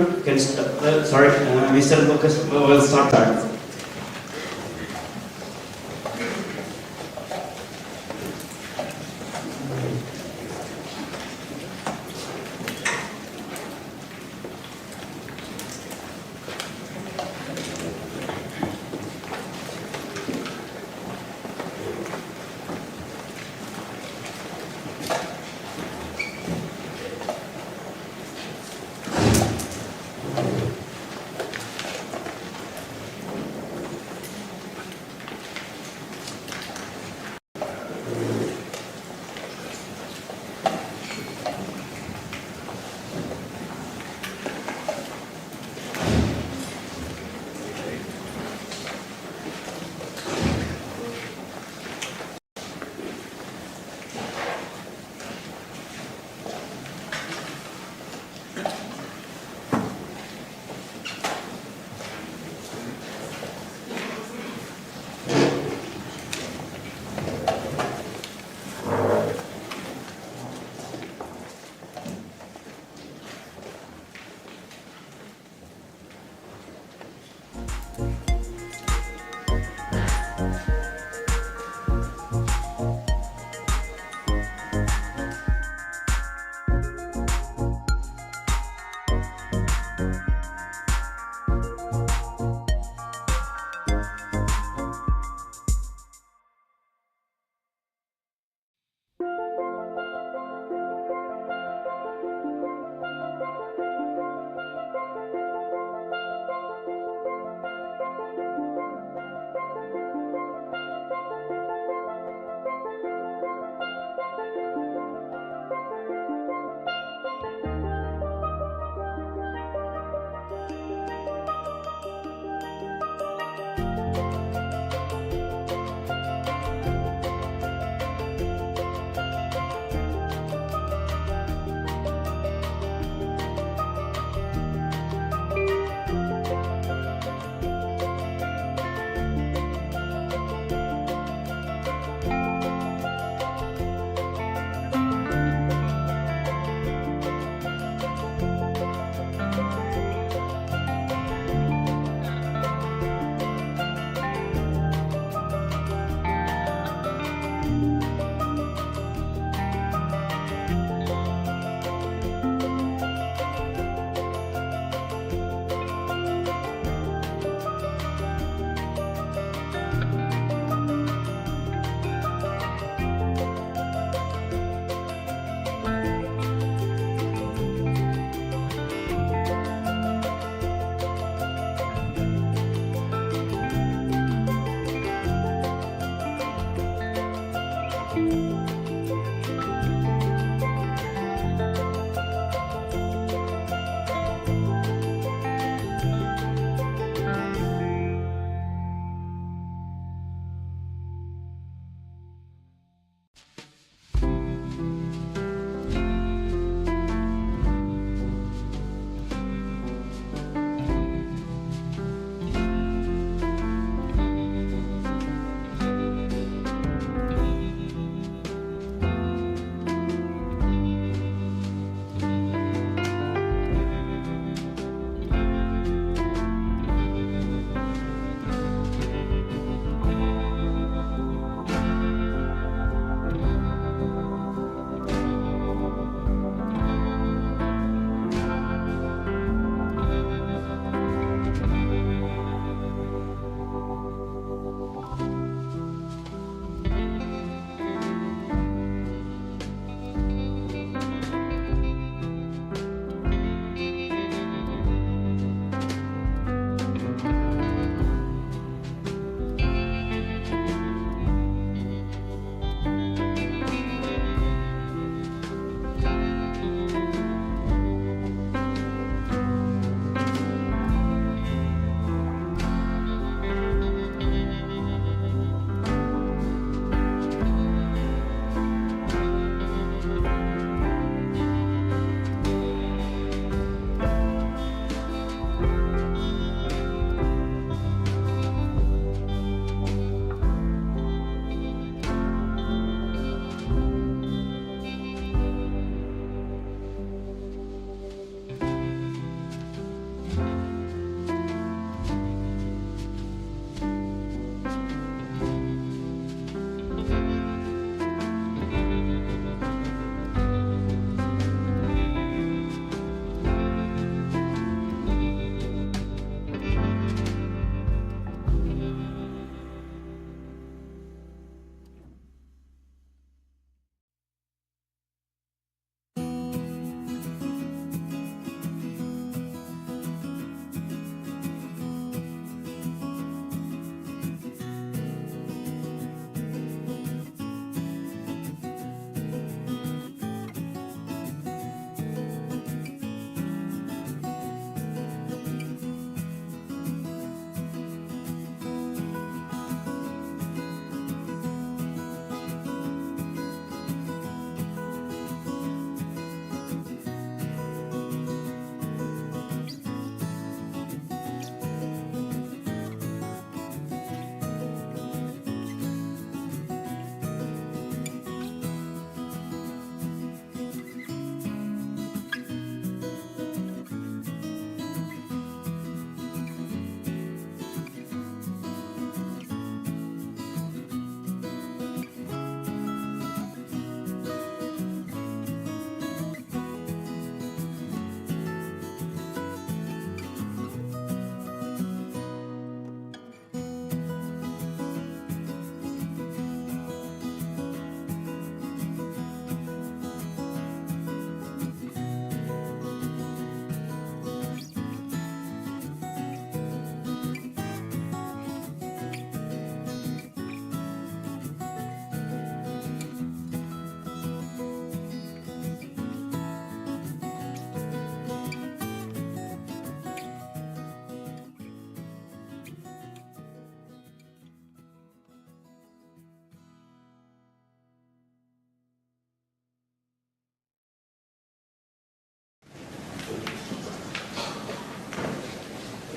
Can sorry, Mr. Lucas will start time.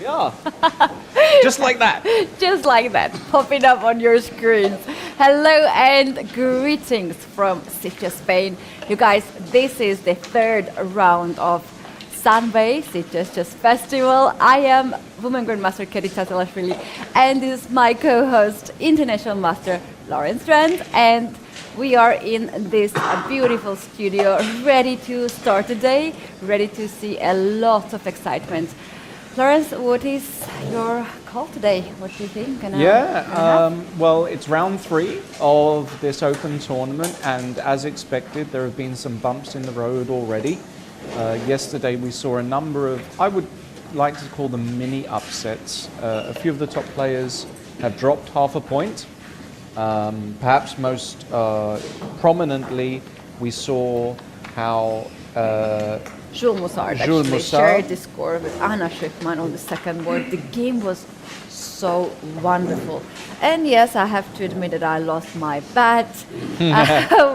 we are. Just like that. Just like that, popping up on your screens. Hello and greetings from Sitges, Spain. You guys, this is the third round of Sunway Sitges Festival. I am Women Grandmaster Kerita Telashvili, and this is my co-host, International Master Lauren Strand, and we are in this beautiful studio, ready to start the day, ready to see a lot of excitement. Lawrence, what is your call today? What do you think? Well, it's round 3 of this open tournament, and as expected, there have been some bumps in the road already. Yesterday we saw a number of, I would like to call them mini upsets. A few of the top players have dropped half a point. Perhaps most prominently, we saw how Jules Moussard actually shared the score with Anna Schiffman on the second board. The game was so wonderful. And yes, I have to admit that I lost my bet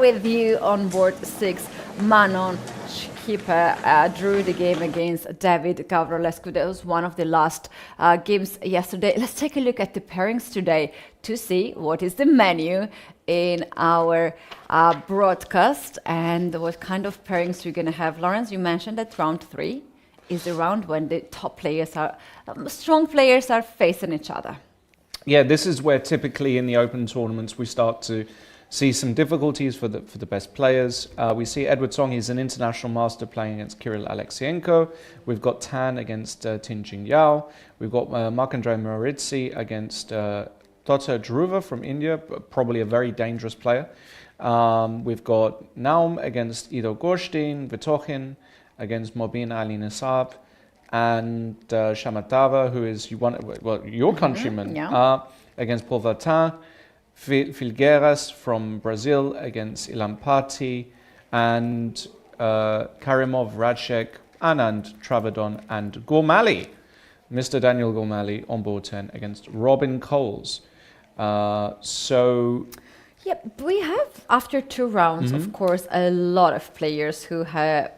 with you on board 6. Manon Schipper drew the game against David Gavrolescu. That was one of the last games yesterday. Let's take a look at the pairings today to see what is the menu in our broadcast and what kind of pairings we're going to have. Lawrence, you mentioned that round 3 is the round when the top players are, strong players are facing each other. Yeah, this is where typically in the open tournaments we start to see some difficulties for the best players. We see Edward Song, he's an international master playing against Kirill Alekseenko. We've got Tan against Jingyao. We've got Marc-André Maurizzi against Thota from India, probably a very dangerous player. We've got Naoum against Ido Gorshtein, Vetokhin against Mobin Alinasab, and Shamatava, who is your countryman, against Paul Velten. Filgueiras from Brazil against Ilamparthi, and Karimov, Raczek, Anand, Travadon, and Gormali, Mr. Daniel Gormali on board 10 against Robin Coles. We have, after 2 rounds, of course, a lot of players who have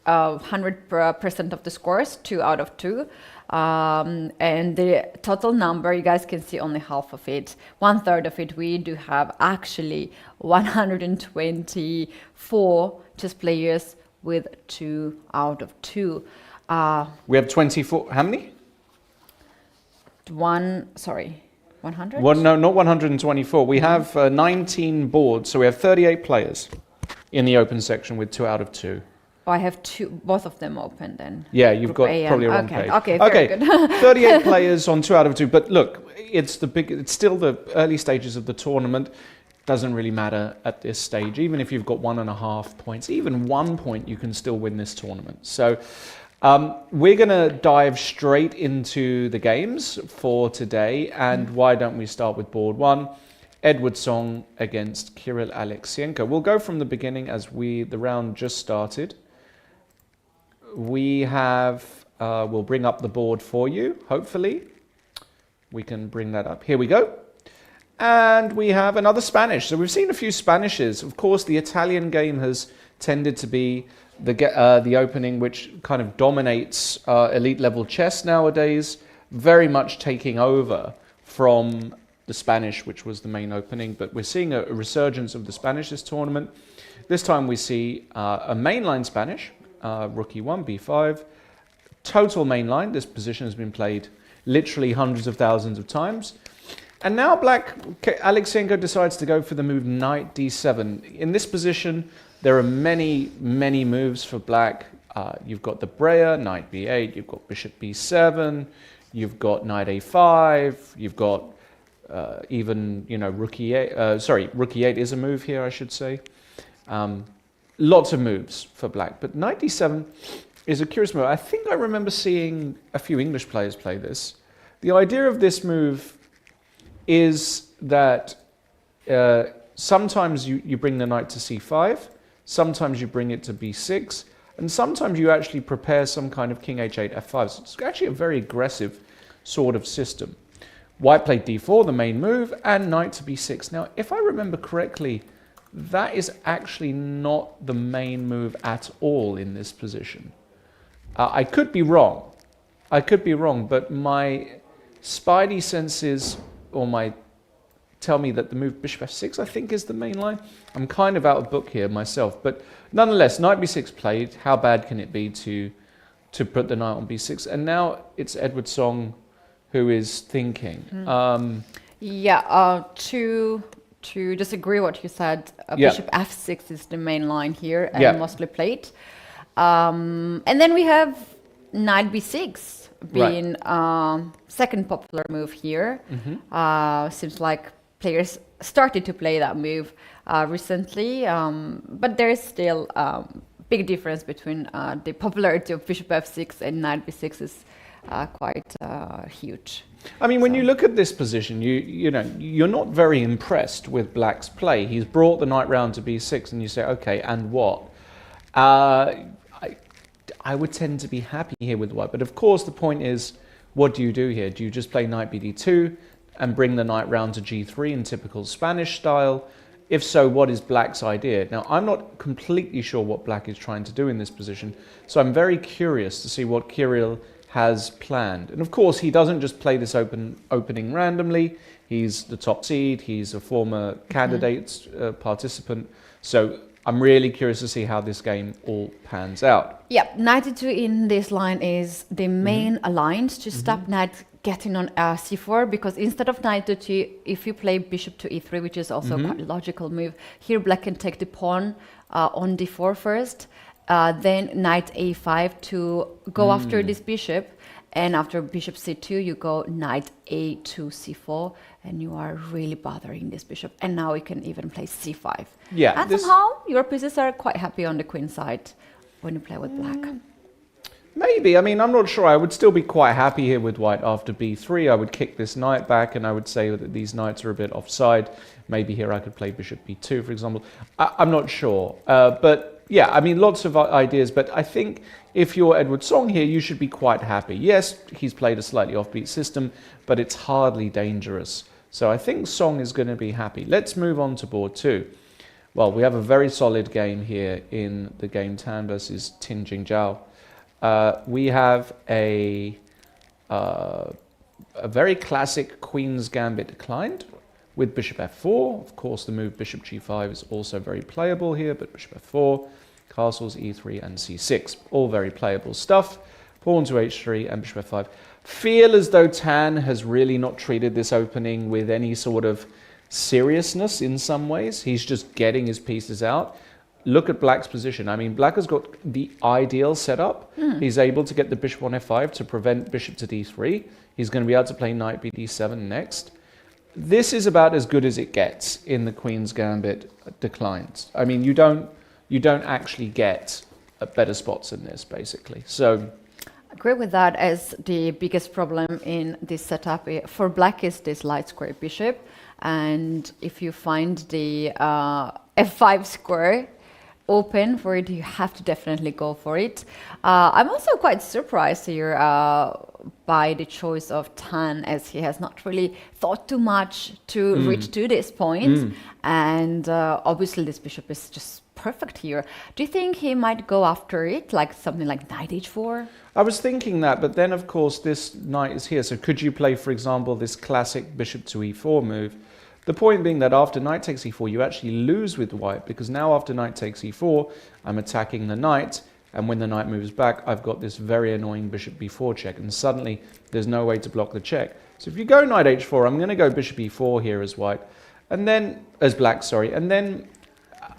100% of the scores, 2 out of 2. And the total number, you guys can see only half of it, 1/3 of it. We do have actually 124 chess players with 2 out of 2. We have 24, how many? 100? Well, no, not 124. We have 19 boards, so we have 38 players in the open section with 2 out of 2. Oh, I have both of them open then. Yeah, you've got probably a wrong page. Okay, very good. 38 players on 2 out of 2. But look, it's still the early stages of the tournament. Doesn't really matter at this stage. Even if you've got 1.5 points, even 1 point, you can still win this tournament. So we're going to dive straight into the games for today. And why don't we start with board 1? Edward Song against Kirill Alekseenko. We'll go from the beginning as the round just started. We have, we'll bring up the board for you, hopefully. We can bring that up. Here we go. And we have another Spanish. So we've seen a few Spanishes. Of course, the Italian game has tended to be the opening which kind of dominates elite level chess nowadays, very much taking over from the Spanish, which was the main opening. But we're seeing a resurgence of the Spanish this tournament. This time we see a mainline Spanish, Rook E1, B5, total mainline. This position has been played literally hundreds of thousands of times. And now Alekseenko decides to go for the move Knight D7. In this position, there are many, many moves for black. You've got the Breyer, Knight B8, you've got Bishop B7, you've got Knight A5, you've got even, Rook E8. Rook E8 is a move here, I should say. Lots of moves for black, but Knight D7 is a curious move. I think I remember seeing a few English players play this. The idea of this move is that sometimes you bring the knight to c5, sometimes you bring it to b6, and sometimes you actually prepare some kind of king h8, f5. So it's actually a very aggressive sort of system. White played d4, the main move, and knight to b6. Now, if I remember correctly, that is actually not the main move at all in this position. I could be wrong. I could be wrong, but my spidey senses tell me that the move bishop f6, I think, is the main line. I'm kind of out of book here myself, but nonetheless, knight b6 played. How bad can it be to put the knight on b6? And now it's Edward Song who is thinking. To disagree what you said, bishop f6 is the main line here and mostly played. And then we have knight b6 being second popular move here. Seems like players started to play that move recently, but there is still big difference between the popularity of bishop f6 and knight b6 is quite huge. I mean, when you look at this position, you're not very impressed with Black's play. He's brought the knight round to b6, and you say, okay, and what? I would tend to be happy here with White, but of course the point is, what do you do here? Do you just play knight bd2 and bring the knight round to g3 in typical Spanish style? If so, what is Black's idea? Now, I'm not completely sure what Black is trying to do in this position, so I'm very curious to see what Kirill has planned. And of course, he doesn't just play this opening randomly. He's the top seed. He's a former candidate participant. So I'm really curious to see how this game all pans out. Yeah, knight e2 in this line is the main alliance to stop knight getting on c4, because instead of knight e2, if you play bishop to e3, which is also quite a logical move, here Black can take the pawn on d4 first, then knight a5 to go after this bishop, and after bishop c2 you go knight a2 c4, and you are really bothering this bishop. And now you can even play c5. Yeah, and somehow your pieces are quite happy on the queen side when you play with Black. Maybe. I mean, I'm not sure. I would still be quite happy here with White after b3. I would kick this knight back, and I would say that these knights are a bit offside. Maybe here I could play bishop b2, for example. I'm not sure. But yeah, I mean, lots of ideas. But I think if you're Edward Song here, you should be quite happy. Yes, he's played a slightly offbeat system, but it's hardly dangerous. So I think Song is going to be happy. Let's move on to board 2. Well, we have a very solid game here in the game Tan versus Tin Jingyao. We have a very classic Queen's Gambit declined with bishop f4. Of course, the move bishop g5 is also very playable here, but bishop f4, castles e3 and c6, all very playable stuff. Pawn to h3 and bishop f5. Feel as though Tan has really not treated this opening with any sort of seriousness in some ways. He's just getting his pieces out. Look at Black's position. I mean, Black has got the ideal setup. He's able to get the bishop on f5 to prevent bishop to d3. He's going to be able to play knight bd7 next. This is about as good as it gets in the Queen's Gambit declines. I mean, you don't actually get better spots than this, basically. So, I agree with that, as the biggest problem in this setup for Black is this light square bishop. And if you find the f5 square open for it, you have to definitely go for it. I'm also quite surprised here by the choice of Tan, as he has not really thought too much to reach to this point. And obviously this bishop is just perfect here. Do you think he might go after it, like something like knight h4? I was thinking that, but then of course this knight is here. So could you play, for example, this classic bishop to e4 move? The point being that after knight takes e4, you actually lose with White, because now after knight takes e4, I'm attacking the knight, and when the knight moves back, I've got this very annoying bishop b4 check, and suddenly there's no way to block the check. So if you go knight h4, I'm going to go bishop e4 here as White, and then, as Black, sorry, and then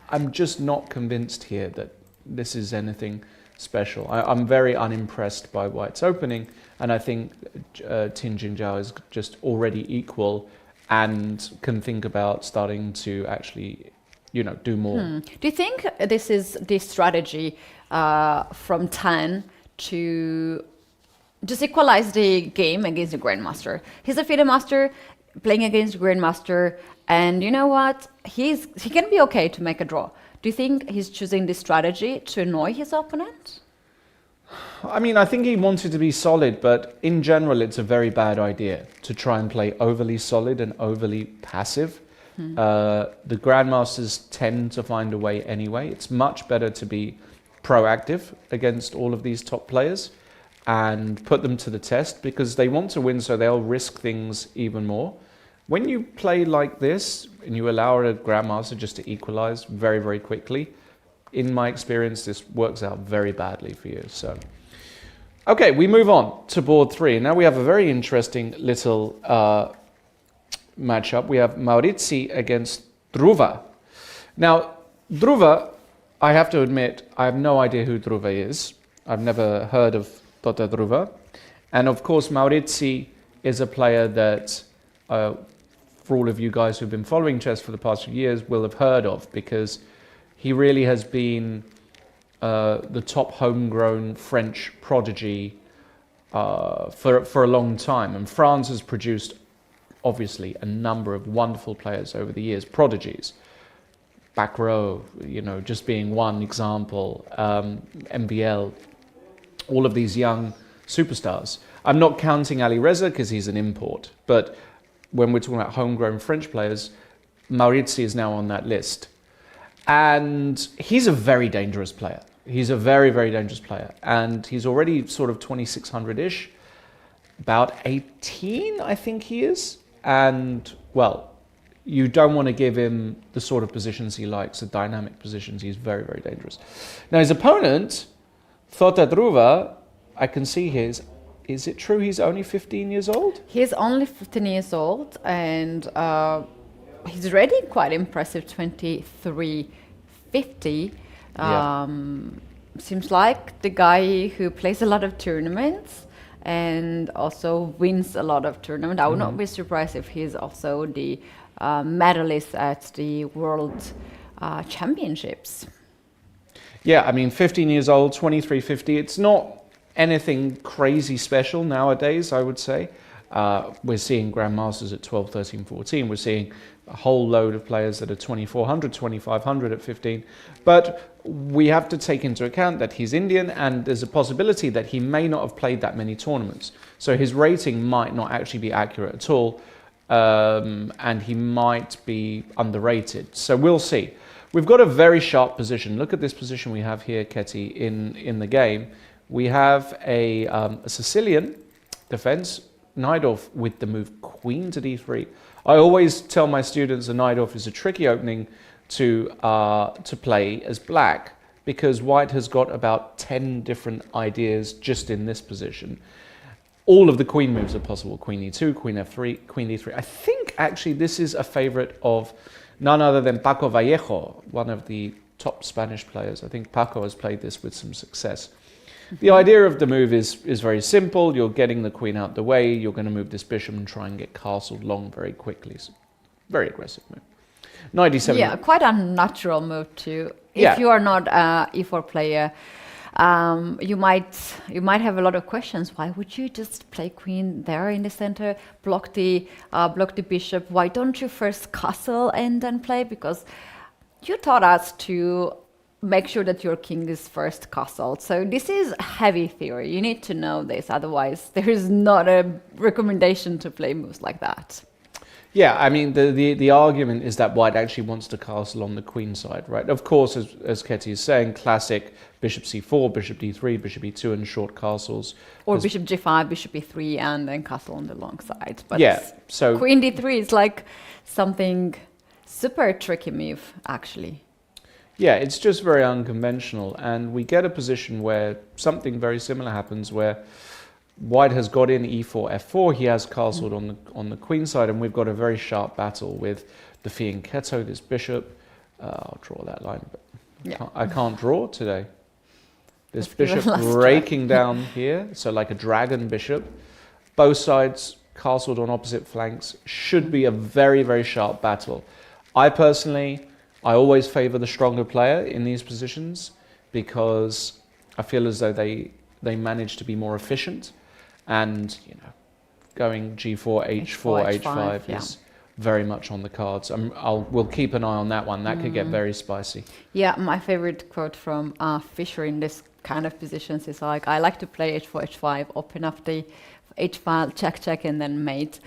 I'm just not convinced here that this is anything special. I'm very unimpressed by White's opening, and I think Tin Jingyao is just already equal and can think about starting to actually, do more. Do you think this is the strategy from Tan to just equalize the game against the Grandmaster? He's a FIDE master playing against the Grandmaster, and you know what? He can be okay to make a draw. Do you think he's choosing this strategy to annoy his opponent? I mean, I think he wanted to be solid, but in general, it's a very bad idea to try and play overly solid and overly passive. The Grandmasters tend to find a way anyway. It's much better to be proactive against all of these top players. and put them to the test because they want to win, so they'll risk things even more. When you play like this and you allow a grandmaster just to equalize very, very quickly, in my experience, this works out very badly for you. So, okay, we move on to board 3. Now we have a very interesting little matchup. We have Maurizzi against Druva. Now, Druva, I have to admit, I have no idea who Druva is. I've never heard of Thota Druva. And of course, Maurizzi is a player that, for all of you guys who've been following chess for the past few years, will have heard of, because he really has been the top homegrown French prodigy for a long time. And France has produced, obviously, a number of wonderful players over the years, prodigies. Back row, just being one example, MBL, all of these young superstars. I'm not counting Ali Reza because he's an import, but when we're talking about homegrown French players, Maurizzi is now on that list. And he's a very dangerous player. He's a very, very dangerous player. And he's already sort of 2,600-ish, about 18, I think he is. And, well, you don't want to give him the sort of positions he likes, the dynamic positions. He's very, very dangerous. Now, his opponent, Thota Druva, I can see his. Is it true he's only 15 years old? He's only 15 years old, and he's already quite impressive, 2350. Seems like the guy who plays a lot of tournaments and also wins a lot of tournaments. I would not be surprised if he's also the medalist at the World Championships. Yeah, I mean, 15 years old, 2350. It's not anything crazy special nowadays, I would say. We're seeing grandmasters at 12, 13, 14. We're seeing a whole load of players that are 2400, 2500 at 15. But we have to take into account that he's Indian, and there's a possibility that he may not have played that many tournaments. So his rating might not actually be accurate at all, and he might be underrated. So we'll see. We've got a very sharp position. Look at this position we have here, Ketty, in the game. We have a Sicilian defense, Naidorf, with the move queen to d3. I always tell my students a Naidorf is a tricky opening to play as black, because white has got about 10 different ideas just in this position. All of the queen moves are possible. Queen e2, queen f3, queen d3. I think actually this is a favorite of none other than Paco Vallejo, one of the top Spanish players. I think Paco has played this with some success. The idea of the move is very simple. You're getting the queen out the way. You're going to move this bishop and try and get castled long very quickly. So, very aggressive move. 97. Yeah, quite a natural move too. If you are not an e4 player, you might have a lot of questions. Why would you just play queen there in the center, block the bishop? Why don't you first castle and then play? Because you taught us to make sure that your king is first castled. So this is heavy theory. You need to know this, otherwise there is not a recommendation to play moves like that. Yeah, I mean, the argument is that white actually wants to castle on the queen side, right? Of course, as Ketty is saying, classic bishop c4, bishop d3, bishop e2 and short castles. Or bishop g5, bishop e3 and then castle on the long side. But yeah, so queen d3 is like something super tricky move, actually. Yeah, it's just very unconventional, and we get a position where something very similar happens, where white has got in e4, f4, he has castled on the queen side, and we've got a very sharp battle with the fianchetto, this bishop. I'll draw that line, but I can't draw today. This bishop breaking down here, so like a dragon bishop. Both sides castled on opposite flanks. Should be a very, very sharp battle. I always favor the stronger player in these positions, because I feel as though they manage to be more efficient, and going g4, h4, h5 is very much on the cards. We'll keep an eye on that one. That could get very spicy. Yeah, my favorite quote from Fischer in this kind of positions is like, I like to play h4, h5, open up the h file, check, and then mate.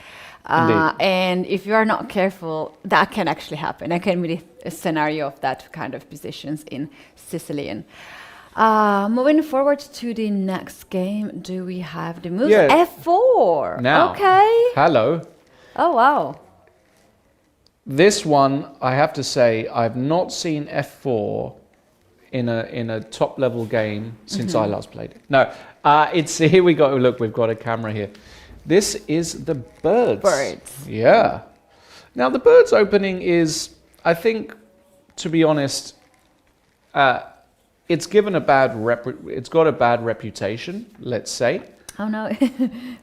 And if you are not careful, that can actually happen. That can be a scenario of that kind of positions in Sicilian. Moving forward to the next game, do we have the move Yeah. F4? Now, Okay. hello. Oh, wow. This one, I have to say, I've not seen F4 in a top level game since I last played it. No, it's here we go. Look, we've got a camera here. This is the birds. Birds. Yeah. Now the birds opening is, I think, to be honest, it's given a bad it's got a bad reputation, let's say. Oh no,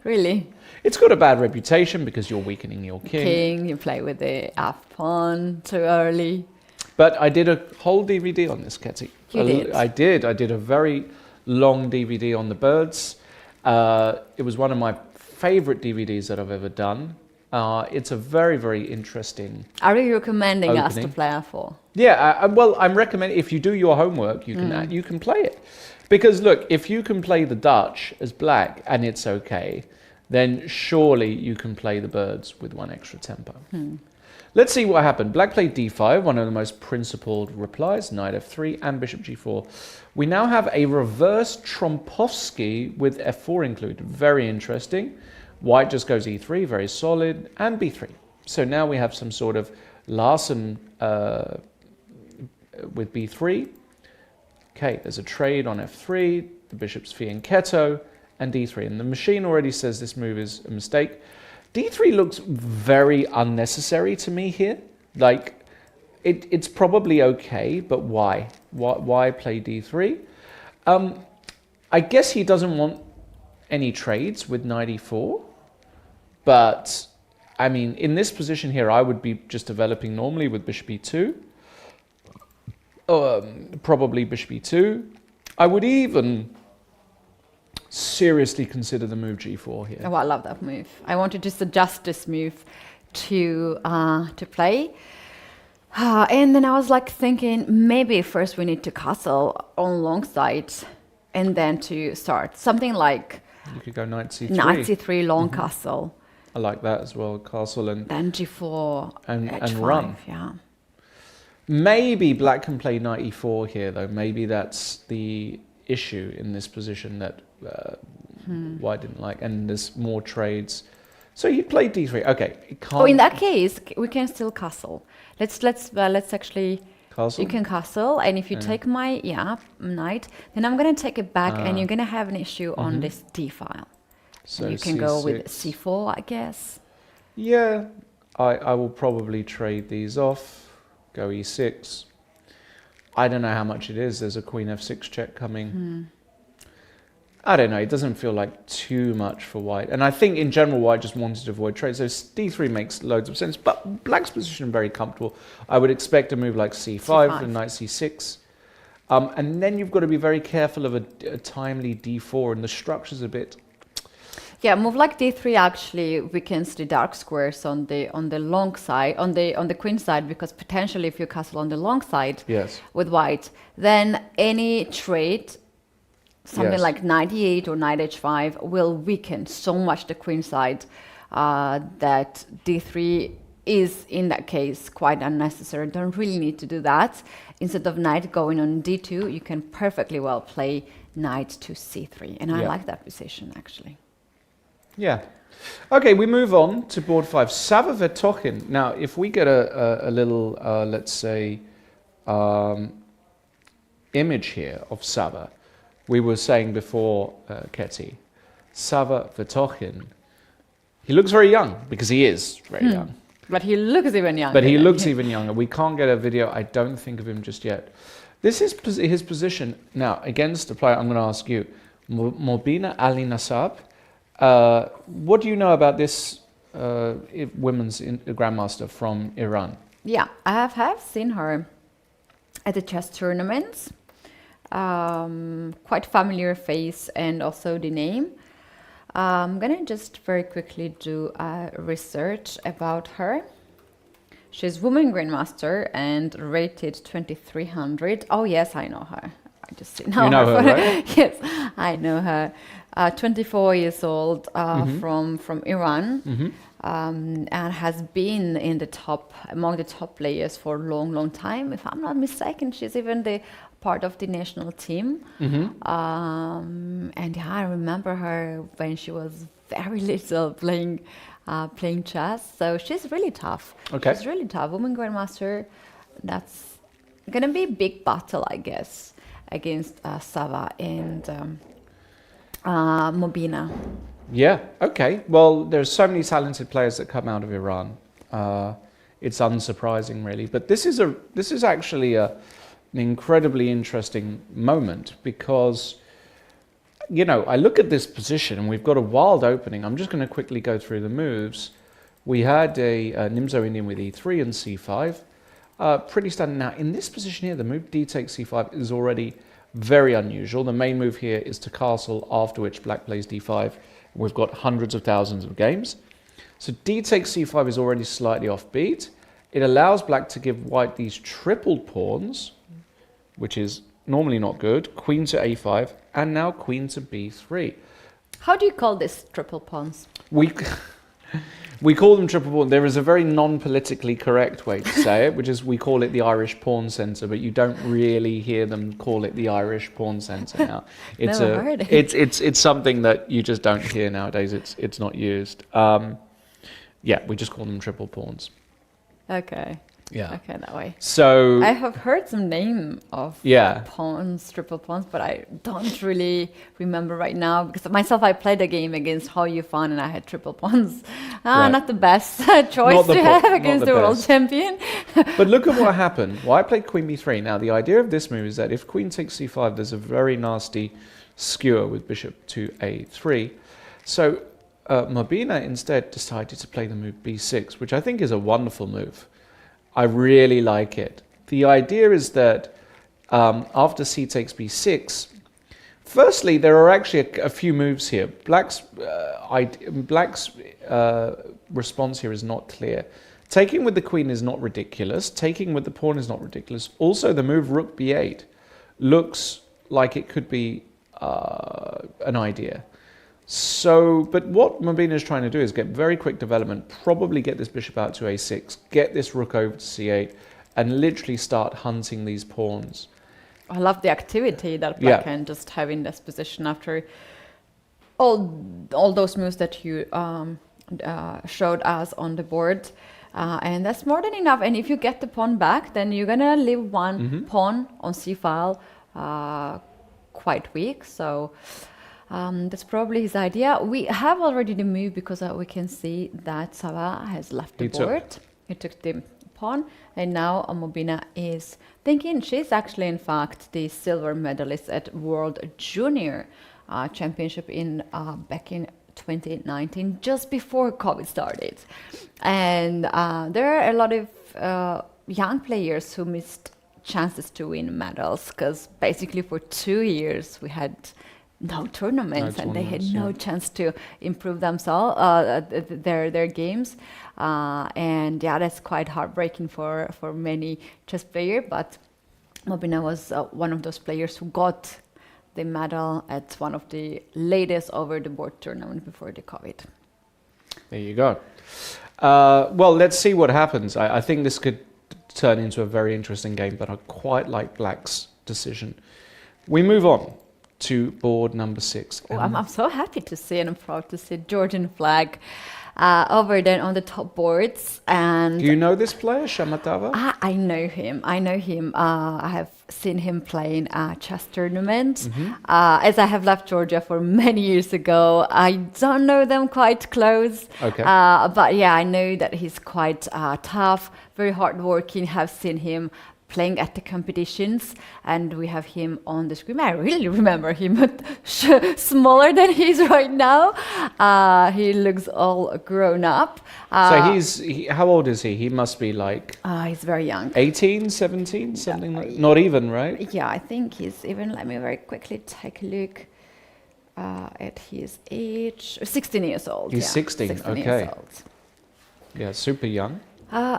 really? It's got a bad reputation because you're weakening your king. You play with the F pawn too early. But I did a whole DVD on this, Ketty. You did? I did. I did a very long DVD on the birds. It was one of my favorite DVDs that I've ever done. It's a very, very interesting. Are you recommending us to Opening. play F4? Yeah, well, I'm recommending if you do your homework, you can play it. Because look, if you can play the Dutch as black and it's okay, then surely you can play the birds with one extra tempo. Let's see what happened. Black played d5, one of the most principled replies, knight f3 and bishop g4. We now have a reverse Trompovsky with f4 included. Very interesting. White just goes e3, very solid, and b3. So now we have some sort of Larsen with b3. Okay, there's a trade on f3, the bishop's fianchetto, and d3. And the machine already says this move is a mistake. d3 looks very unnecessary to me here. Like, it's probably okay, but why? Why play d3? I guess he doesn't want any trades with knight e4. But, I mean, in this position here, I would be just developing normally with bishop e2. Probably bishop e2. I would even seriously consider the move g4 here. Oh, I love that move. I wanted to suggest this move to play. And then I was like thinking, maybe first we need to castle on long side and then to start. Something like You could go knight c3. knight c3 long castle. I like that as well, castle and Then g4, and h5, run. yeah. Maybe black can play knight e4 here, though. Maybe that's the issue in this position that white didn't like. And there's more trades. So you play d3. Okay, it can't. Oh, in that case, we can still castle. Let's actually. Castle? You can castle, and if you take my knight, then I'm gonna take it back, and you're gonna have an issue on this d file. So and you can go with c4, I guess. Yeah, I will probably trade these off. Go e6. I don't know how much it is. There's a queen f6 check coming. I don't know. It doesn't feel like too much for white. And I think in general, white just wanted to avoid trade. So d3 makes loads of sense. But black's position very comfortable. I would expect a move like c5, and knight c6. And then you've got to be very careful of a timely d4. And the structure's a bit... Yeah, move like d3 actually weakens the dark squares on the long side, on the queen side, because potentially if you castle on the long side with white, then any trade, something like knight e8 or knight h5, will weaken so much the queen side that d3 is in that case quite unnecessary. Don't really need to do that. Instead of knight going on d2, you can perfectly well play knight to c3, and I like that position actually. Yeah. Okay, we move on to board 5. Sava Vetokhin. Now, if we get a little, let's say, image here of Sava, we were saying before, Ketty, Sava Vetokhin, he looks very young, because he is very young. But he looks even younger. But he looks even younger. We can't get a video, I don't think, of him just yet. This is his position. Now, against the player, I'm going to ask you, Mobina Alinasab. What do you know about this women's grandmaster from Iran? Yeah, I have seen her at the chess tournaments. Quite familiar face and also the name. I'm gonna just very quickly do research about her. She's women grandmaster and rated 2300. Oh yes, I know her. I just know you know her, right? Yes, I know her. 24 years old, from Iran, and has been in the among the top players for a long time. If I'm not mistaken, she's even the part of the national team. And yeah, I remember her when she was very little playing chess. So she's really tough. Okay. She's really tough. Women Grandmaster, that's going to be a big battle, I guess, against Sava and Mobina. Yeah, okay. Well, there's so many talented players that come out of Iran. It's unsurprising, really. But this is actually an incredibly interesting moment because, you know, I look at this position and we've got a wild opening. I'm just going to quickly go through the moves. We had a Nimzo Indian with e3 and c5. Pretty standard. Now, in this position here, the move d takes c5 is already very unusual. The main move here is to castle, after which black plays d5. We've got hundreds of thousands of games. So d takes c5 is already slightly offbeat. It allows black to give white these tripled pawns, which is normally not good. Queen to a5, and now queen to b3. How do you call this triple pawns? We call them triple pawn. There is a very non-politically correct way to say it, which is we call it the Irish Pawn Centre, but you don't really hear them call it the Irish Pawn Centre now. It's Never heard it. It's something that you just don't hear nowadays. It's not used. Yeah, we just call them triple pawns. Okay. Yeah. Okay, that way. So I have heard some name of pawns, triple pawns, but I don't really remember right now because myself, I played a game against Hao Yufan and I had triple pawns. Right. Not the best choice to have against the world champion. But look at what happened. Well, I played queen b3. Now, the idea of this move is that if queen takes c5, there's a very nasty skewer with bishop to a3. So Mobina instead decided to play the move b6, which I think is a wonderful move. I really like it. The idea is that after c takes b6, firstly, there are actually a few moves here. Black's response here is not clear. Taking with the queen is not ridiculous. Taking with the pawn is not ridiculous. Also, the move rook b8 looks like it could be an idea. So, but what Mobina is trying to do is get very quick development, probably get this bishop out to a6, get this rook over to c8, and literally start hunting these pawns. I love the activity that black can just have in this position after all those moves that you showed us on the board. And that's more than enough. And if you get the pawn back, then you're going to leave one pawn on c-file quite weak. So that's probably his idea. We have already the move because we can see that Sava has left the board. He took the pawn, and now Mobina is thinking she's actually, in fact, the silver medalist at World Junior Championship back in 2019, just before COVID started. And there are a lot of young players who missed chances to win medals because basically for 2 years we had no tournaments, and they had no chance to improve themselves, their games, and yeah, that's quite heartbreaking for many chess players. But Mobina was one of those players who got the medal at one of the latest over-the-board tournaments before the COVID. There you go. Well, let's see what happens. I think this could turn into a very interesting game, but I quite like Black's decision. We move on to board number 6. Oh, I'm so happy to see, and I'm proud to see Georgian flag over there on the top boards. And do you know this player, Shamatava? I know him. I have seen him play in chess tournaments. As I have left Georgia for many years ago, I don't know them quite close. Okay. But yeah, I know that he's quite tough, very hardworking. Have seen him playing at the competitions, and we have him on the screen. I really remember him smaller than he is right now. He looks all grown up. So how old is he? He must be like... he's very young. 18, 17, something like... Not even, right? Yeah, I think he's even... Let me very quickly take a look at his age. 16 years old. He's 16, 16 okay. years old. Yeah, super young.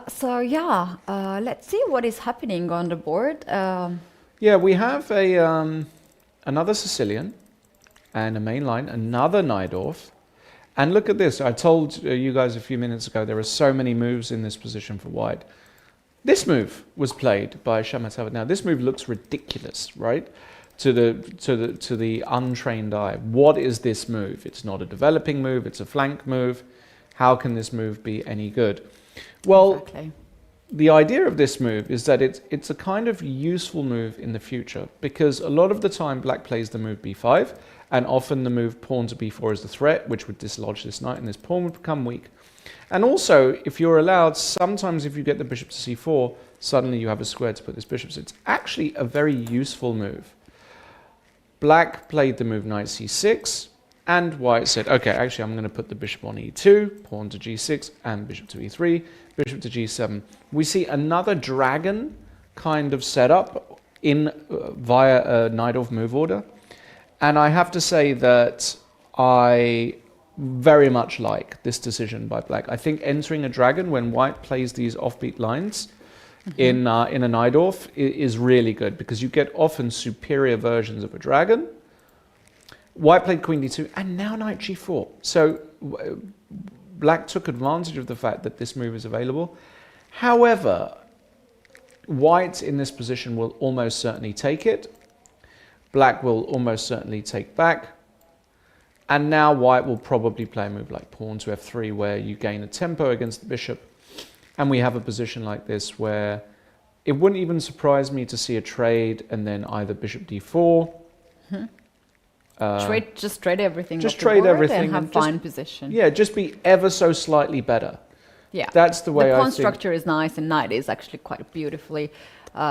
So yeah, let's see what is happening on the board. Yeah, we have another Sicilian and a main line, another Naidorf. And look at this. I told you guys a few minutes ago, there are so many moves in this position for white. This move was played by Shamatava. Now, this move looks ridiculous, right? To the untrained eye. What is this move? It's not a developing move, it's a flank move. How can this move be any good? Well, exactly. The idea of this move is that it's a kind of useful move in the future, because a lot of the time black plays the move b5, and often the move pawn to b4 is the threat, which would dislodge this knight, and this pawn would become weak. And also, if you're allowed, sometimes if you get the bishop to c4, suddenly you have a square to put this bishop. So it's actually a very useful move. Black played the move knight c6, and white said, okay, actually I'm going to put the bishop on e2, pawn to g6, and bishop to e3, bishop to g7. We see another dragon kind of setup in via a knight-off move order. And I have to say that I very much like this decision by black. I think entering a dragon when white plays these offbeat lines in a knight-off is really good, because you get often superior versions of a dragon. White played queen d2, and now knight g4. So black took advantage of the fact that this move is available. However, white in this position will almost certainly take it. Black will almost certainly take back. And now white will probably play a move like pawn to f3, where you gain a tempo against the bishop. And we have a position like this where it wouldn't even surprise me to see a trade and then either bishop d4. Just trade everything. Just trade everything and have fine position. Yeah, just be ever so slightly better. Yeah, that's the way I think. The pawn structure is nice, and knight is actually quite beautifully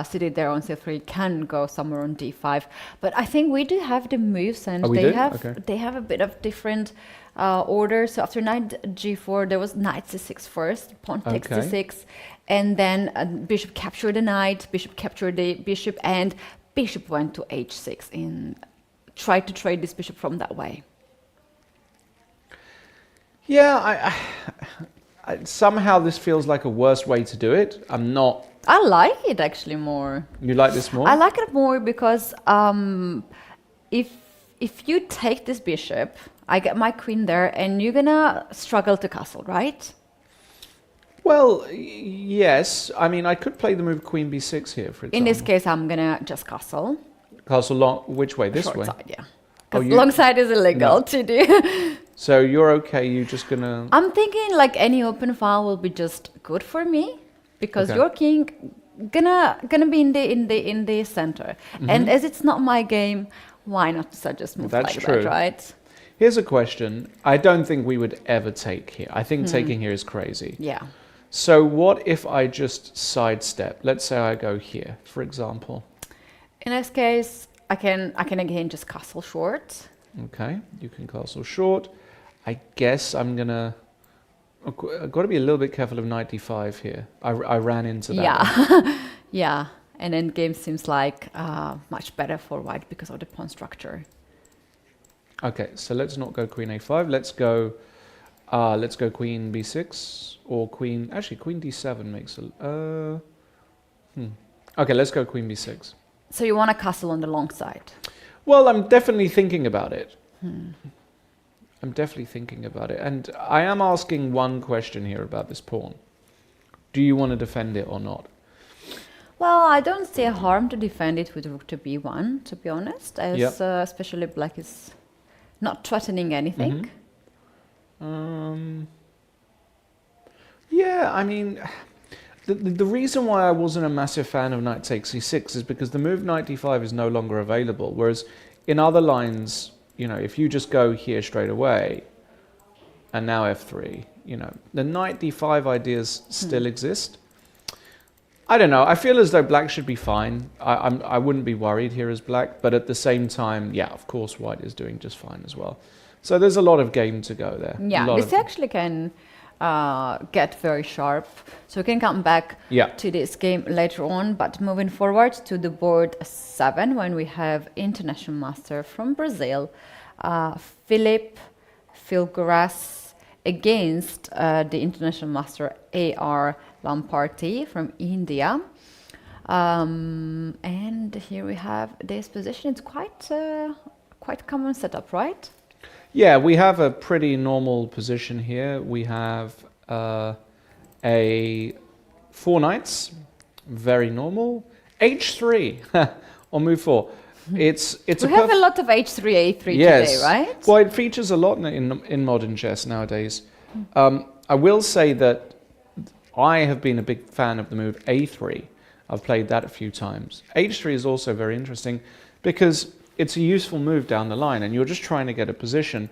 seated there on c3. Can go somewhere on d5, but I think we do have the moves, and they have a bit of different order. So after knight g4, there was knight c6 first, pawn takes c6, and then bishop captured the knight, bishop captured the bishop, and bishop went to h6 in. Tried to trade this bishop from that way. Yeah, I somehow this feels like a worse way to do it. I'm not. I like it actually more. You like this more? I like it more because if you take this bishop, I get my queen there, and you're gonna struggle to castle, right? Well, yes. I mean, I could play the move queen b6 here, for example. In this case, I'm gonna just castle. Castle long, which way? This way? Side, yeah. Because long side is illegal to do. So you're okay, you're just gonna... I'm thinking like any open file will be just good for me, because your king gonna be in the center. And as it's not my game, why not suggest move like that, right? Here's a question. I don't think we would ever take here. I think taking here is crazy. Yeah. So what if I just sidestep? Let's say I go here, for example. In this case, I can again just castle short. Okay, you can castle short. I guess I'm gonna. I've got to be a little bit careful of knight d5 here. I ran into that. Yeah, yeah. And then game seems like much better for white because of the pawn structure. Okay, so let's not go queen a5. Let's go queen b6 or queen. Actually, queen d7 makes a. Okay, let's go queen b6. So you want to castle on the long side? Well, I'm definitely thinking about it. I'm definitely thinking about it. And I am asking one question here about this pawn. Do you want to defend it or not? Well, I don't see a harm to defend it with rook to b1, to be honest, as especially black is not threatening anything. Yeah, I mean... The reason why I wasn't a massive fan of knight takes c6 is because the move knight d5 is no longer available. Whereas in other lines, you know, if you just go here straight away, and now f3, you know, the knight d5 ideas still exist. I don't know. I feel as though black should be fine. I wouldn't be worried here as black, but at the same time, yeah, of course, white is doing just fine as well. So there's a lot of game to go there. Yeah, this actually can... get very sharp. So we can come back to this game later on, but moving forward to the board 7, when we have international master from Brazil, Filgueiras, against the international master A.R. Ilamparthi from India. And here we have this position. It's quite common setup, right? Yeah, we have a pretty normal position here. We have 4 knights Very normal. H3 on move 4. It's we have a lot of H3, A3 yes. today, right? Well, it features a lot in modern chess nowadays. I will say that I have been a big fan of the move A3. I've played that a few times. H3 is also very interesting because it's a useful move down the line and you're just trying to get a position.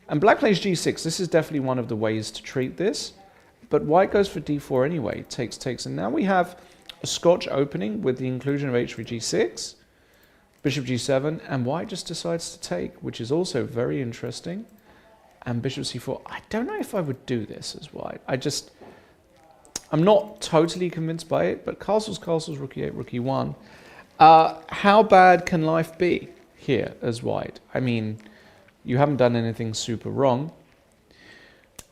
And black plays G6. This is definitely one of the ways to treat this. But white goes for D4 anyway. Takes. And now we have a Scotch opening with the inclusion of H3, G6. Bishop G7, and white just decides to take, which is also very interesting. And Bishop C4. I don't know if I would do this as white. I'm not totally convinced by it, but castles, Rook E8, Rook E1. How bad can life be here as white? I mean, you haven't done anything super wrong.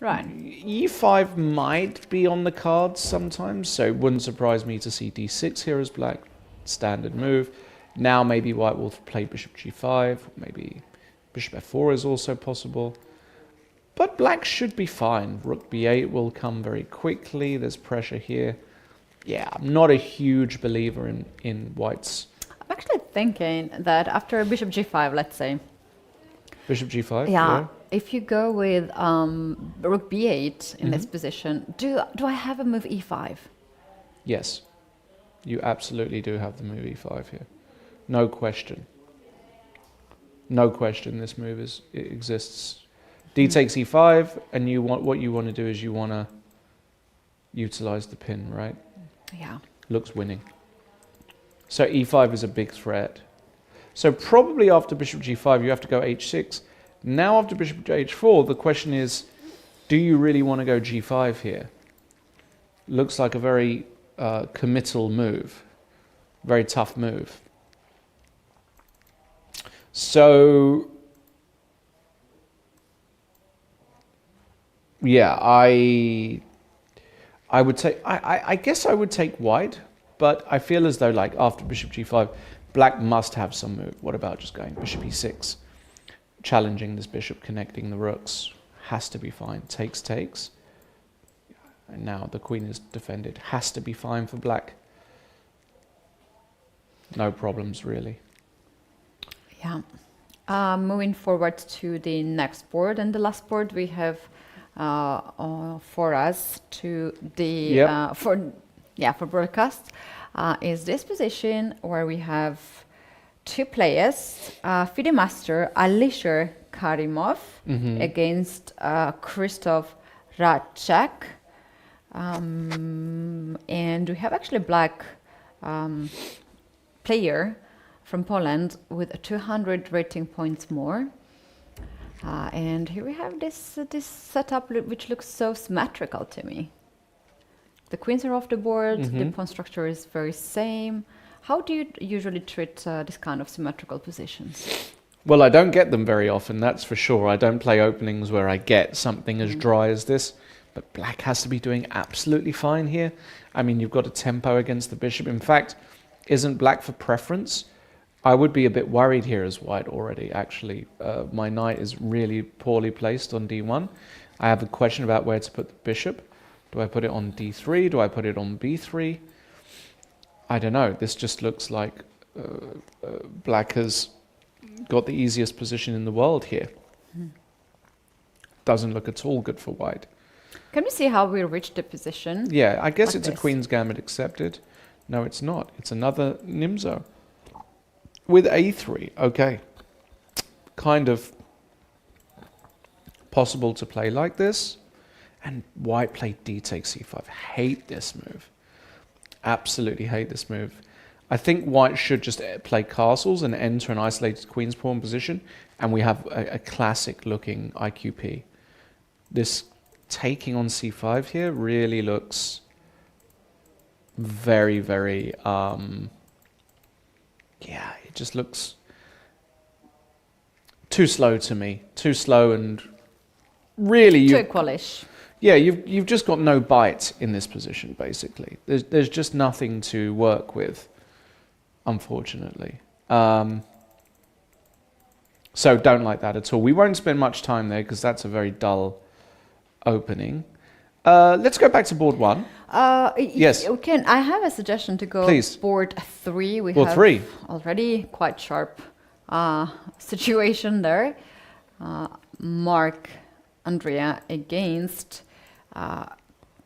Right. E5 might be on the cards sometimes, so it wouldn't surprise me to see D6 here as black. Standard move. Now maybe white will play Bishop G5, maybe Bishop F4 is also possible. But black should be fine. Rook B8 will come very quickly. There's pressure here. Yeah, I'm not a huge believer in white's. I'm actually thinking that after Bishop G5, let's say. Bishop G5? Yeah. If you go with Rook B8 in this position, do I have a move E5? Yes. You absolutely do have the move E5 here. No question. No question this move it exists. D takes E5, and what you want to do is you want to utilize the pin, right? Yeah. Looks winning. So E5 is a big threat. So probably after Bishop G5, you have to go H6. Now after Bishop H4, the question is, do you really want to go G5 here? Looks like a very committal move. Very tough move. So, yeah, I would take, I guess I would take white, but I feel as though like after Bishop G5, black must have some move. What about just going Bishop E6? Challenging this bishop, connecting the rooks. Has to be fine. Takes. And now the queen is defended. Has to be fine for black. No problems, really. Yeah. Moving forward to the next board, and the last board we have for us to the for broadcast is this position where we have two players, FIDE master Alisher Karimov against Krzysztof Raczek, and we have actually a black player from Poland with 200 rating points more. And here we have this setup which looks so symmetrical to me. The queens are off the board, the pawn structure is very same. How do you usually treat this kind of symmetrical positions? Well, I don't get them very often, that's for sure. I don't play openings where I get something as dry as this. But black has to be doing absolutely fine here. I mean, you've got a tempo against the bishop. In fact, isn't black for preference? I would be a bit worried here as white already, actually. My knight is really poorly placed on d1. I have a question about where to put the bishop. Do I put it on d3? Do I put it on b3? I don't know. This just looks like black has got the easiest position in the world here. Doesn't look at all good for white. Can we see how we reach the position? Yeah, I guess like it's this? A queen's gambit accepted. No, it's not. It's another Nimzo. With a3, okay. Kind of possible to play like this. And white played d takes c5. Hate this move. Absolutely hate this move. I think white should just play castles and enter an isolated queen's pawn position. And we have a classic looking IQP. This taking on c5 here really looks very, very... yeah, it just looks too slow to me. Too slow and really... Too equalish. Yeah, you've just got no bite in this position, basically. There's just nothing to work with, unfortunately. So don't like that at all. We won't spend much time there because that's a very dull opening. Let's go back to board one. Yes. You can. I have a suggestion to go Please. board 3. We Board have 3. already quite sharp situation there. Mark Andrea against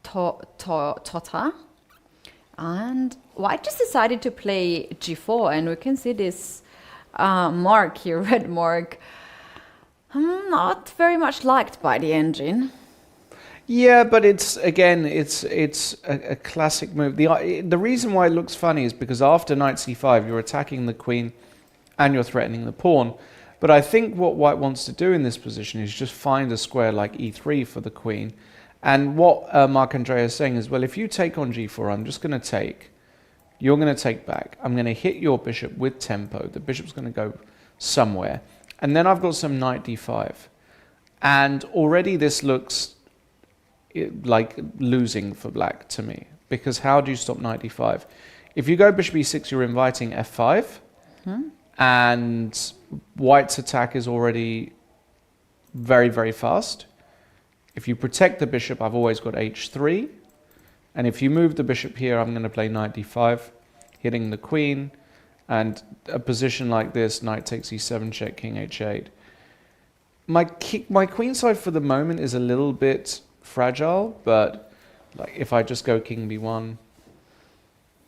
Thota. And White just decided to play g4, and we can see this mark here, red mark, not very much liked by the engine. Yeah, but it's a classic move. The reason why it looks funny is because after knight c5, you're attacking the queen and you're threatening the pawn. But I think what White wants to do in this position is just find a square like e3 for the queen. And what Marc Andrea is saying is, well, if you take on g4, I'm just going to take. You're going to take back. I'm going to hit your bishop with tempo. The bishop's going to go somewhere. And then I've got some knight d5. And already this looks like losing for black to me. Because how do you stop knight d5? If you go bishop e6, you're inviting f5. And White's attack is already very, very fast. If you protect the bishop, I've always got h3. And if you move the bishop here, I'm going to play knight d5, hitting the queen. And a position like this, knight takes e7, check, king h8. My queen side for the moment is a little bit fragile, but like if I just go king b1,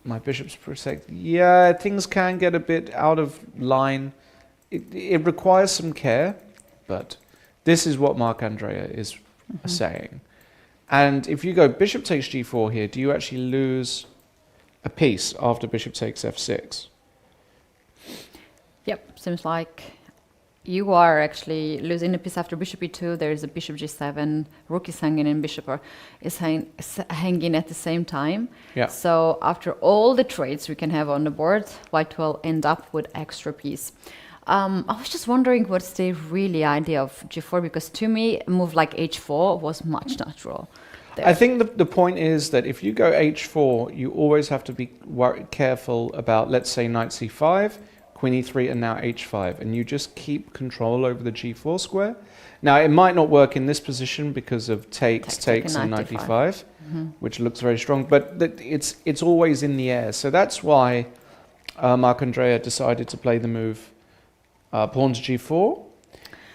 my bishop's protected. Yeah, things can get a bit out of line. It requires some care, but this is what Marc Andrea is saying. And if you go bishop takes g4 here, do you actually lose a piece after bishop takes f6? Yep, seems like you are actually losing a piece after bishop e2. There's a bishop g7, rook is hanging, and bishop is hanging at the same time. Yeah. So after all the trades we can have on the board, White will end up with extra piece. I was just wondering what's the really idea of g4, because to me a move like h4 was much natural there. I think the point is that if you go h4, you always have to be careful about, let's say, knight c5, queen e3, and now h5, and you just keep control over the g4 square. Now, it might not work in this position because of takes, and knight d5, which looks very strong, but it's always in the air. So that's why Marc Andrea decided to play the move pawn to g4.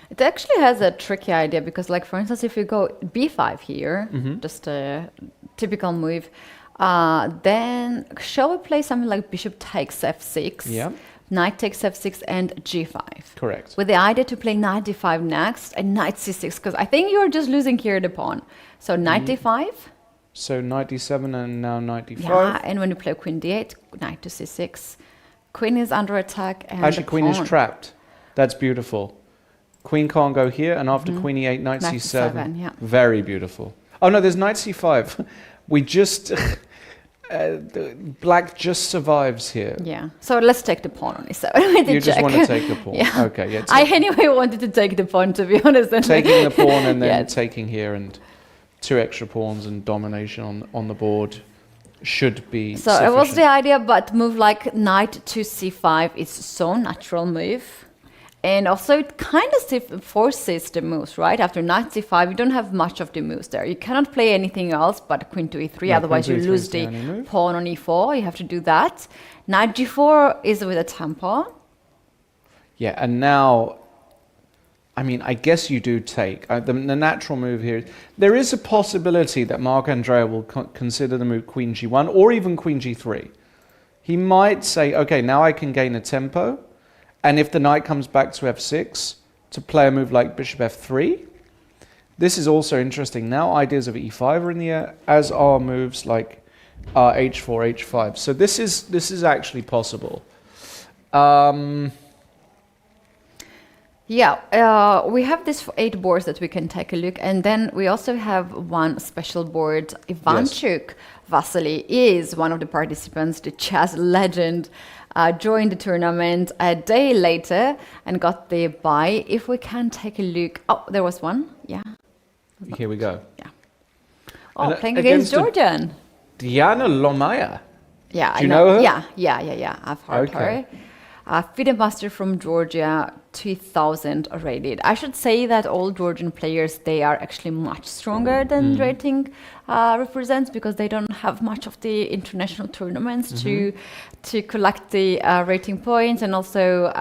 It actually has a tricky idea because, like, for instance, if you go b5 here, just a typical move, then shall we play something like bishop takes f6, Yeah. knight takes f6, and g5? Correct. With the idea to play knight d5 next and knight c6, because I think you're just losing here the pawn. So knight d5. So knight d7 and now knight d5. Yeah, and when you play queen d8, knight to c6, queen is under attack, and Actually, the queen is pawn- trapped. That's beautiful. Queen can't go here, and after queen e8, knight Knight c7. c7, yeah. Very beautiful. Oh no, there's knight c5. We just... black just survives here. Yeah, so let's take the pawn on e7 with the You just check. want to take the pawn. Yeah. Okay, yeah. I anyway wanted to take the pawn, to be honest. Taking the pawn and then Yes. taking here, and 2 extra pawns and domination on the board should be So sufficient. it was the idea, but move like knight to c5 is so natural move. And also it kind of forces the moves, right? After knight c5, you don't have much of the moves there. You cannot play anything else but queen to e3, Yeah, otherwise queen you to E3 lose is the the only move. pawn on e4. You have to do that. Knight g4 is with a tempo. Yeah, and now, I mean, I guess you do take. The natural move here, there is a possibility that Marc Andrea will consider the move queen g1 or even queen g3. He might say, okay, now I can gain a tempo, and if the knight comes back to f6, to play a move like bishop f3. This is also interesting. Now ideas of e5 are in the air, as are moves like h4, h5. So this is actually possible. Yeah, we have these 8 boards that we can take a look, and then we also have one special board. Ivanchuk Vasily is one of the participants, the chess legend, joined the tournament a day later and got the bye. If we can take a look, oh, there was one, yeah. Here we go. Yeah. Oh, And playing against Georgian. Diana Lomaya. Yeah, Do you know her? Yeah. I've heard Okay. FIDE Master from Georgia, 2000 rated. I should say that all Georgian players, they are actually much stronger than rating represents, because they don't have much of the international tournaments to collect the rating points, and also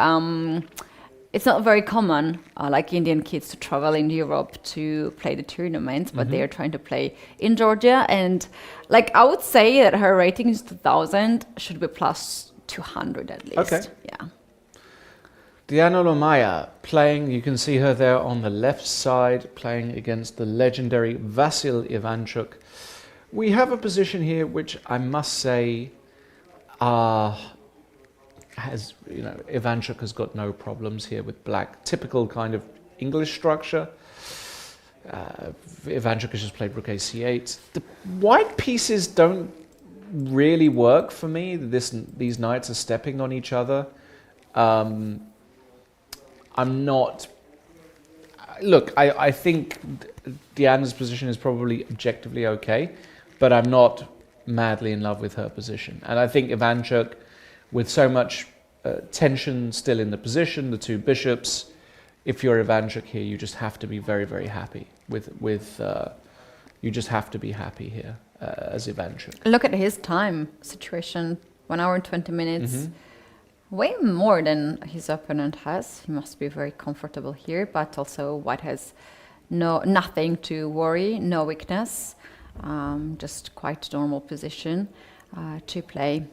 it's not very common, like Indian kids, to travel in Europe to play the tournaments, but they are trying to play in Georgia. And like I would say that her rating is 2000, should be plus 200 at least. Okay. Yeah. Diana Lomaya playing, you can see her there on the left side, playing against the legendary Vasil Ivanchuk. We have a position here which I must say has, Ivanchuk has got no problems here with black. Typical kind of English structure. Ivanchuk has just played rook a8. The white pieces don't really work for me. These knights are stepping on each other. I'm not... Look, I think Diana's position is probably objectively okay, but I'm not madly in love with her position. And I think Ivanchuk, with so much tension still in the position, the two bishops, if you're Ivanchuk here, you just have to be very, very happy you just have to be happy here as Ivanchuk. Look at his time situation, 1 hour and 20 minutes. Way more than his opponent has. He must be very comfortable here, but also white has nothing to worry, no weakness, just quite normal position to play.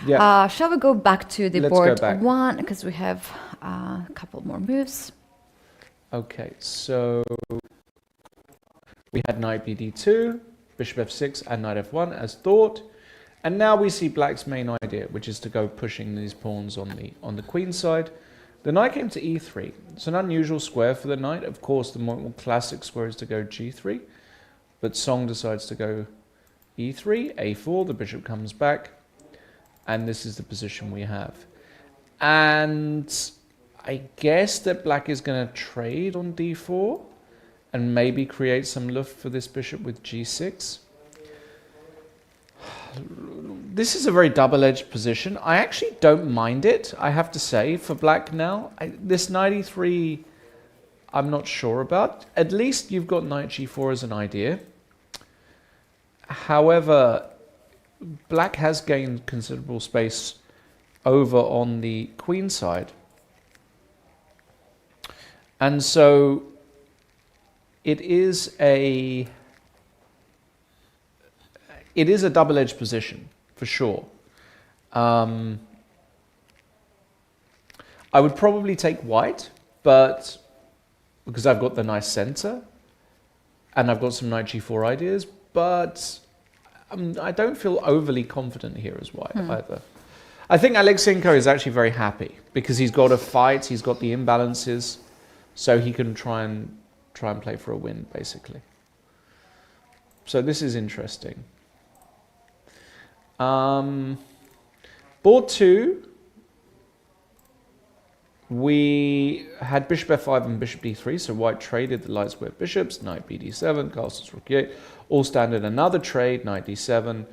Yeah. Shall we go back to the Let's board go back. one, because we have a couple more moves. Okay, so we had knight bd2, bishop f6, and knight f1 as thought. And now we see black's main idea, which is to go pushing these pawns on the queen side. The knight came to e3. It's an unusual square for the knight. Of course, the more classic square is to go g3, but Song decides to go e3, a4, the bishop comes back, and this is the position we have. And I guess that black is going to trade on d4 and maybe create some luft for this bishop with g6. This is a very double-edged position. I actually don't mind it, I have to say, for black now. This knight e3, I'm not sure about. At least you've got knight g4 as an idea. However, black has gained considerable space over on the queen side. And so it is a double-edged position, for sure. I would probably take white, but because I've got the nice center, and I've got some knight g4 ideas, but I don't feel overly confident here as white either. I think Alekseenko is actually very happy, because he's got a fight, he's got the imbalances, so he can try and play for a win, basically. So this is interesting. Board 2, we had bishop f5 and bishop d3, so white traded the light square bishops, knight bd7, castles rook e8, all standard, another trade, knight d7,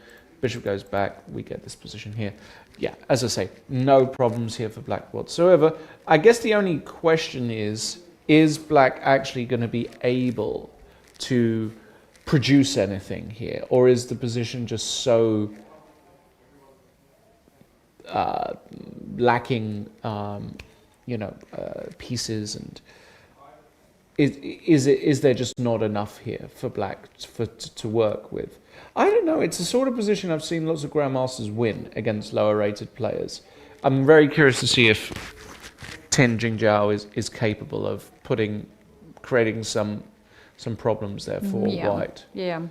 bishop goes back, we get this position here. Yeah, as I say, no problems here for black whatsoever. I guess the only question is black actually going to be able to produce anything here, or is the position just so lacking, pieces, and is there just not enough here for black to work with? I don't know. It's the sort of position I've seen lots of grandmasters win against lower rated players. I'm very curious to see if Tin Jingyao is capable of creating some problems there for white. Yeah,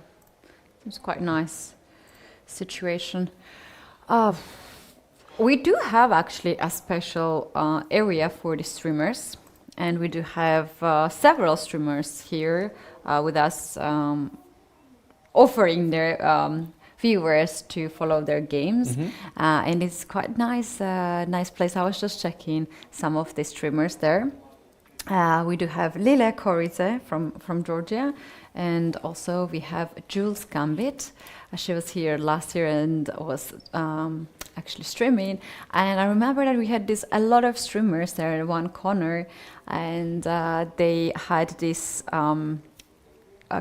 it's quite a nice situation. We do have actually a special area for the streamers, and we do have several streamers here with us offering their viewers to follow their games, and it's quite nice place. I was just checking some of the streamers there. We do have Lila Korize from Georgia, and also we have Jules Gambit. She was here last year and was actually streaming. And I remember that we had a lot of streamers there in one corner, and they had these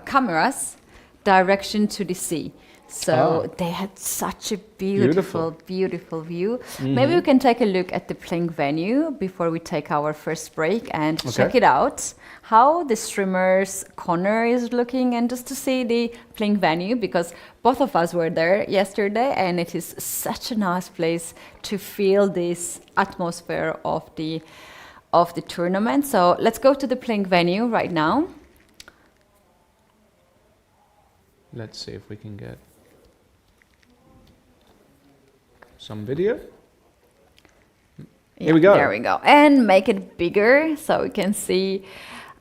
cameras direction to the sea. So they had such a beautiful view. Maybe we can take a look at the playing venue before we take our first break and check it out, how the streamers corner is looking, and just to see the playing venue, because both of us were there yesterday, and it is such a nice place to feel this atmosphere of the tournament. So let's go to the playing venue right now. Let's see if we can get some video. Here we go. There we go. And make it bigger so we can see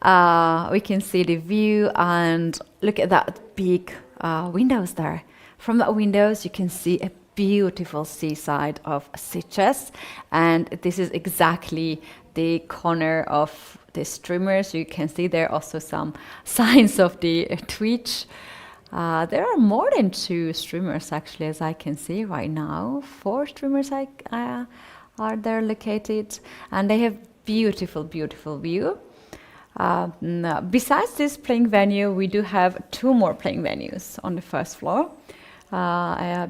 the view, and look at that big windows there. From that windows you can see a beautiful seaside of Sitges, and this is exactly the corner of the streamers. You can see there also some signs of the Twitch. There are more than 2 streamers actually, as I can see right now. 4 streamers are there located, and they have beautiful view. Besides this playing venue, we do have 2 more playing venues on the first floor,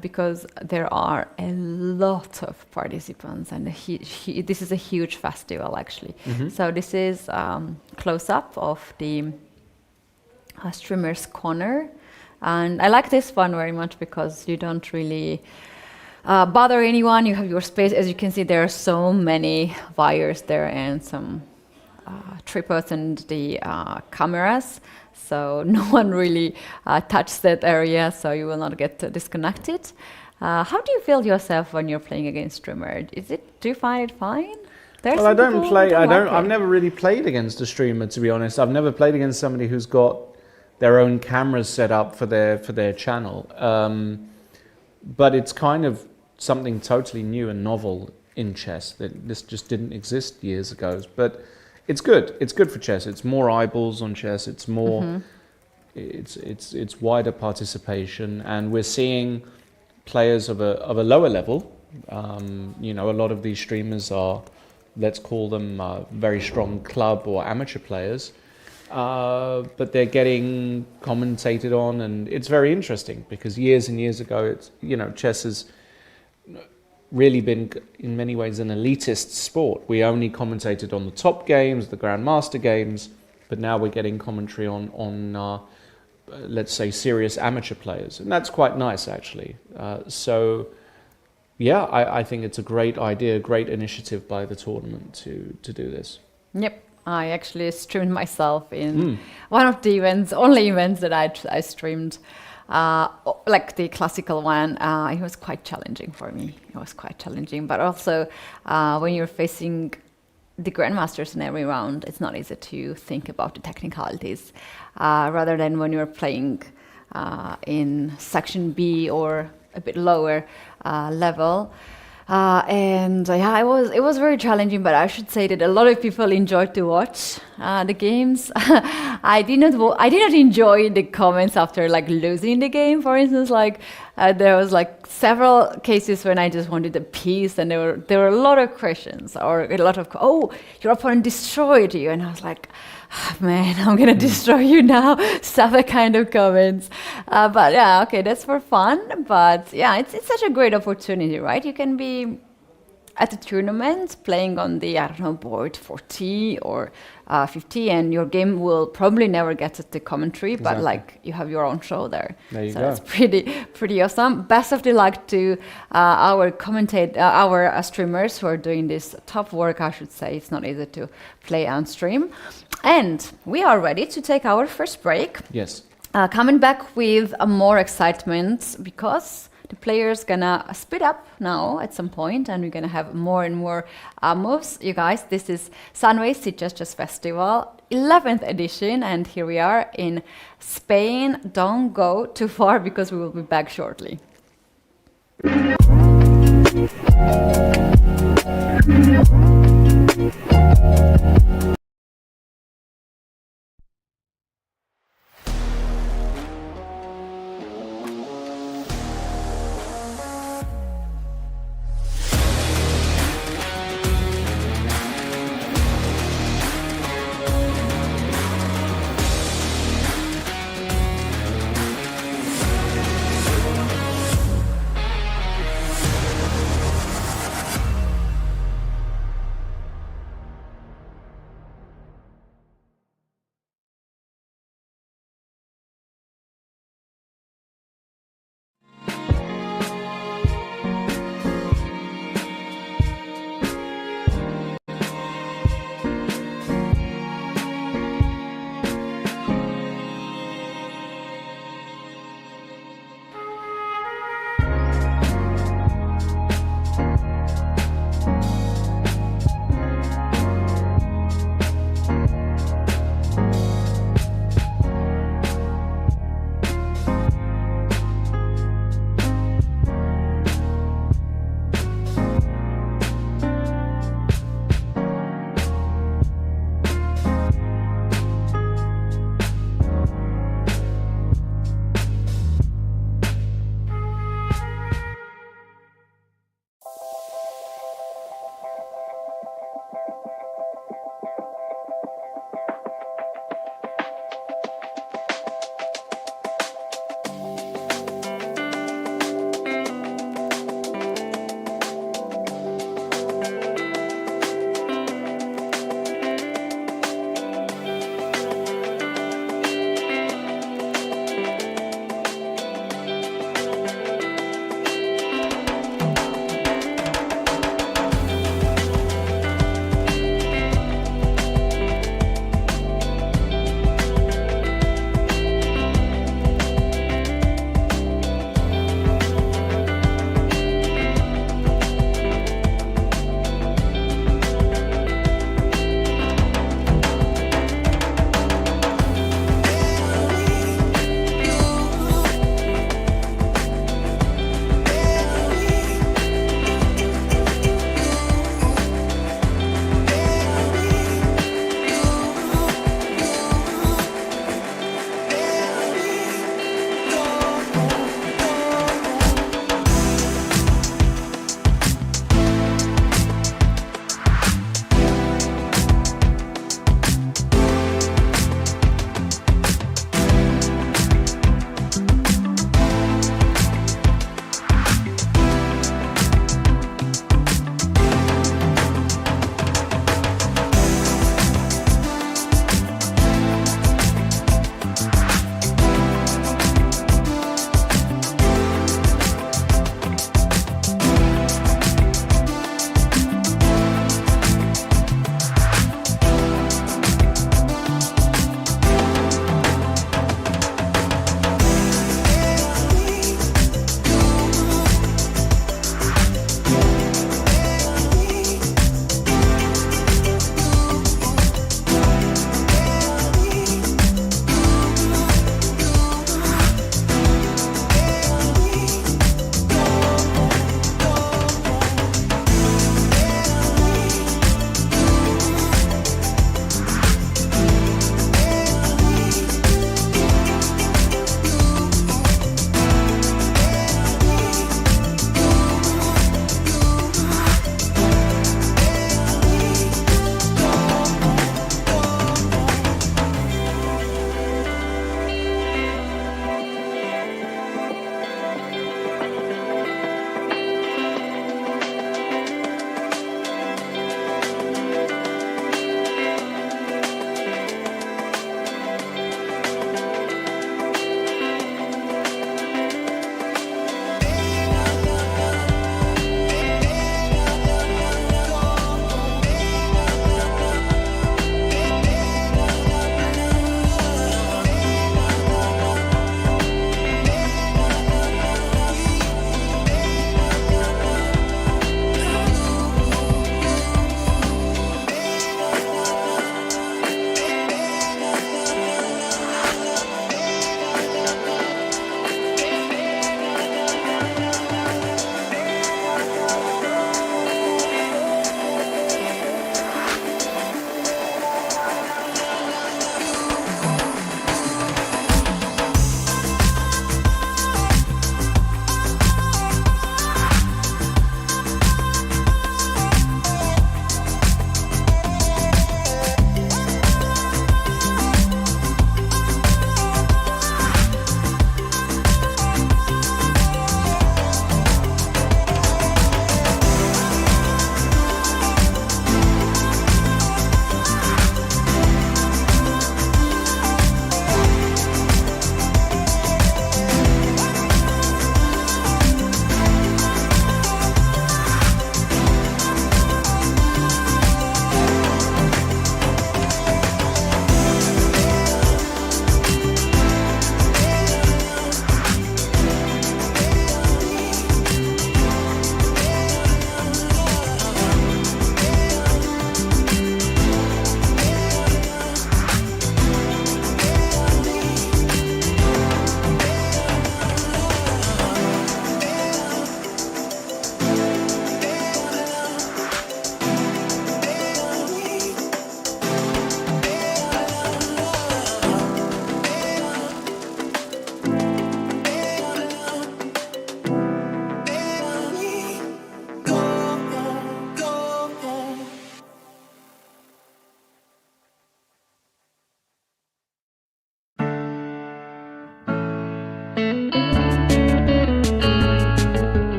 because there are a lot of participants, and this is a huge festival actually. So this is close up of the streamers corner. And I like this one very much because you don't really bother anyone. You have your space. As you can see, there are so many wires there and some tripods and the cameras. So no one really touches that area, so you will not get disconnected. How do you feel yourself when you're playing against streamer? Do you find it fine? Well, I don't play. I've never really played against a streamer, to be honest. I've never played against somebody who's got their own cameras set up for their channel, but it's kind of something totally new and novel in chess that this just didn't exist years ago. But it's good. It's good for chess. It's more eyeballs on chess. It's more. It's wider participation, and we're seeing players of a lower level. You know, a lot of these streamers are, let's call them very strong club or amateur players. But they're getting commentated on, and it's very interesting because years and years ago, chess has really been in many ways an elitist sport. We only commentated on the top games, the Grandmaster games, but now we're getting commentary on let's say serious amateur players, and that's quite nice actually. I think it's a great idea, great initiative by the tournament to do this. Yep. I actually streamed myself in one of the only events that I streamed, like the classical one. It was quite challenging for me. It was quite challenging, but also when you're facing the grandmasters in every round, it's not easy to think about the technicalities, rather than when you're playing in section B or a bit lower level. It was very challenging, but I should say that a lot of people enjoyed to watch the games. I did not enjoy the comments after like losing the game. For instance, there was like several cases when I just wanted a piece, and there were a lot of questions or a lot of your opponent destroyed you, and I was like, man, I'm gonna destroy you now. Stuff that kind of comments. But yeah, okay, that's for fun. But yeah, it's such a great opportunity, right? You can be at a tournament playing on the, board 40 or 50, and your game will probably never get to the commentary, but like you have your own show there. There you so go. That's pretty awesome. Best of the luck to our streamers who are doing this tough work, I should say. It's not easy to play and stream. And we are ready to take our first break. Yes. Coming back with more excitement, because the players gonna speed up now at some point, and we're gonna have more and more moves. You guys, this is Sunway Sitges Festival, 11th edition, and here we are in Spain. Don't go too far because we will be back shortly.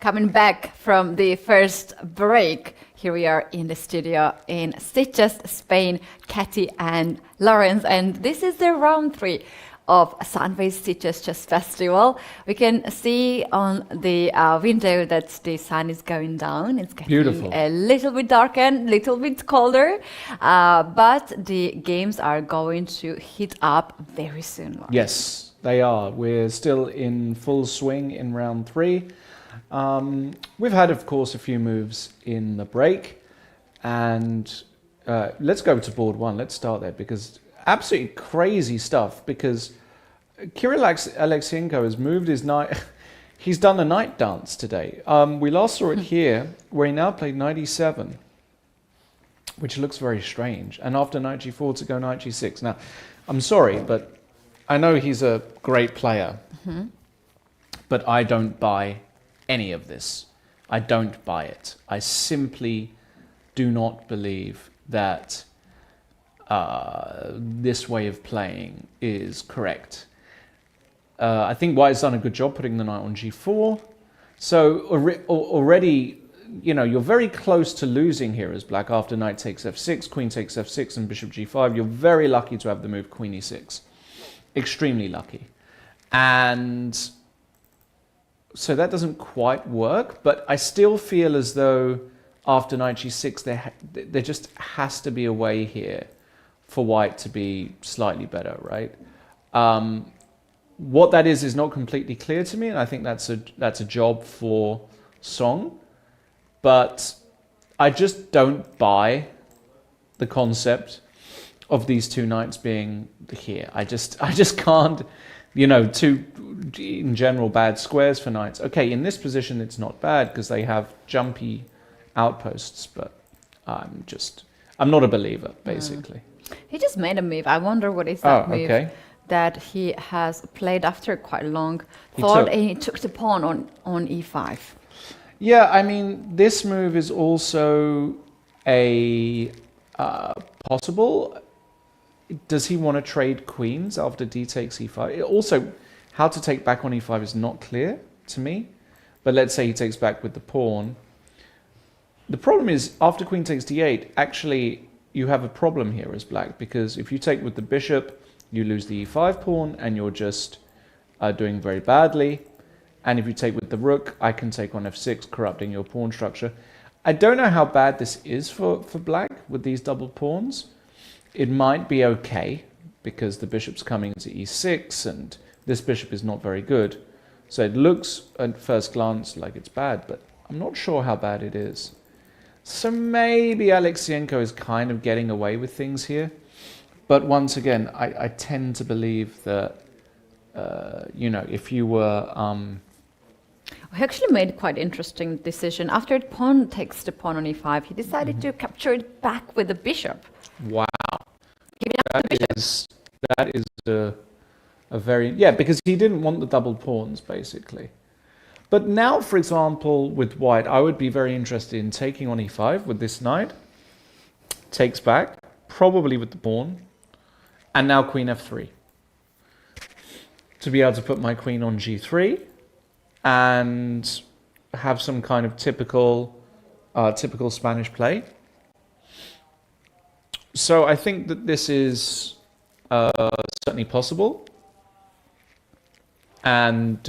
coming back from the first break. Here we are in the studio in Sitges, Spain, Katy and Lawrence, and this is the round 3 of Sunway Sitges Chess Festival. We can see on the window that the sun is going down. It's getting beautiful. A little bit darker and a little bit colder, but the games are going to heat up very soon. Lawrence. Yes, they are. We're still in full swing in round 3. We've had, of course, a few moves in the break, and let's go to board 1. Let's start there, because absolutely crazy stuff, because Kirill Alekseenko has moved his knight. He's done a knight dance today. We last saw it here, where he now played knight e7, which looks very strange. And after knight g4 to go knight g6. Now, I'm sorry, but I know he's a great player, but I don't buy any of this. I don't buy it. I simply do not believe that this way of playing is correct. I think White's done a good job putting the knight on g4. So already, you know, you're very close to losing here as black after knight takes f6, queen takes f6 and bishop g5. You're very lucky to have the move queen e6. Extremely lucky. And so that doesn't quite work, but I still feel as though after knight g6 there just has to be a way here for White to be slightly better, right? What that is not completely clear to me, and I think that's a job for Song. But I just don't buy the concept of these two knights being here. I just can't, you know, two in general bad squares for knights. Okay, in this position it's not bad because they have jumpy outposts, but I'm not a believer, basically. He just made a move. I wonder what is that move that he has played after quite long thought, and he took the pawn on e5. Yeah, I mean, this move is also a possible. Does he want to trade queens after d takes e5? Also, how to take back on e5 is not clear to me. But let's say he takes back with the pawn. The problem is, after queen takes d8, actually, you have a problem here as black, because if you take with the bishop, you lose the e5 pawn, and you're just doing very badly. And if you take with the rook, I can take on f6, corrupting your pawn structure. I don't know how bad this is for black with these double pawns. It might be okay, because the bishop's coming to e6, and this bishop is not very good. So it looks, at first glance, like it's bad, but I'm not sure how bad it is. So maybe Alekseenko is kind of getting away with things here. But once again, I tend to believe that, you know, if you were... He actually made quite interesting decision. After pawn takes the pawn on e5, he decided to capture it back with the bishop. Wow. That is a very... Yeah, because he didn't want the double pawns, basically. But now, for example, with White, I would be very interested in taking on e5 with this knight. Takes back, probably with the pawn. And now queen f3. To be able to put my queen on g3 and have some kind of typical Spanish play. So I think that this is certainly possible. And,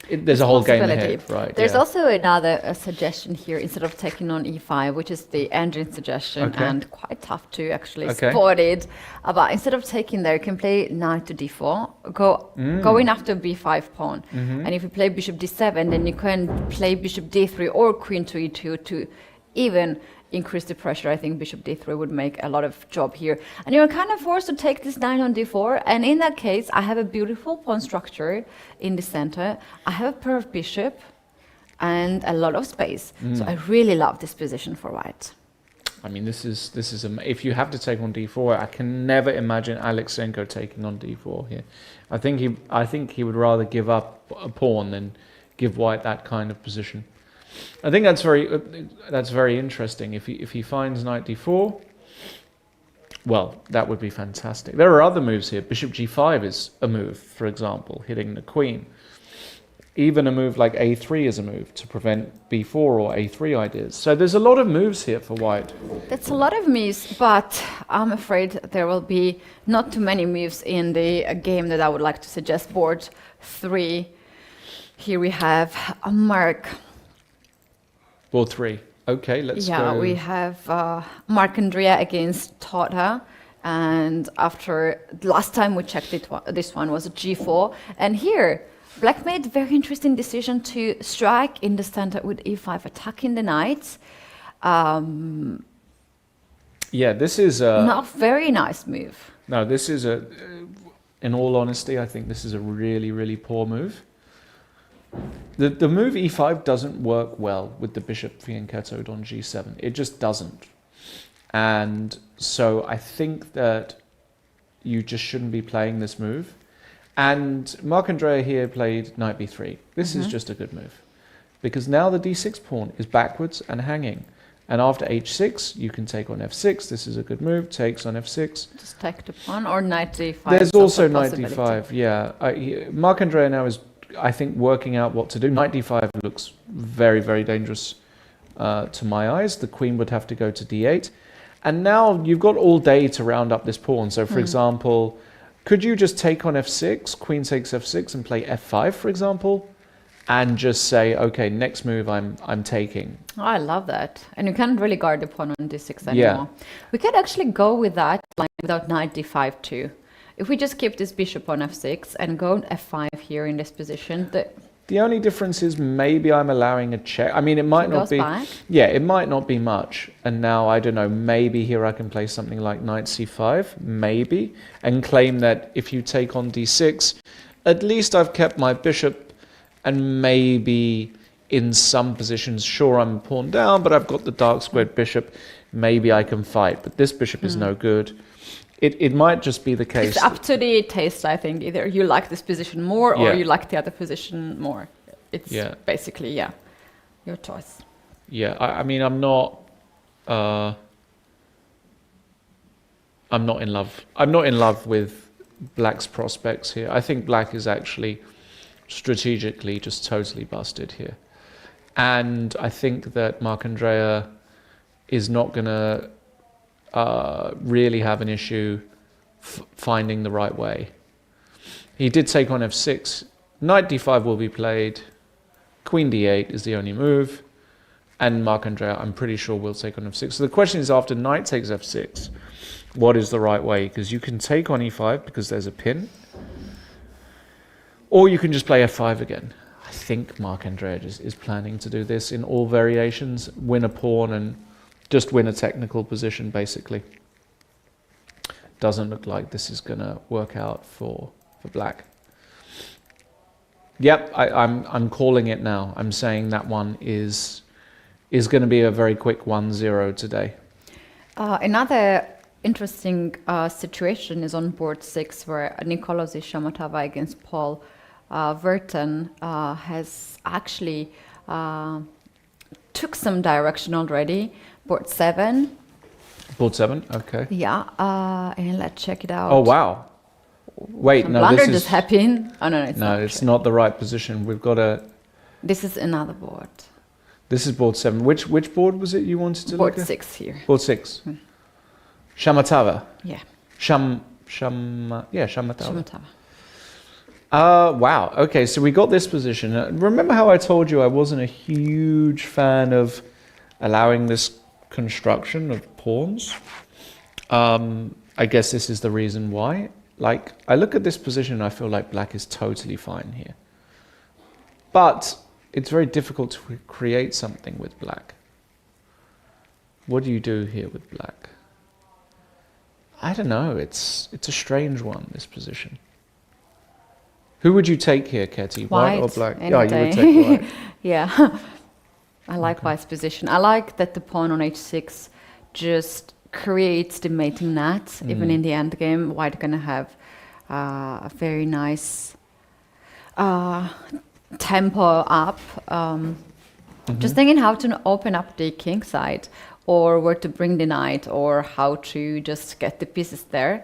there's a whole game ahead, right? There's also another suggestion here, instead of taking on e5, which is the engine suggestion, and quite tough to actually spot it. But instead of taking there, you can play knight to d4, going after b5 pawn. And if you play bishop d7, then you can play bishop d3 or queen to e2 to even increase the pressure. I think bishop d3 would make a lot of job here. And you're kind of forced to take this knight on d4. And in that case, I have a beautiful pawn structure in the center. I have a pair of bishop and a lot of space. So I really love this position for White. I mean, this is if you have to take on d4, I can never imagine Alekseenko taking on d4 here. I think he would rather give up a pawn than give White that kind of position. I think that's very interesting. If he finds knight d4, well, that would be fantastic. There are other moves here. Bishop g5 is a move, for example, hitting the queen. Even a move like a3 is a move to prevent b4 or a3 ideas. So there's a lot of moves here for white. That's a lot of moves, but I'm afraid there will be not too many moves in the game that I would like to suggest. Board 3. Here we have a Mark. Board 3. Okay, let's go. Yeah, we have Mark Andrea against Thota. And after last time we checked it, this one was a g4. And here, Black made a very interesting decision to strike in the center with e5, attacking the knights. Yeah, this is a... Not very nice move. No, this is a... In all honesty, I think this is a really, really poor move. The move e5 doesn't work well with the bishop fianchettoed on g7. It just doesn't. And so I think that you just shouldn't be playing this move. And Marc-Andrea here played knight b3. This is just a good move. Because now the d6 pawn is backwards and hanging. And after h6, you can take on f6. This is a good move. Takes on f6. Just take the pawn or knight d5. There's also knight d5, yeah. Marc-Andrea now is, I think, working out what to do. Knight d5 looks very, very dangerous to my eyes. The queen would have to go to d8. And now you've got all day to round up this pawn. So, for example, could you just take on f6, queen takes f6, and play f5, for example? And just say, okay, next move I'm taking. Oh, I love that. And you can't really guard the pawn on d6 anymore. Yeah. We could actually go with that line without knight d5 too. If we just keep this bishop on f6 and go f5 here in this position, the only difference is maybe I'm allowing a check. I mean, it might not be... back. Yeah, it might not be much. And now, I don't know, maybe here I can play something like knight c5, maybe, and claim that if you take on d6, at least I've kept my bishop, and maybe in some positions, sure, I'm pawn down, but I've got the dark squared bishop. Maybe I can fight, but this bishop is no good. It might just be the case. It's up to the taste, I think. Either you like this position more or you like the other position more. It's basically, your choice. Yeah, I mean, I'm not in love. I'm not in love with Black's prospects here. I think Black is actually strategically just totally busted here. And I think that Marc-Andrea is not going to really have an issue finding the right way. He did take on f6. Knight d5 will be played. Queen d8 is the only move. And Marc-Andrea, I'm pretty sure, will take on f6. So the question is, after knight takes f6, what is the right way? Because you can take on e5 because there's a pin. Or you can just play f5 again. I think Marc-Andrea is planning to do this in all variations, win a pawn and just win a technical position, basically. Doesn't look like this is going to work out for Black. Yep, I'm calling it now. I'm saying that one is going to be a very quick 1-0 today. Another interesting situation is on board 6, where Nicolas Shamatava against Paul Velten has actually took some direction already. Board 7. Board 7, okay. Yeah, and let's check it out. Oh, wow. Wait, some no, blunder this is... just happened. Oh, no, it's no, not. it's not the right position. We've got a... This is another board. This is board 7. Which board was it you wanted to look at? Board 6 here. Board 6. Shamatava. Yeah. Shamatava. Shamatava. Wow. Okay, so we got this position. Remember how I told you I wasn't a huge fan of allowing this construction of pawns? I guess this is the reason why. Like, I look at this position and I feel like Black is totally fine here. But it's very difficult to create something with Black. What do you do here with Black? I don't know. It's a strange one, this position. Who would you take here, Ketty? White or Black? Yeah, you would take White. Yeah. I like White's position. I like that the pawn on h6 just creates the mating net. Even in the end game, White gonna have a very nice tempo up. Just thinking how to open up the king side. or where to bring the knight, or how to just get the pieces there.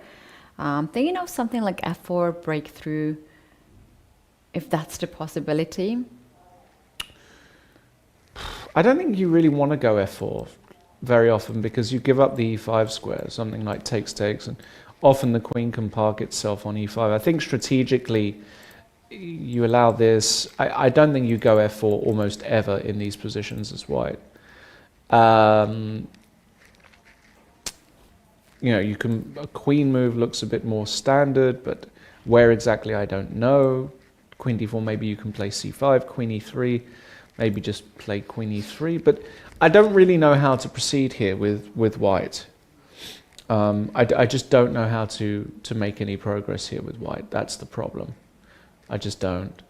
Thinking of something like f4 breakthrough, if that's the possibility. I don't think you really want to go f4 very often, because you give up the e5 square, something like takes, and often the queen can park itself on e5. I think strategically you allow this. I don't think you go f4 almost ever in these positions as white. You can, a queen move looks a bit more standard, but where exactly I don't know. Queen d4, maybe you can play c5, queen e3, maybe just play queen e3, but I don't really know how to proceed here with white. I just don't know how to make any progress here with white. That's the problem. I just don't.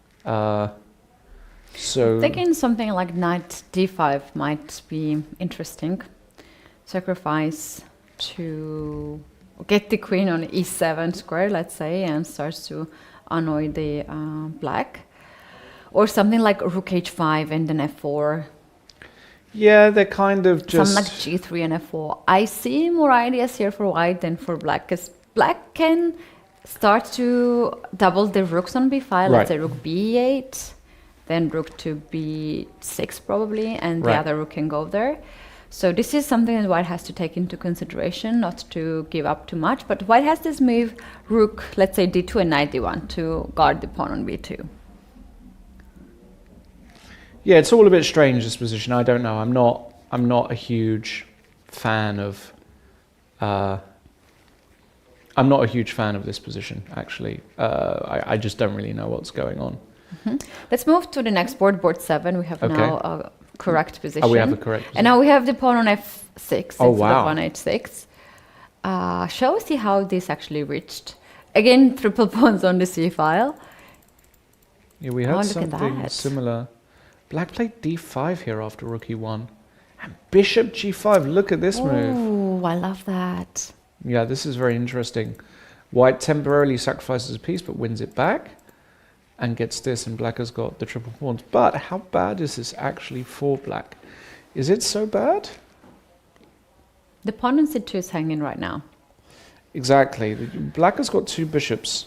So thinking something like knight d5 might be interesting. Sacrifice to get the queen on e7 square, let's say, and starts to annoy the black. Or something like rook h5 and then f4. Yeah, they're kind of just... Something like g3 and f4. I see more ideas here for white than for black, because black can start to double the rooks on b5. Right. Let's say rook b8, then rook to b6 probably, and the other rook can go there. So this is something that white has to take into consideration, not to give up too much. But white has this move, rook, let's say d2 and knight d1, to guard the pawn on b2. Yeah, it's all a bit strange, this position. I don't know. I'm not a huge fan of I'm not a huge fan of this position, actually. I just don't really know what's going on. Mm-hmm. Let's move to the next board, board 7. We have now a correct position. Oh, we have a correct position. And now we have the pawn on f6 instead of on h6. Shall we see how this actually reached? Again, triple pawns on the c-file. Yeah, we had something similar. Black played d5 here after rook e1. And bishop g5, look at this move. Oh, I love that. Yeah, this is very interesting. White temporarily sacrifices a piece but wins it back and gets this, and black has got the triple pawns. But how bad is this actually for black? Is it so bad? The pawn on c2 is hanging right now. Exactly. Black has got 2 bishops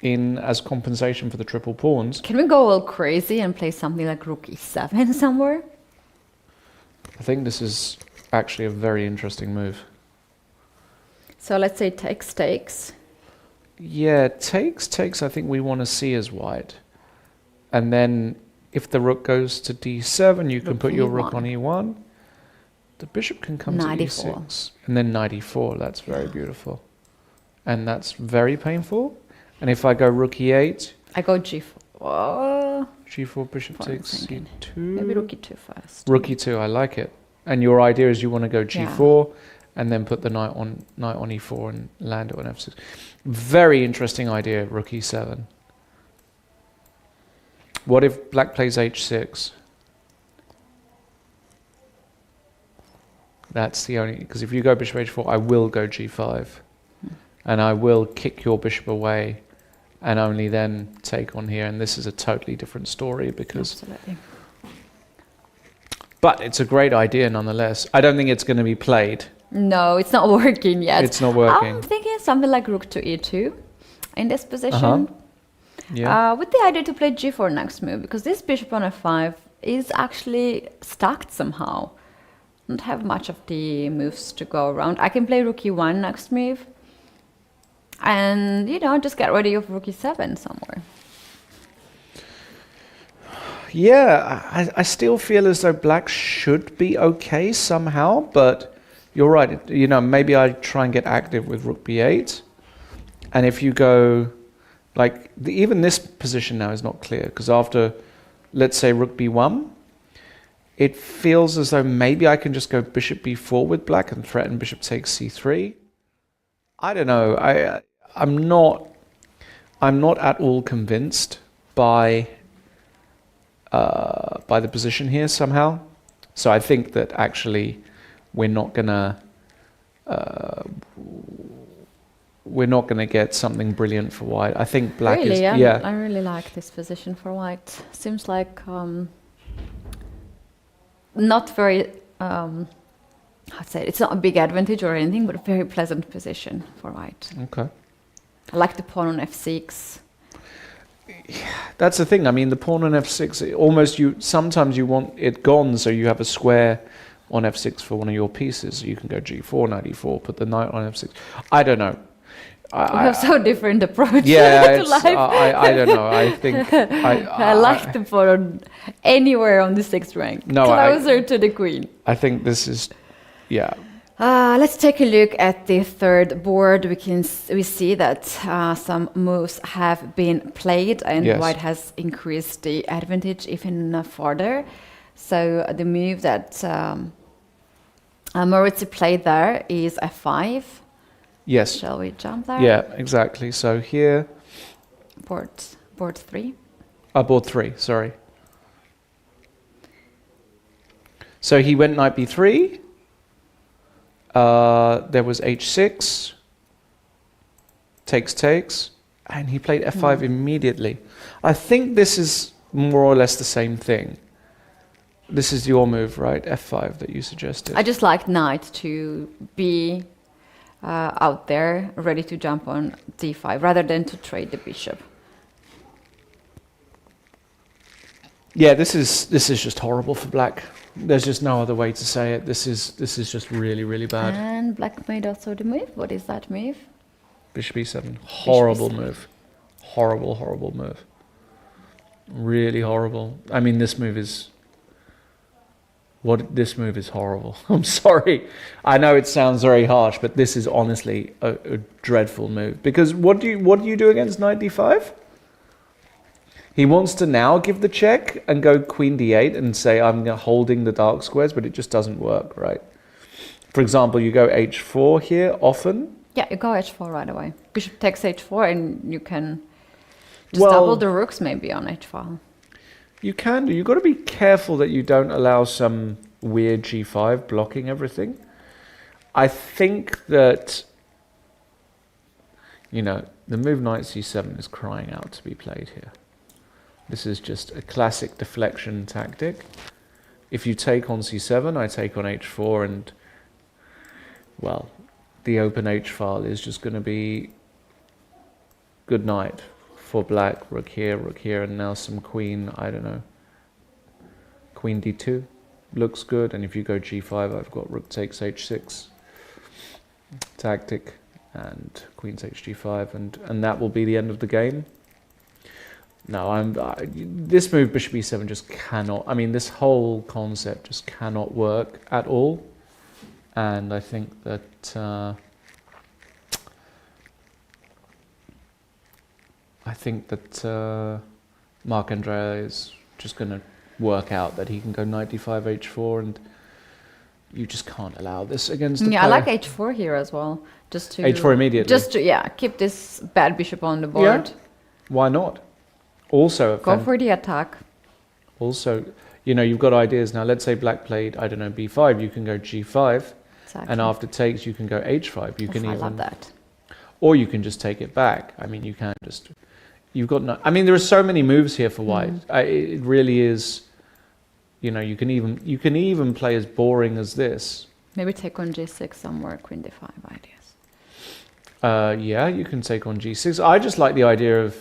in as compensation for the triple pawns. Can we go all crazy and play something like rook e7 somewhere? I think this is actually a very interesting move. So let's say takes. Yeah, takes I think we want to see as white. And then if the rook goes to d7, you can put your rook on e1. The bishop can come to e6. And then knight e4, that's very beautiful. And that's very painful. And if I go rook e8... I go g4. Oh. g4, bishop takes c2. Maybe rook e2 first. Rook e2, I like it. And your idea is you want to go g4 and then put the knight on e4 and land it on f6. Very interesting idea, rook e7. What if black plays h6? That's the only... Because if you go bishop h4, I will go g5. And I will kick your bishop away and only then take on here. And this is a totally different story because... Absolutely. But it's a great idea nonetheless. I don't think it's going to be played. No, it's not working yet. It's not working. I'm thinking something like rook to e2 in this position. Yeah. With the idea to play g4 next move, because this bishop on f5 is actually stacked somehow. Don't have much of the moves to go around. I can play rook e1 next move. And, just get ready of rook e7 somewhere. Yeah, I still feel as though black should be okay somehow, but you're right. Maybe I try and get active with rook b8. And if you go, even this position now is not clear, because after, let's say, rook b1, it feels as though maybe I can just go bishop b4 with black and threaten bishop takes c3. I don't know. I'm not at all convinced by the position here somehow. So I think that actually we're not gonna get something brilliant for white. I think black really, is I really like this position for white. Seems like not very I'd say it's not a big advantage or anything, but a very pleasant position for white. Okay. I like the pawn on f6. That's the thing. I mean, the pawn on f6, sometimes you want it gone so you have a square on f6 for one of your pieces. You can go g4, knight e4, put the knight on f6. I don't know. We have so different approach to life. I don't know. I think I like the pawn anywhere on the 6th rank, closer to the queen. I think this is, yeah. Let's take a look at the third board. We see that some moves have been played, and white has increased the advantage even further. So the move that Maurizzi played there is f5. Yes. Shall we jump there? Yeah, exactly. So here, board 3. Board 3. Sorry. So he went knight b3. There was h6, takes, and he played f5 immediately. I think this is more or less the same thing. This is your move, right? f5 that you suggested. I just like knight to be out there, ready to jump on d5, rather than to trade the bishop. Yeah, this is just horrible for black. There's just no other way to say it. This is just really, really bad. And black made also the move. What is that move? Bishop e7. Horrible move. Horrible move. Really horrible. I mean, this move is horrible. I'm sorry. I know it sounds very harsh, but this is honestly a dreadful move. Because what do you do against knight d5? He wants to now give the check and go queen d8 and say, I'm holding the dark squares, but it just doesn't work, right? For example, you go h4 here often. Yeah, you go h4 right away. Bishop takes h4 and you can just double the rooks maybe on h5. You can do. You've got to be careful that you don't allow some weird g5 blocking everything. I think that, the move knight c7 is crying out to be played here. This is just a classic deflection tactic. If you take on c7, I take on h4, and, well, the open h file is just going to be good night for black. Rook here, and now some queen, I don't know. Queen d2 looks good, and if you go g5, I've got rook takes h6 tactic, and queen takes g5, and that will be the end of the game. No, this move, bishop e7, just cannot. I mean, this whole concept just cannot work at all. And I think that Marc Andrea is just going to work out that he can go knight d5, h4, and you just can't allow this against the player. I like h4 here as well. Just to h4 immediately. Just to keep this bad bishop on the board. Yeah. Why not? Also, go for the attack. Also, you've got ideas now. Let's say black played, I don't know, b5. You can go g5, and after takes, you can go h5. I love that. Or you can just take it back. I mean, you can just. You've got no. I mean, there are so many moves here for white. It really is. You can even play as boring as this. Maybe take on g6 somewhere, queen d5 ideas. Yeah, you can take on g6. I just like the idea of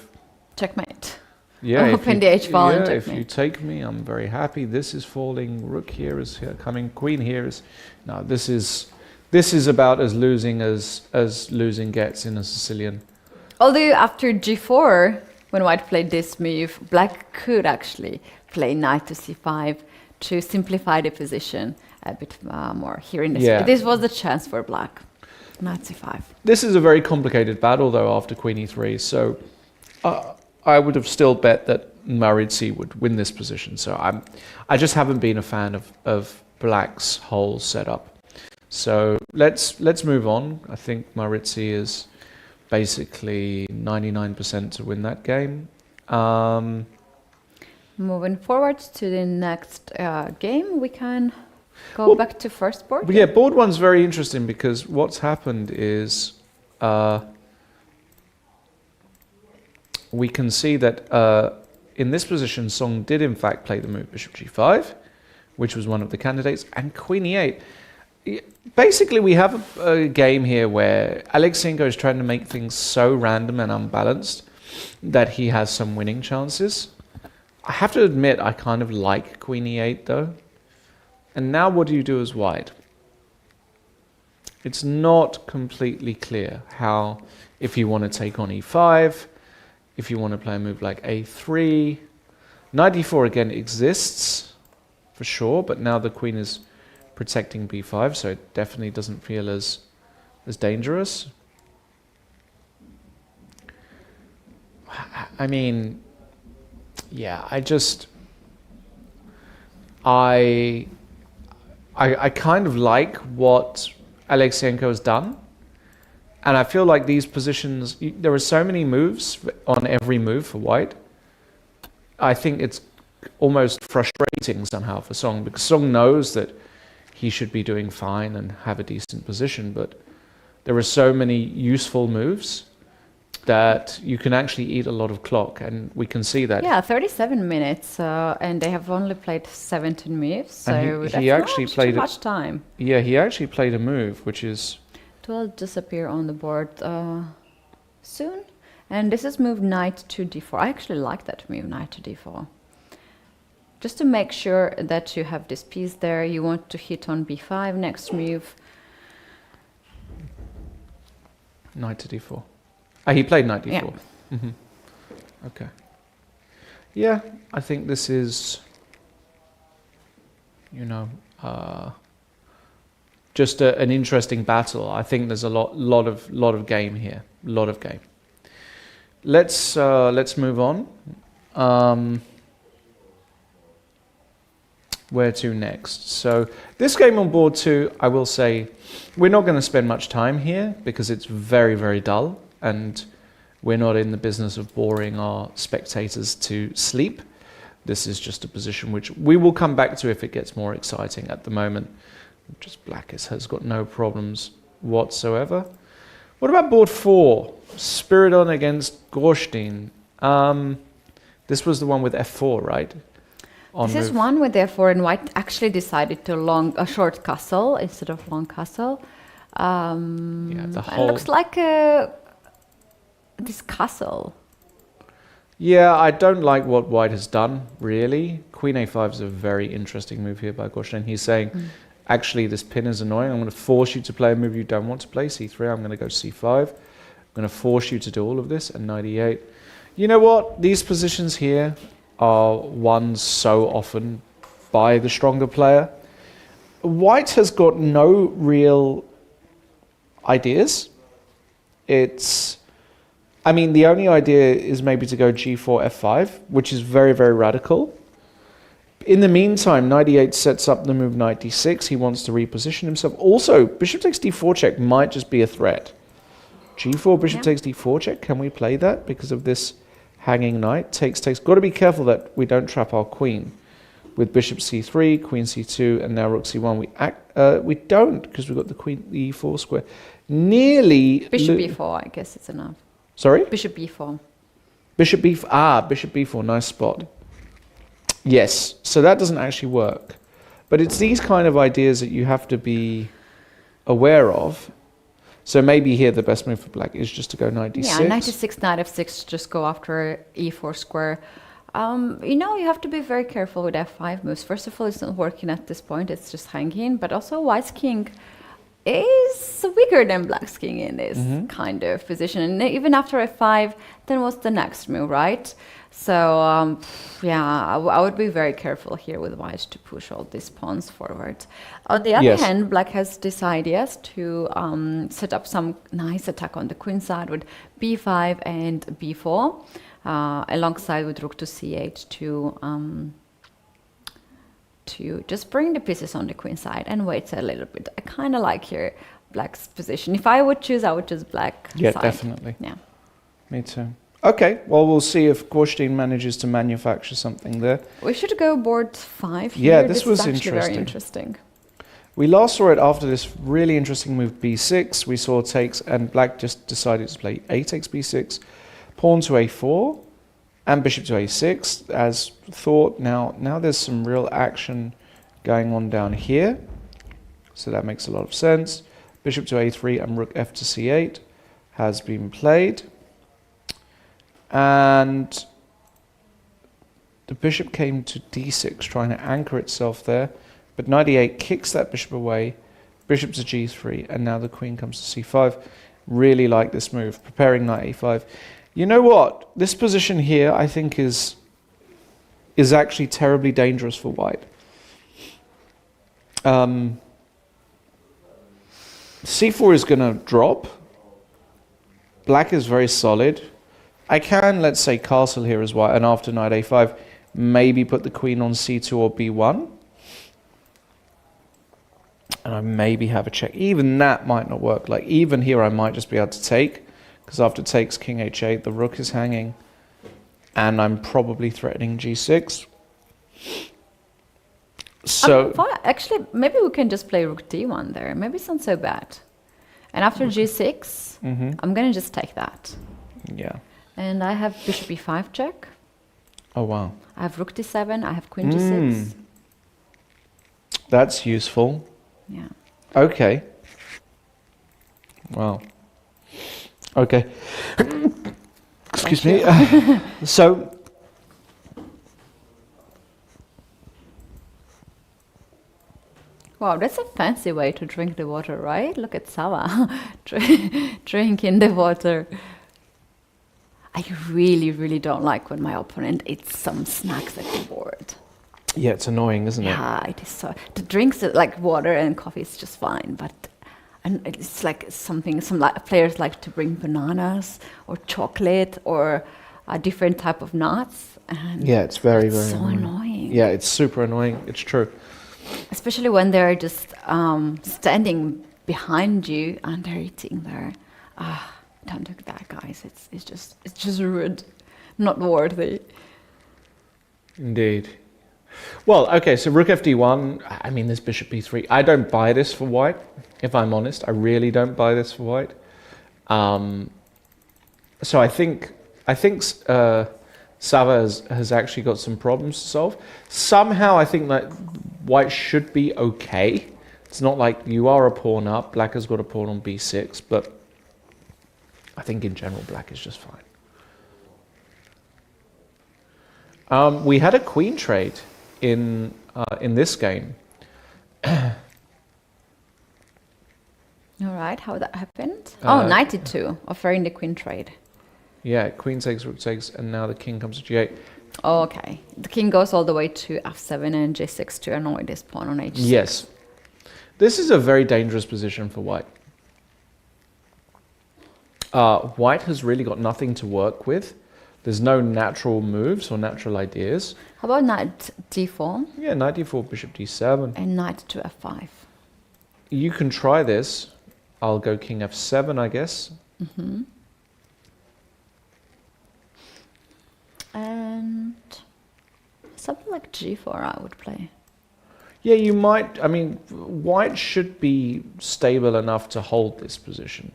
checkmate. Yeah, open the h file and if you take me, I'm very happy. This is falling. Rook here is coming. Queen here is. No, this is about as losing as losing gets in a Sicilian. Although after g4, when white played this move, black could actually play knight to c5 to simplify the position a bit more here in this. This was the chance for black. Knight c5. This is a very complicated battle, though, after queen e3. So. I would have still bet that Maurizzi would win this position. So I just haven't been a fan of black's whole setup. So let's move on. I think Maurizzi is basically 99% to win that game. Moving forward to the next game, we can go back to first board. Yeah, board one's very interesting because what's happened is. We can see that in this position, Song did in fact play the move bishop g5, which was one of the candidates, and queen e8. basically we have a game here where Alekseenko is trying to make things so random and unbalanced that he has some winning chances. I have to admit, I kind of like Queen E8 though. And now what do you do as white? It's not completely clear how, if you want to take on E5, if you want to play a move like A3. Knight E4 again exists, for sure, but now the queen is protecting B5, so it definitely doesn't feel as dangerous. I mean, yeah, I kind of like what Alekseenko has done, and I feel like these positions, there are so many moves on every move for white. I think it's almost frustrating somehow for Song, because Song knows that he should be doing fine and have a decent position, but there are so many useful moves that you can actually eat a lot of clock, and we can see that. Yeah, 37 minutes, and they have only played 17 moves, so he actually not played too much time. Yeah, he actually played a move, which is... It will disappear on the board soon. And this is move knight to d4. I actually like that move, knight to d4. Just to make sure that you have this piece there, you want to hit on b5, next move. Knight to d4. He played knight d4. Yeah. Mm-hmm. Okay. Yeah, I think this is, you know, just an interesting battle. I think there's a lot of game here. A lot of game. Let's move on. Where to next? So this game on board 2, I will say, we're not going to spend much time here because it's very, very dull, and we're not in the business of boring our spectators to sleep. This is just a position which we will come back to if it gets more exciting. At the moment, just black has got no problems whatsoever. What about board 4? Spiridon against Gorshtein. This was the one with f4, right? This is one with f4, and white actually decided to short castle instead of long castle. Yeah, the whole... It looks like this castle. Yeah, I don't like what white has done, really. Queen a5 is a very interesting move here by Gorshtein. He's saying, actually, this pin is annoying. I'm going to force you to play a move you don't want to play, c3. I'm going to go c5. I'm going to force you to do all of this, and knight e8. You know what? These positions here are won so often by the stronger player. White has got no real ideas. I mean, the only idea is maybe to go g4, f5, which is very, very radical. In the meantime, knight e8 sets up the move knight d6. He wants to reposition himself. Also, bishop takes d4 check might just be a threat. g4, bishop takes d4 check. Can we play that because of this hanging knight? Takes. Got to be careful that we don't trap our queen. With bishop c3, queen c2, and now rook c1. We don't, because we've got the queen e4 square. Nearly... Bishop b4, I guess it's enough. Sorry? Bishop b4. Bishop b4. Bishop b4. Nice spot. Yes. So that doesn't actually work. But it's these kind of ideas that you have to be aware of. So maybe here the best move for black is just to go knight d6. Yeah, knight d6, knight f6, just go after e4 square. You know, you have to be very careful with f5 moves. First of all, it's not working at this point. It's just hanging. But also white's king is weaker than black's king in this kind of position. And even after f5, then what's the next move, right? So, yeah, I would be very careful here with white to push all these pawns forward. On the other hand, black has this idea to set up some nice attack on the queen side with b5 and b4, alongside with rook to c8 to just bring the pieces on the queen side and wait a little bit. I kind of like here black's position. If I would choose black Yeah, side. definitely. Yeah. Me too. Okay, well, we'll see if Gorshtein manages to manufacture something there. We should go board 5 here. Yeah, this was is actually interesting. very interesting. We last saw it after this really interesting move b6. We saw takes, and black just decided to play a takes b6, pawn to a4, and bishop to a6, as thought. Now there's some real action going on down here. So that makes a lot of sense. Bishop to a3 and rook f to c8 has been played. And the bishop came to d6, trying to anchor itself there. But knight e8 kicks that bishop away. Bishop to g3, and now the queen comes to c5. Really like this move, preparing knight a5. You know what? This position here, I think, is actually terribly dangerous for white. c4 is going to drop. Black is very solid. I can, let's say, castle here as well, and after knight a5, maybe put the queen on c2 or b1. And I maybe have a check. Even that might not work. Like, even here I might just be able to take, because after takes king h8, the rook is hanging, and I'm probably threatening g6. So actually, maybe we can just play rook d1 there. Maybe it's not so bad. And after g6, I'm going to just take that. Yeah. And I have bishop e5 check. Oh, wow. I have rook d7. I have queen g6. That's useful. Yeah. Okay. Wow. Okay. Excuse me. So, wow, that's a fancy way to drink the water, right? Look at Sava drinking the water. I really, really don't like when my opponent eats some snacks at the board. yeah, it's annoying, isn't it? Yeah, it is so. The drinks like water and coffee is just fine, but and it's like something. Some players like to bring bananas or chocolate or a different type of nuts. And Yeah, it's very, very so annoying. Yeah, it's super annoying. It's true. Especially when they're just standing behind you and they're eating there. Don't do that, guys. It's just rude, not worthy. Indeed. Well, okay, so rook fd1, I mean, there's bishop b3. I don't buy this for white, if I'm honest. I really don't buy this for white. So I think Sava has actually got some problems to solve. Somehow I think that white should be okay. It's not like you are a pawn up, black has got a pawn on b6, but I think in general black is just fine. We had a queen trade in this game. All right, how that happened? Knight e2, offering the queen trade. Yeah, queen takes, rook takes, and now the king comes to g8. Oh, okay. The king goes all the way to f7 and g6 to annoy this pawn on h6. Yes. This is a very dangerous position for white. White has really got nothing to work with. There's no natural moves or natural ideas. How about knight d4? Yeah, knight d4, bishop d7. And knight to f5. You can try this. I'll go king f7, I guess. Mm-hmm. And something like g4 I would play. Yeah, you might. I mean, white should be stable enough to hold this position.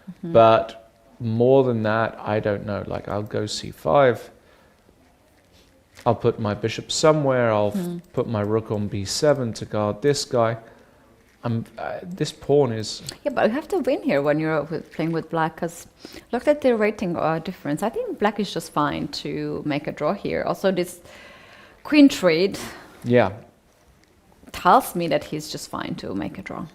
Mm-hmm. But more than that, I don't know. Like, I'll go c5. I'll put my bishop somewhere. I'll put my rook on b7 to guard this guy. This pawn is... Yeah, but you have to win here when you're playing with black, because look at the rating difference. I think black is just fine to make a draw here. Also, this queen trade tells me that he's just fine to make a draw.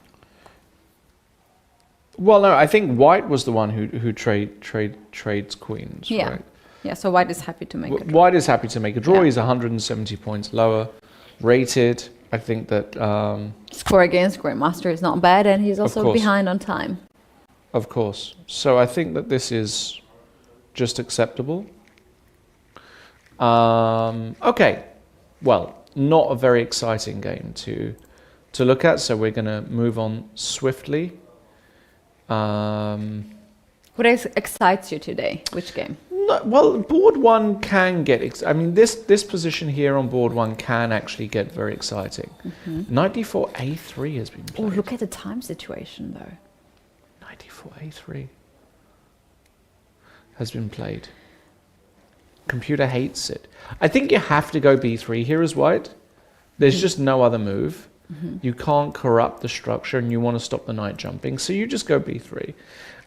Well, no, I think white was the one who trades queens, right? Yeah, so white is happy to make a draw. White is happy to make a draw. Yeah. He's 170 points lower rated. I think that... score against Grandmaster is not bad, and he's also behind on time. Of course. So I think that this is just acceptable. Okay. Well, not a very exciting game to look at, so we're going to move on swiftly. What excites you today? Which game? No, well, board one can get... I mean, this position here on board one can actually get very exciting. Mm-hmm. Knight d4, a3 has been played. Oh, look at the time situation, though. Knight d4, a3 has been played. Computer hates it. I think you have to go b3 here as white. There's just no other move. You can't corrupt the structure and you want to stop the knight jumping, so you just go b3.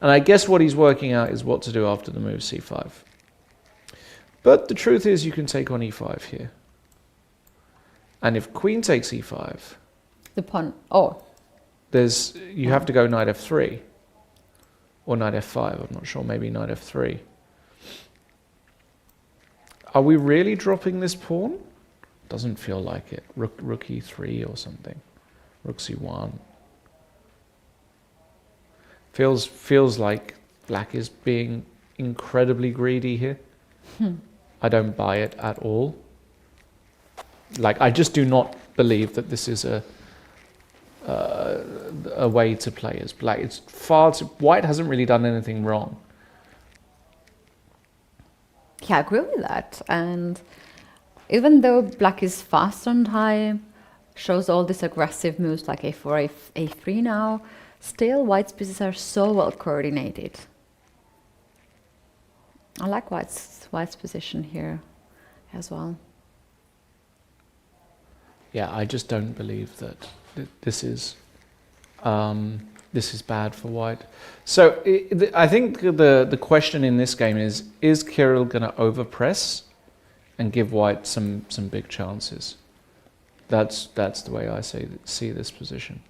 And I guess what he's working out is what to do after the move c5. But the truth is you can take on e5 here. And if queen takes e5... The pawn... You have to go knight f3. Or knight f5, I'm not sure, maybe knight f3. Are we really dropping this pawn? Doesn't feel like it. Rook e3 or something. Rook c1. Feels like black is being incredibly greedy here. I don't buy it at all. Like, I just do not believe that this is a way to play as black. It's far too... White hasn't really done anything wrong. Yeah, I agree with that. And even though black is fast on time, shows all these aggressive moves like a4, a3 now, still white's pieces are so well coordinated. I like white's position here as well. Yeah, I just don't believe that this is bad for white. So I think the question in this game is Kirill going to overpress and give white some big chances? That's the way I see this position.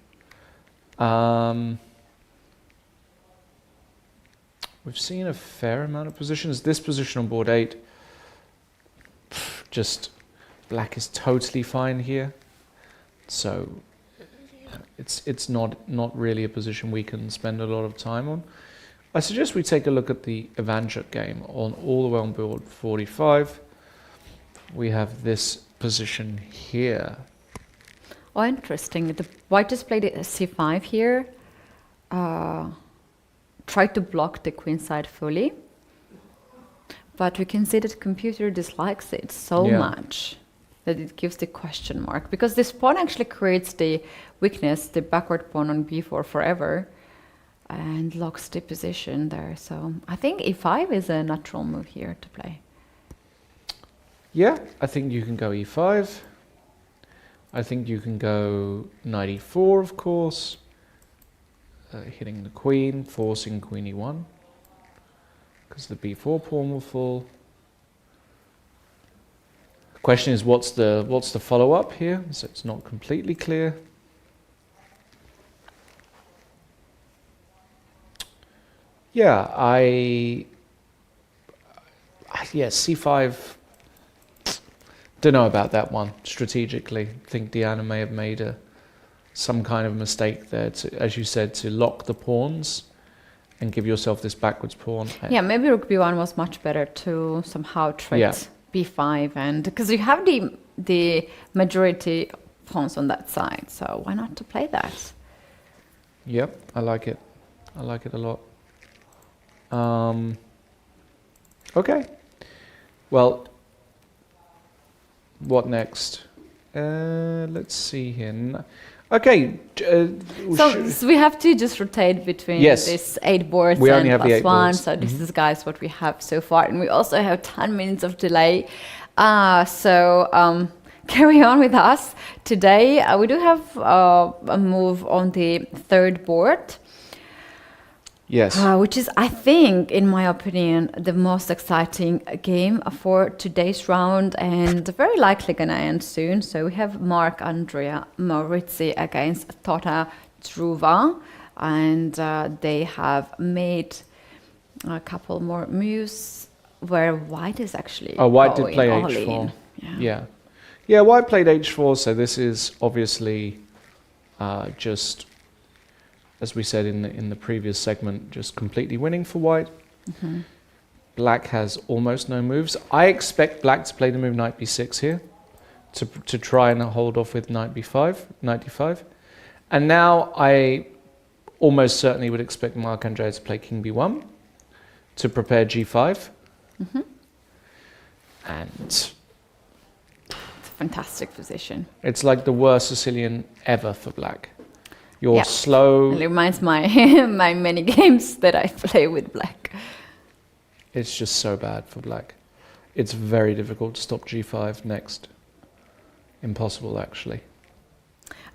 We've seen a fair amount of positions. This position on board 8, just black is totally fine here. So it's not really a position we can spend a lot of time on. I suggest we take a look at the Ivanchuk game all the way on board 45. We have this position here. Oh, interesting. The white just played c5 here. Tried to block the queen side fully. But we can see that the computer dislikes it so much that it gives the question mark. Because this pawn actually creates the weakness, the backward pawn on b4 forever, and locks the position there. So I think e5 is a natural move here to play. Yeah, I think you can go e5. I think you can go knight e4, of course. Hitting the queen, forcing queen e1. Because the b4 pawn will fall. Question is, what's the follow-up here? So it's not completely clear. Yeah, c5. Don't know about that one strategically. I think Diana may have made some kind of mistake there, as you said, to lock the pawns and give yourself this backwards pawn. Yeah, maybe rook b1 was much better to somehow threat b5, and because you have the majority pawns on that side, so why not to play that? Yep, I like it. I like it a lot. Okay. Well, what next? Let's see here. Okay. So we have to just rotate between these 8 boards we and only have the 8 +1. boards. So this is, guys, what we have so far. And we also have 10 minutes of delay. Carry on with us. Today, we do have a move on the 3rd board. Yes. Which is, I think, in my opinion, the most exciting game for today's round, and very likely gonna end soon. So we have Marc-Andrea Maurizzi against Thota Druva, and they have made a couple more moves where white is actually white did play h4. Yeah, white played h4, so this is obviously just, as we said in the previous segment, just completely winning for white. Mm-hmm. Black has almost no moves. I expect black to play the move knight b6 here to try and hold off with knight d5. And now I almost certainly would expect Marc-Andrea to play king b1 to prepare g5. Mm-hmm. And it's a fantastic position. It's like the worst Sicilian ever for black. You're slow. It reminds my many games that I play with black. It's just so bad for black. It's very difficult to stop g5 next. Impossible, actually.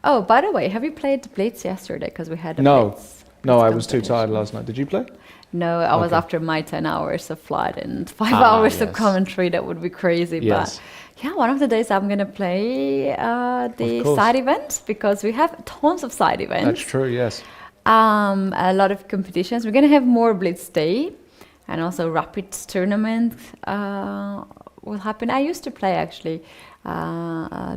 Oh, by the way, have you played Blitz yesterday? Because we had a No. Blitz. No, Blitz I was too competition. tired last night. Did you play? No, I was Okay. after my 10 hours of flight and 5 hours of yes. commentary. That would be crazy. Yes. But yeah, one of the days I'm going to play the course. side event because we have tons of side events. That's true, yes. A lot of competitions. We're going to have more Blitz Day and also Rapids tournament will happen. I used to play actually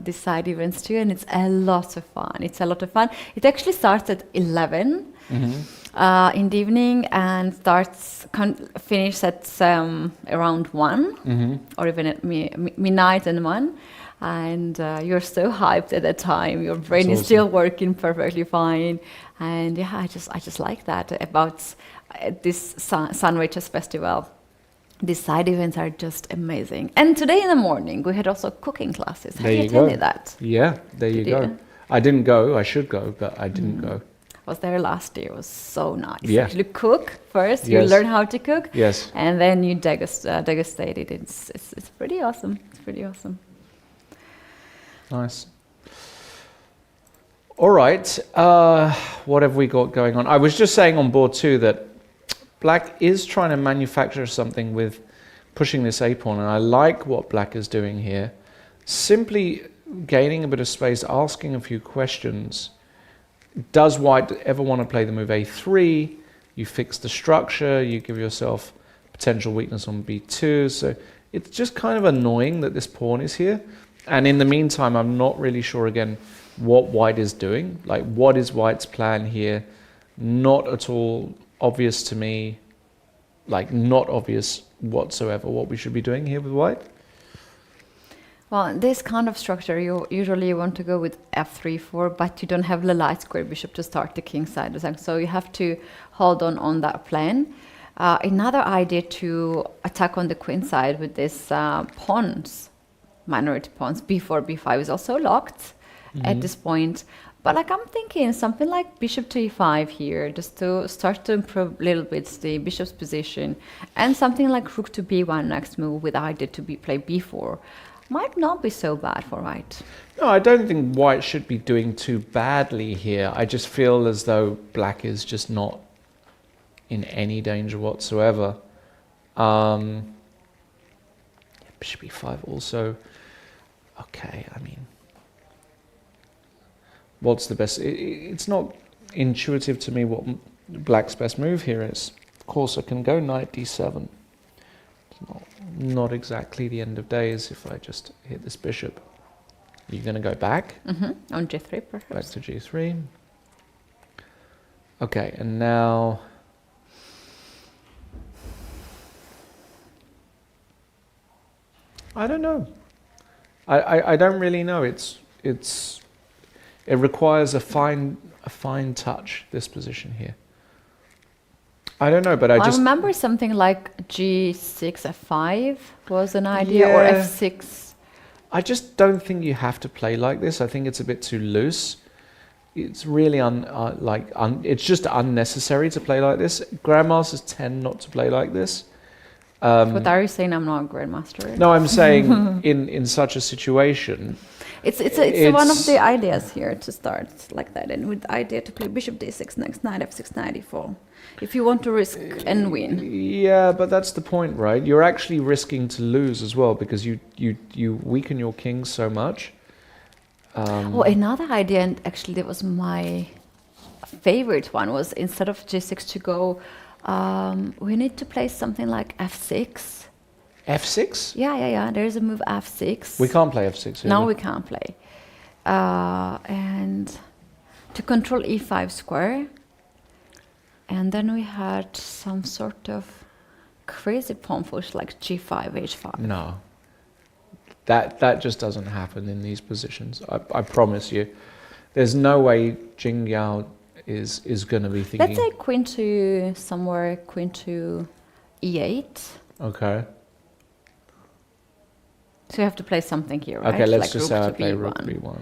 these side events too, and it's a lot of fun. It's a lot of fun. It actually starts at 11 in the evening and finishes at around 1 or even at midnight and 1. And you're so hyped at that time. Your brain is still working perfectly fine. And yeah, I just like that about this Sunway Chess Festival. These side events are just amazing. And today in the morning, we had also cooking classes. Have you attended that? Yeah, there you go. I didn't go. I should go, but I didn't go. I was there last year. It was so nice. Yeah. Actually, cook first. Yes. You learn how to cook. Yes. And then you degustate it. It's pretty awesome. It's pretty awesome. Nice. All right. What have we got going on? I was just saying on board too that Black is trying to manufacture something with pushing this a-pawn, and I like what Black is doing here. Simply gaining a bit of space, asking a few questions. Does White ever want to play the move a3? You fix the structure, you give yourself potential weakness on b2. So it's just kind of annoying that this pawn is here. And in the meantime, I'm not really sure, again, what White is doing. Like, what is White's plan here? Not at all obvious to me. Like, not obvious whatsoever what we should be doing here with White. Well, this kind of structure, you usually want to go with f3-4, but you don't have the light square bishop to start the king side. So you have to hold on that plan. Another idea to attack on the queen side with this pawns, minority pawns, b4, b5 is also locked at this point. But like I'm thinking something like bishop to e5 here, just to start to improve a little bit the bishop's position, and something like rook to b1 next move with the idea to play b4 might not be so bad for White. No, I don't think White should be doing too badly here. I just feel as though Black is just not in any danger whatsoever. Bishop e5 also. Okay, I mean, what's the best? It's not intuitive to me what Black's best move here is. Of course, I can go knight d7. It's not exactly the end of days if I just hit this bishop. You're going to go back? On g3, perhaps. Back to g3. Okay, and now... I don't know. I don't really know. It requires a fine touch, this position here. I don't know, but I remember something like g6, f5 was an idea, or f6. I just don't think you have to play like this. I think it's a bit too loose. It's really it's just unnecessary to play like this. Grandmasters tend not to play like this. What are you saying? I'm not a grandmaster. No, I'm saying in such a situation. It's one of the ideas here to start like that, and with the idea to play bishop d6 next, knight f6, knight e4. If you want to risk and win. Yeah, but that's the point, right? You're actually risking to lose as well because you weaken your king so much. Another idea, and actually that was my favorite one, was instead of g6 to go, we need to play something like f6. F6? Yeah. There's a move f6. We can't play f6 here. No, we can't play. And to control e5 square. And then we had some sort of crazy pawn push like g5, h5. No. That just doesn't happen in these positions. I promise you. There's no way Jingyao is going to be thinking... Let's say queen to somewhere, queen to e8. Okay. So you have to play something here, right? Okay, let's like just say I play rook b1.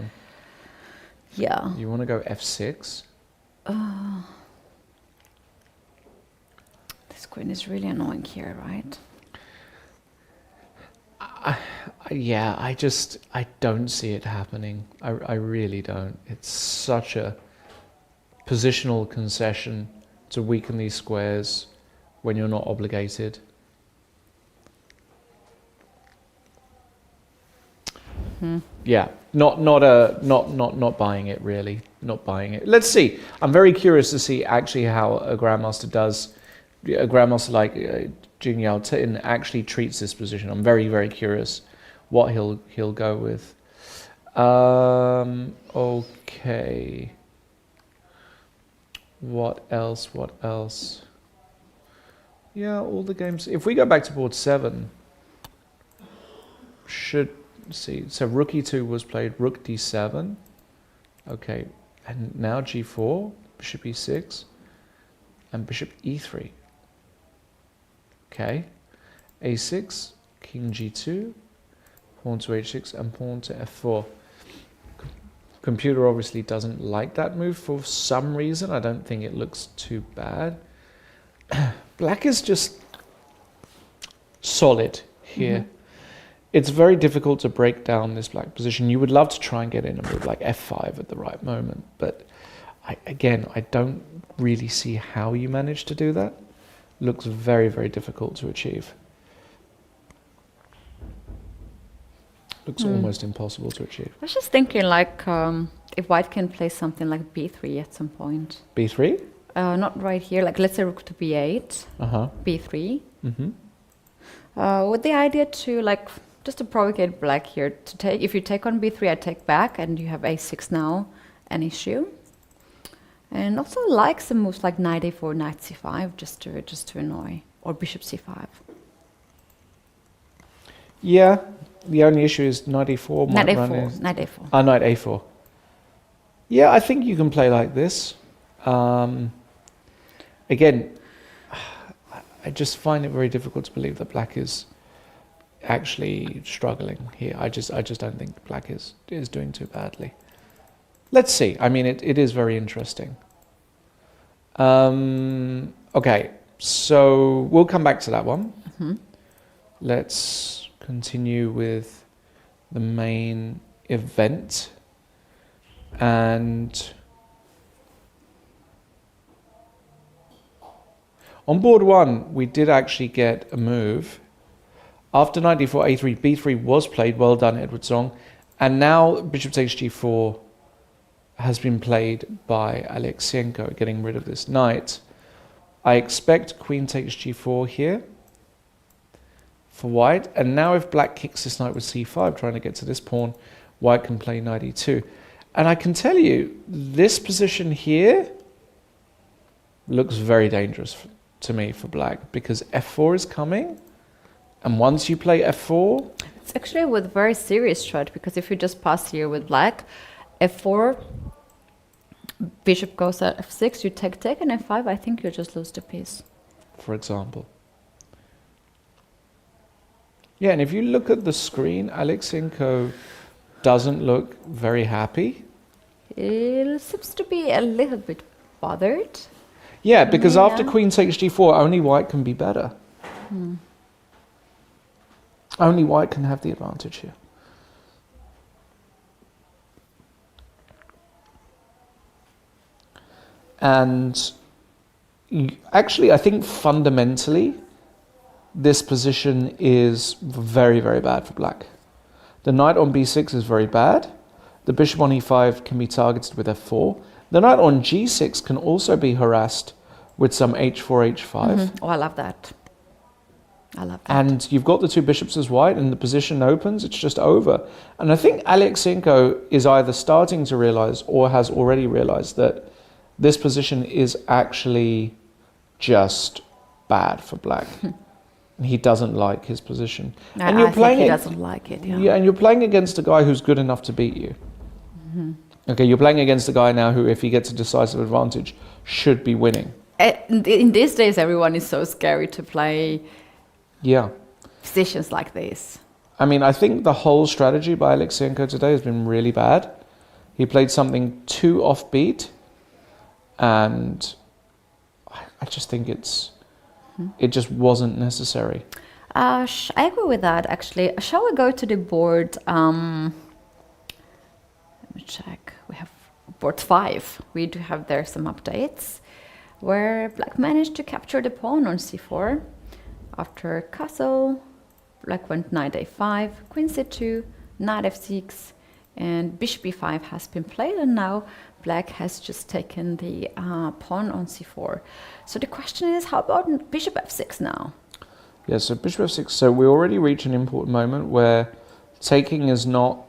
Yeah. You want to go f6? This queen is really annoying here, right? I don't see it happening. I really don't. It's such a positional concession to weaken these squares when you're not obligated. Yeah, not buying it really. Not buying it. Let's see. I'm very curious to see actually how a grandmaster does. A grandmaster like Jingyao actually treats this position. I'm very, very curious what he'll go with. Okay. What else? Yeah, all the games. If we go back to board 7, should see. So rook e2 was played, rook d7. Okay, and now g4, bishop e6, and bishop e3. Okay, a6, king g2, pawn to h6, and pawn to f4. Computer obviously doesn't like that move for some reason. I don't think it looks too bad. Black is just solid here. Mm-hmm. It's very difficult to break down this black position. You would love to try and get in a move like f5 at the right moment, but I don't really see how you manage to do that. Looks very, very difficult to achieve. Looks almost impossible to achieve. I was just thinking, like, if white can play something like b3 at some point. b3? Not right here. Like, let's say rook to b8, b3. Mm-hmm. With the idea to, like, just to provocate black here, to take, if you take on b3, I take back, and you have a6 now, an issue. And also like some moves like knight a4, knight c5, just to annoy, or bishop c5. Yeah, the only issue is knight a4. Knight a4, knight a4. Knight a4. Yeah, I think you can play like this. Again, I just find it very difficult to believe that black is actually struggling here. I just don't think black is doing too badly. Let's see. I mean, it is very interesting. Okay, so we'll come back to that one. Mm-hmm. Let's continue with the main event. And on board 1, we did actually get a move. After knight d4, a3, b3 was played. Well done, Edward Song. And now bishop takes g4 has been played by Alekseenko, getting rid of this knight. I expect queen takes g4 here for white. And now if black kicks this knight with c5, trying to get to this pawn, white can play knight e2. And I can tell you, this position here looks very dangerous to me for black, because f4 is coming. And once you play f4... It's actually with very serious strat, because if you just pass here with black, f4, bishop goes at f6, you take, and f5, I think you just lose the piece. For example. Yeah, and if you look at the screen, Alekseenko doesn't look very happy. It seems to be a little bit bothered. Yeah, because after queen takes g4, only white can be better. Only white can have the advantage here. And actually, I think fundamentally, this position is very, very bad for black. The knight on b6 is very bad. The bishop on e5 can be targeted with f4. The knight on g6 can also be harassed with some h4, h5. Oh, I love that. I love that. And you've got the two bishops as white, and the position opens, it's just over. And I think Alekseenko is either starting to realize or has already realized that this position is actually just bad for black. And he doesn't like his position. No, and I think he doesn't like it. Yeah, and you're playing against a guy who's good enough to beat you. Okay, you're playing against a guy now who, if he gets a decisive advantage, should be winning. In these days, everyone is so scary to play positions like this. I mean, I think the whole strategy by Alekseenko today has been really bad. He played something too offbeat, and I just think it just wasn't necessary. I agree with that, actually. Shall we go to the board? Let me check. We have board 5. We do have there some updates where Black managed to capture the pawn on c4. After castle, Black went knight a5, queen c2, knight f6, and bishop e5 has been played, and now Black has just taken the pawn on c4. So the question is, how about bishop f6 now? Yeah, so bishop f6. So we already reach an important moment where taking is not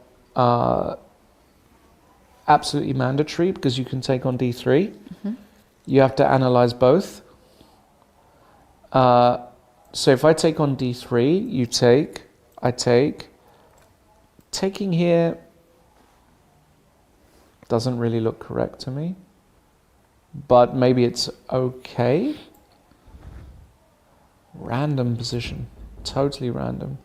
absolutely mandatory, because you can take on d3. You have to analyze both. So if I take on d3, you take, I take. Taking here doesn't really look correct to me, but maybe it's okay. Random position, totally random.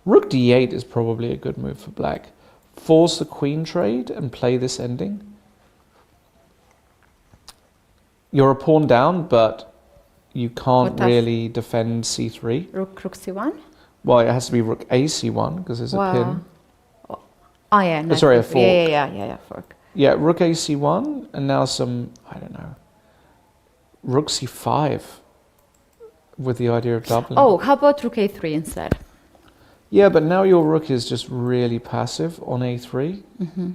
Rook d8 is probably a good move for Black. Force the queen trade and play this ending. You're a pawn down, but you can't really defend c3. Rook c1? Well, it has to be rook a c1 because there's a pin. Oh yeah, no, sorry, a fork. Yeah, fork. Yeah, rook a c1, and now some, I don't know, rook c5 with the idea of doubling. Oh, how about rook a3 instead? Yeah, but now your rook is just really passive on a3. Yeah,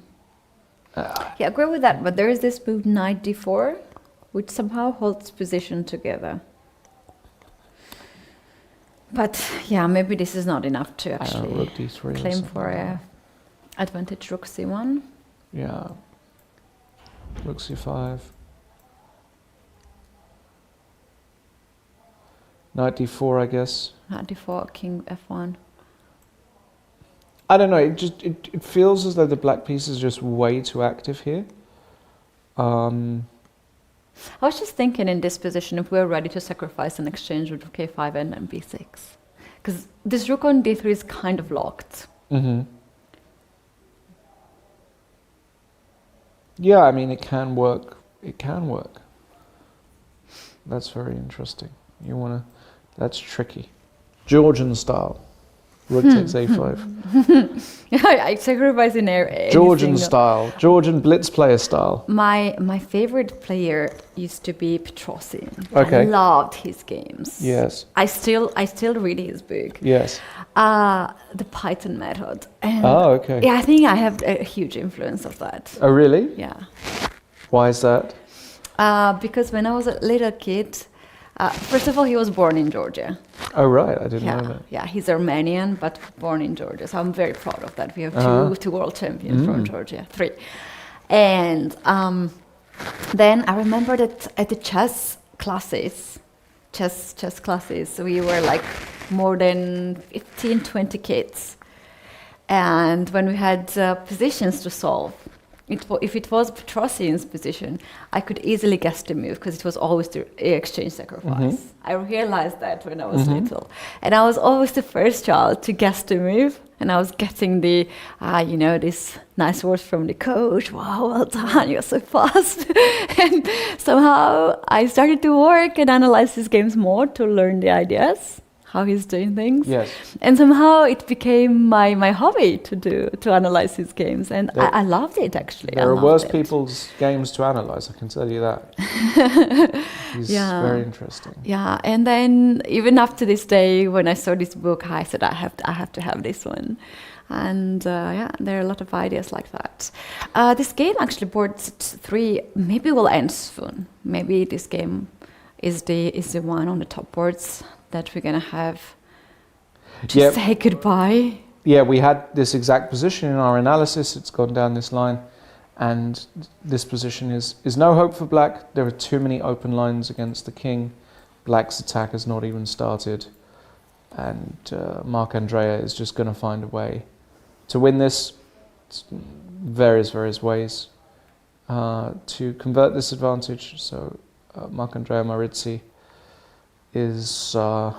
I agree with that, but there is this move knight d4, which somehow holds position together. But yeah, maybe this is not enough to actually rook d3 claim for a advantage rook c1. Yeah. Rook c5. Knight d4, I guess. Knight d4, king f1. I don't know, it feels as though the black piece is just way too active here. I was just thinking in this position if we're ready to sacrifice an exchange with rook a5 and then b6. Because this rook on d3 is kind of locked. Yeah, I mean, it can work. It can work. That's very interesting. You want to... That's tricky. Georgian style. Rook takes a5. I sacrifice in air. Georgian style. Georgian blitz player style. My favorite player used to be Petrosyan. Okay. I loved his games. Yes. I still read his book. Yes. The Python method. And okay. Yeah, I think I have a huge influence of that. Oh, really? Yeah. Why is that? Because when I was a little kid, first of all, he was born in Georgia. Oh, right. I didn't know that. Yeah, he's Armenian, but born in Georgia. So I'm very proud of that. We have two world champions from Georgia, 3. And then I remember that at the chess classes, we were like more than 15, 20 kids. And when we had positions to solve, if it was Petrosyan's position, I could easily guess the move because it was always the exchange sacrifice. I realized that when I was little. And I was always the first child to guess the move. And I was getting the, this nice words from the coach. Wow, well done, you're so fast. And somehow I started to work and analyze his games more to learn the ideas, how he's doing things. Yes. And somehow it became my hobby to analyze his games. And I loved it, actually. There are worse people's games to analyze, I can tell you that. He's very interesting. Yeah, and then even up to this day, when I saw this book, I said, I have to have this one. And there are a lot of ideas like that. This game, actually, board 3, maybe will end soon. Maybe this game is the one on the top boards that we're going to have to say goodbye. Yeah, we had this exact position in our analysis. It's gone down this line. And this position is no hope for black. There are too many open lines against the king. Black's attack has not even started. And Marc-Andrea is just going to find a way to win this. Various ways to convert this advantage. So Marc-Andrea Maurizzi is going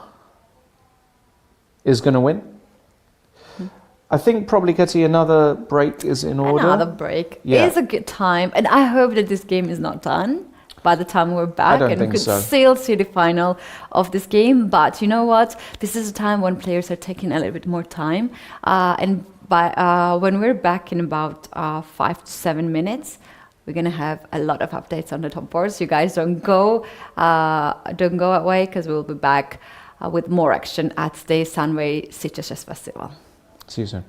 to win. I think probably, Katie, another break is in order. Another break is a good time, and I hope that this game is not done. by the time we're back and we could so. still see the final of this game. But you know what? This is a time when players are taking a little bit more time. And when we're back in about 5 to 7 minutes, we're going to have a lot of updates on the top boards. You guys don't go away, because we'll be back with more action at the Sunway Sitges Festival. See you soon.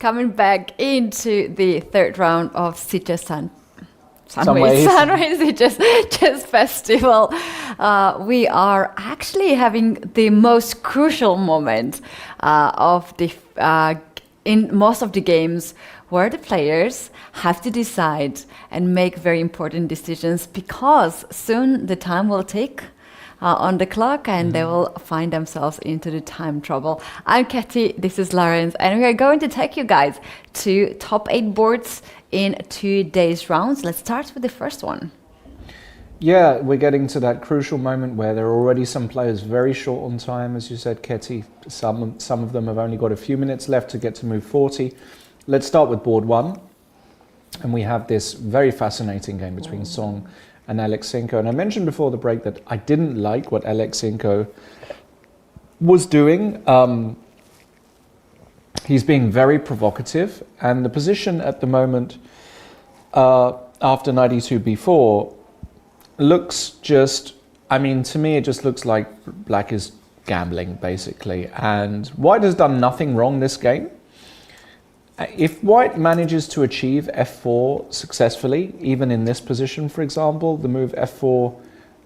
coming back into the third round of Sitges Sunway Sitges Chess Festival. We are actually having the most crucial moment of the in most of the games where the players have to decide and make very important decisions, because soon the time will tick on the clock and they will find themselves into the time trouble. I'm Katie, this is Lawrence, and we are going to take you guys to top 8 boards in 2 days rounds. Let's start with the first one. Yeah, we're getting to that crucial moment where there are already some players very short on time, as you said, Ketty. Some of them have only got a few minutes left to get to move 40. Let's start with board 1. And we have this very fascinating game between Song and Alekseenko. And I mentioned before the break that I didn't like what Alekseenko was doing. He's being very provocative. And the position at the moment, after 92b4, looks just, I mean, to me, it just looks like black is gambling, basically. And white has done nothing wrong this game. If white manages to achieve f4 successfully, even in this position, for example, the move f4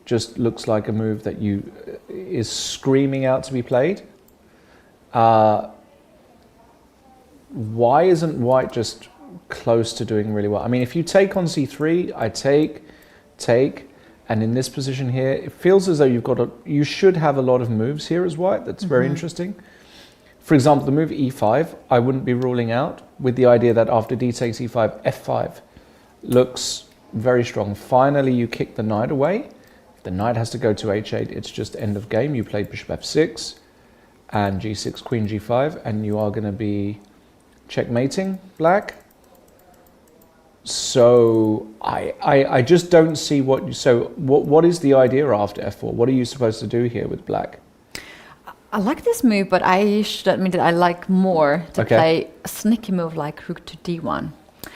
just looks like a move that is screaming out to be played. Why isn't white just close to doing really well? I mean, if you take on c3, I take, and in this position here, it feels as though you should have a lot of moves here as white. That's very interesting. For example, the move e5, I wouldn't be ruling out, with the idea that after d takes e5, f5 looks very strong. Finally, you kick the knight away. The knight has to go to h8. It's just end of game. You play bishop f6 and g6, queen g5, and you are going to be checkmating black. So I just don't see what is the idea after f4? What are you supposed to do here with black? I like this move, but I should admit that I like more to play a sneaky move like rook to d1.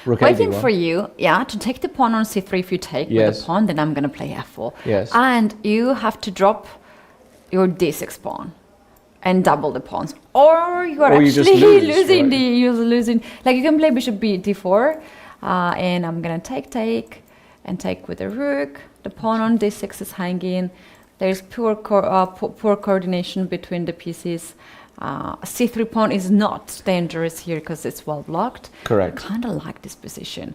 Waiting for you, to take the pawn on c3. If you take with the pawn, then I'm going to play f4. Yes. And you have to drop your d6 pawn and double the pawns. Or you are actually you're losing. Like you can play bishop d4, and I'm going to take with the rook. The pawn on d6 is hanging. There's poor coordination between the pieces. C3 pawn is not dangerous here because it's well blocked. Correct. I kind of like this position.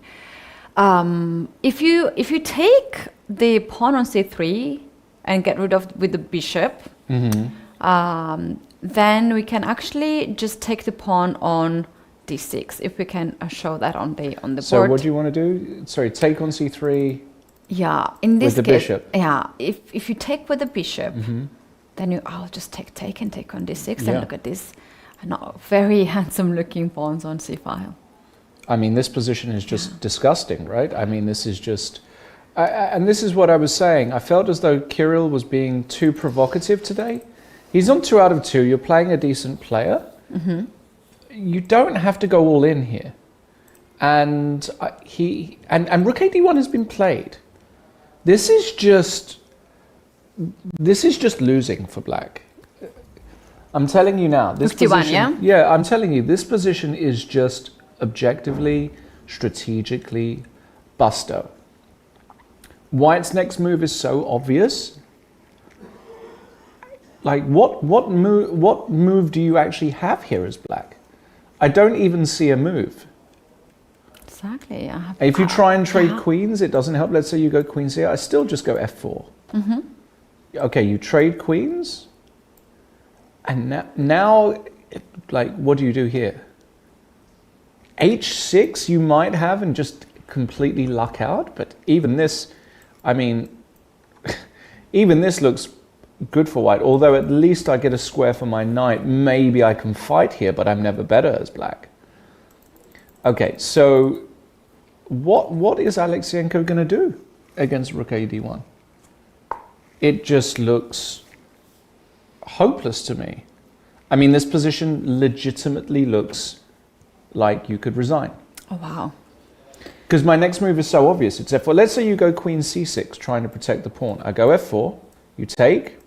If you take the pawn on c3 and get rid of with the bishop, then we can actually just take the pawn on d6. If we can show that on the board. So what do you want to do? Sorry, take on c3. Yeah, in this case, bishop. Yeah, if you take with the bishop, then I'll just take on d6 and look at this. Not very handsome looking pawns on c5. I mean, this position is just disgusting, right? I mean, this is just, and this is what I was saying. I felt as though Kirill was being too provocative today. He's on 2 out of 2. You're playing a decent player. You don't have to go all in here. And rook a1 has been played. This is just losing for black. I'm telling you now. This position, I'm telling you, this position is just objectively, strategically busto. White's next move is so obvious. Like what move do you actually have here as black? I don't even see a move. Exactly. If you try and trade queens, it doesn't help. Let's say you go queen c8. I still just go f4. Okay, you trade queens, and now, like, what do you do here? h6 you might have and just completely luck out, but even this, I mean, even this looks good for white. Although at least I get a square for my knight. Maybe I can fight here, but I'm never better as black. Okay, so what is Alekseenko going to do against rook a d1? It just looks hopeless to me. I mean, this position legitimately looks like you could resign. Oh, wow. Because my next move is so obvious. It's f4. Let's say you go queen c6, trying to protect the pawn. I go f4, you take,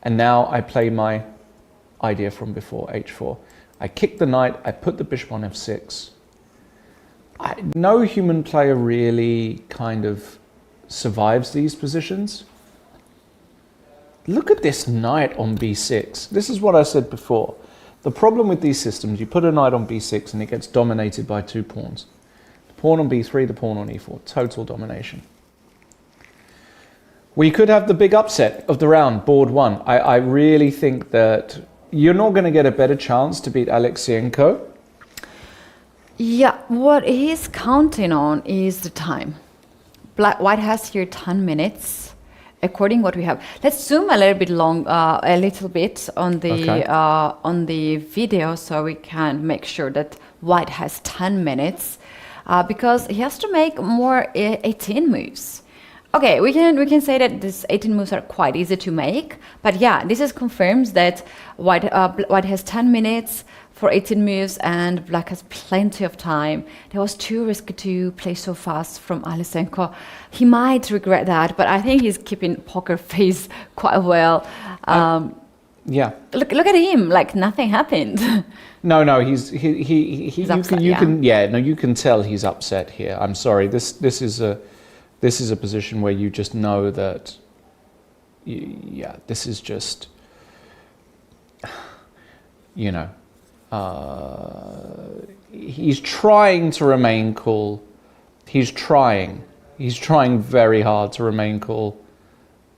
and now I play my idea from before, h4. I kick the knight, I put the bishop on f6. No human player really kind of survives these positions. Look at this knight on b6. This is what I said before. The problem with these systems, you put a knight on b6 and it gets dominated by 2 pawns. The pawn on b3, the pawn on e4. Total domination. We could have the big upset of the round, board 1. I really think that you're not going to get a better chance to beat Alekseenko. Yeah, what he's counting on is the time. White has here 10 minutes. According what we have, let's zoom a little bit on the video, so we can make sure that White has 10 minutes, because he has to make more 18 moves. Okay, we can say that these 18 moves are quite easy to make, but yeah, this is confirms that White has 10 minutes for 18 moves, and Black has plenty of time. That was too risky to play so fast from Alekseenko. He might regret that, but I think he's keeping poker face quite well. Yeah. Look at him, like nothing happened. No, he's upset, you can tell he's upset here. I'm sorry. This is a position where you just know that this is just, you know, he's trying to remain cool. He's trying very hard to remain cool,